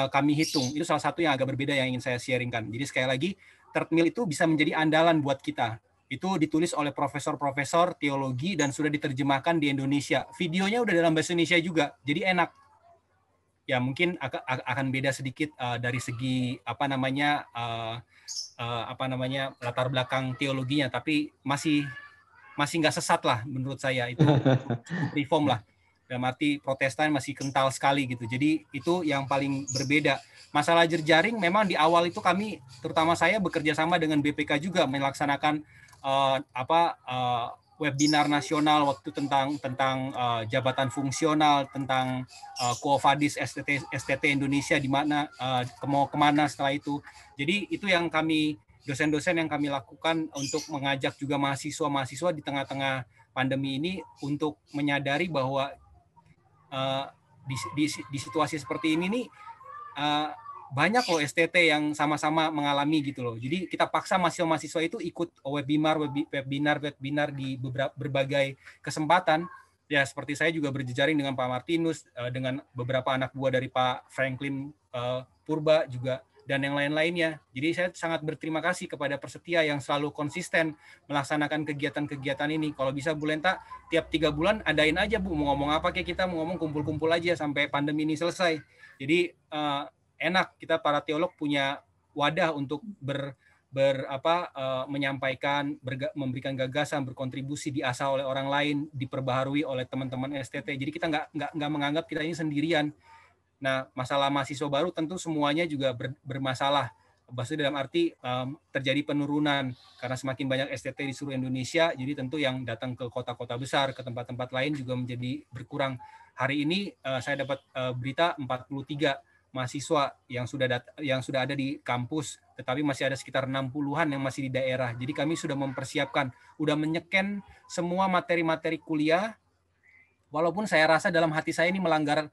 S6: kami hitung. Itu salah satu yang agak berbeda yang ingin saya sharingkan. Jadi sekali lagi, Third Mill itu bisa menjadi andalan buat kita. Itu ditulis oleh profesor-profesor teologi dan sudah diterjemahkan di Indonesia. Videonya udah dalam bahasa Indonesia juga, jadi enak. Ya mungkin akan beda sedikit dari segi latar belakang teologinya, tapi masih nggak sesat lah menurut saya. Itu cukup reform lah. Dalam arti Protestan masih kental sekali gitu. Jadi itu yang paling berbeda. Masalah jejaring memang di awal itu kami, terutama saya, bekerja sama dengan BPK juga melaksanakan webinar nasional waktu tentang jabatan fungsional, tentang Quo Vadis STT Indonesia di mana mau kemana setelah itu. Jadi itu yang kami, dosen-dosen yang kami lakukan untuk mengajak juga mahasiswa di tengah-tengah pandemi ini untuk menyadari bahwa di situasi seperti ini nih banyak loh STT yang sama-sama mengalami gitu loh. Jadi kita paksa mahasiswa itu ikut webinar di berbagai kesempatan. Ya seperti saya juga berjejaring dengan Pak Martinus, dengan beberapa anak buah dari Pak Franklin Purba juga, dan yang lain-lainnya. Jadi saya sangat berterima kasih kepada Persetia yang selalu konsisten melaksanakan kegiatan-kegiatan ini. Kalau bisa Bu Lenta, tiap 3 bulan adain aja Bu, mau ngomong apa kayak kita, mau ngomong kumpul-kumpul aja sampai pandemi ini selesai. Jadi enak, kita para teolog punya wadah untuk menyampaikan, memberikan gagasan, berkontribusi, diasah oleh orang lain, diperbaharui oleh teman-teman STT. Jadi kita nggak menganggap kita ini sendirian. Nah, masalah mahasiswa baru tentu semuanya juga bermasalah. Maksudnya dalam arti terjadi penurunan karena semakin banyak STT di seluruh Indonesia, jadi tentu yang datang ke kota-kota besar, ke tempat-tempat lain juga menjadi berkurang. Hari ini saya dapat berita 43 mahasiswa yang sudah ada di kampus, tetapi masih ada sekitar 60-an yang masih di daerah. Jadi kami sudah mempersiapkan, udah menyeken semua materi-materi kuliah. Walaupun saya rasa dalam hati saya ini melanggar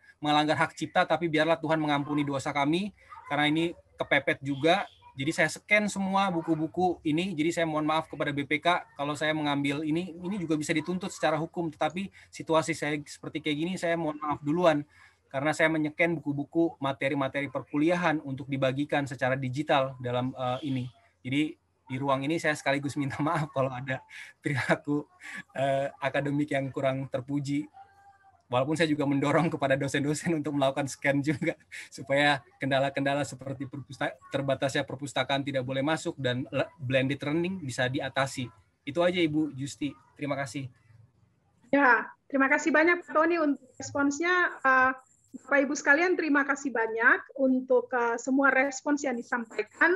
S6: hak cipta, tapi biarlah Tuhan mengampuni dosa kami, karena ini kepepet juga. Jadi saya scan semua buku-buku ini. Jadi saya mohon maaf kepada BPK kalau saya mengambil ini juga bisa dituntut secara hukum. Tetapi situasi saya seperti kayak gini, saya mohon maaf duluan. Karena saya menyeken buku-buku materi-materi perkuliahan untuk dibagikan secara digital dalam ini. Jadi di ruang ini saya sekaligus minta maaf kalau ada perilaku akademik yang kurang terpuji. Walaupun saya juga mendorong kepada dosen-dosen untuk melakukan scan juga, supaya kendala-kendala seperti terbatasnya perpustakaan tidak boleh masuk dan blended learning bisa diatasi. Itu aja Ibu Justi. Terima kasih.
S2: Ya, terima kasih banyak Pak Tony untuk responsnya. Bapak Ibu sekalian, terima kasih banyak untuk semua respons yang disampaikan.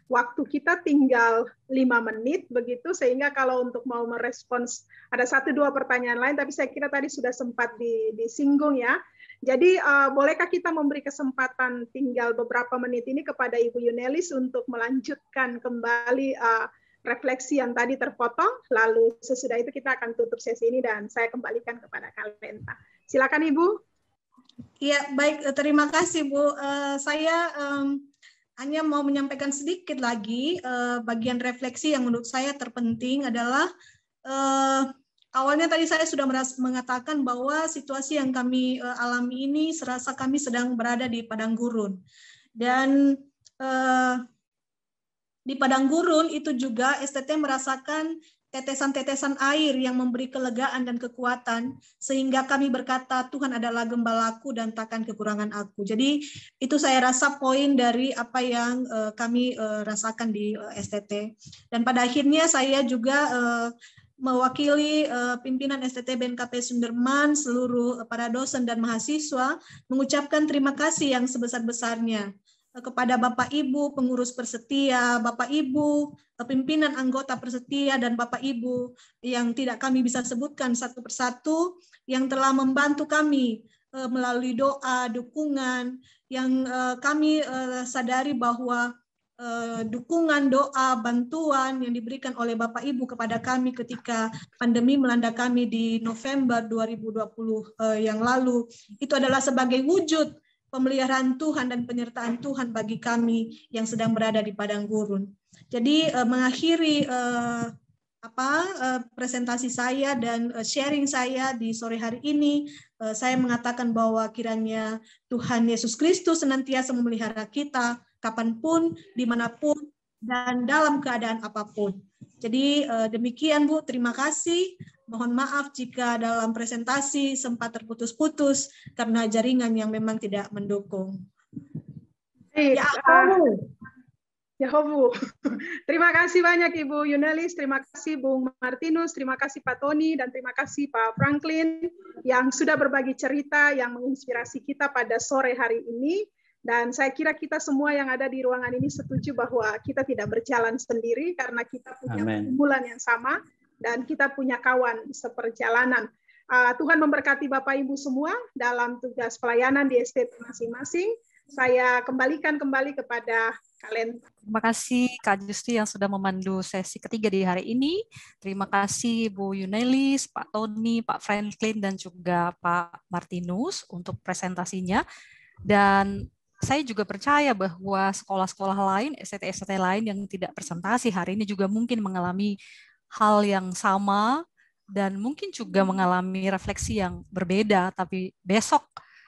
S2: waktu kita tinggal 5 menit begitu, sehingga kalau untuk mau merespons ada 1-2 pertanyaan lain, tapi saya kira tadi sudah sempat disinggung ya. Jadi bolehkah kita memberi kesempatan tinggal beberapa menit ini kepada Ibu Yunelis untuk melanjutkan kembali refleksi yang tadi terpotong, lalu sesudah itu kita akan tutup sesi ini dan saya kembalikan kepada Kalenta. Silakan Ibu.
S4: Iya, baik, terima kasih Bu. Saya hanya mau menyampaikan sedikit lagi bagian refleksi yang menurut saya terpenting adalah awalnya tadi saya sudah mengatakan bahwa situasi yang kami alami ini serasa kami sedang berada di padang gurun. Dan di padang gurun itu juga STT merasakan tetesan-tetesan air yang memberi kelegaan dan kekuatan, sehingga kami berkata, Tuhan adalah gembalaku dan takkan kekurangan aku. Jadi itu saya rasa poin dari apa yang kami rasakan di STT. Dan pada akhirnya saya juga mewakili pimpinan STT BNKP Sunderman, seluruh para dosen dan mahasiswa, mengucapkan terima kasih yang sebesar-besarnya kepada Bapak Ibu pengurus Persetia, Bapak Ibu pimpinan anggota Persetia, dan Bapak Ibu yang tidak kami bisa sebutkan satu persatu, yang telah membantu kami melalui doa, dukungan, yang kami sadari bahwa dukungan, doa, bantuan yang diberikan oleh Bapak Ibu kepada kami ketika pandemi melanda kami di November 2020 yang lalu, itu adalah sebagai wujud pemeliharaan Tuhan dan penyertaan Tuhan bagi kami yang sedang berada di padang gurun. Jadi mengakhiri presentasi saya dan sharing saya di sore hari ini, saya mengatakan bahwa kiranya Tuhan Yesus Kristus senantiasa memelihara kita kapanpun, dimanapun, dan dalam keadaan apapun. Jadi demikian Bu, terima kasih. Mohon maaf jika dalam presentasi sempat terputus-putus karena jaringan yang memang tidak mendukung.
S2: Ya Bu. Terima kasih banyak Ibu Yunelis, terima kasih Bung Martinus, terima kasih Pak Tony, dan terima kasih Pak Franklin yang sudah berbagi cerita yang menginspirasi kita pada sore hari ini. Dan saya kira kita semua yang ada di ruangan ini setuju bahwa kita tidak berjalan sendiri karena kita punya pergumulan yang sama dan kita punya kawan seperjalanan. Tuhan memberkati Bapak Ibu semua dalam tugas pelayanan di STT masing-masing. Saya kembalikan kembali kepada Kalenta.
S1: Terima kasih Kak Justi yang sudah memandu sesi ketiga di hari ini. Terima kasih Bu Yunelis, Pak Tony, Pak Franklin, dan juga Pak Martinus untuk presentasinya. Dan saya juga percaya bahwa sekolah-sekolah lain, STT-STT lain yang tidak presentasi hari ini juga mungkin mengalami hal yang sama dan mungkin juga mengalami refleksi yang berbeda, tapi besok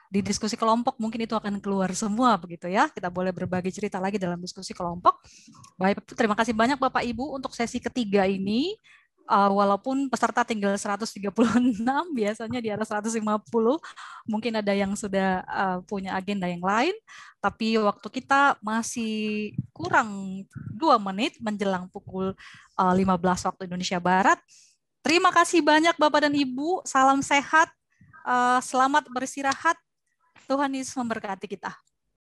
S1: di diskusi kelompok mungkin itu akan keluar semua begitu ya. Kita boleh berbagi cerita lagi dalam diskusi kelompok. Baik, terima kasih banyak Bapak Ibu untuk sesi ketiga ini. Walaupun peserta tinggal 136, biasanya di atas 150, mungkin ada yang sudah punya agenda yang lain, tapi waktu kita masih kurang 2 menit menjelang pukul 15 waktu Indonesia Barat. Terima kasih banyak Bapak dan Ibu, salam sehat, selamat beristirahat, Tuhan Yesus memberkati kita.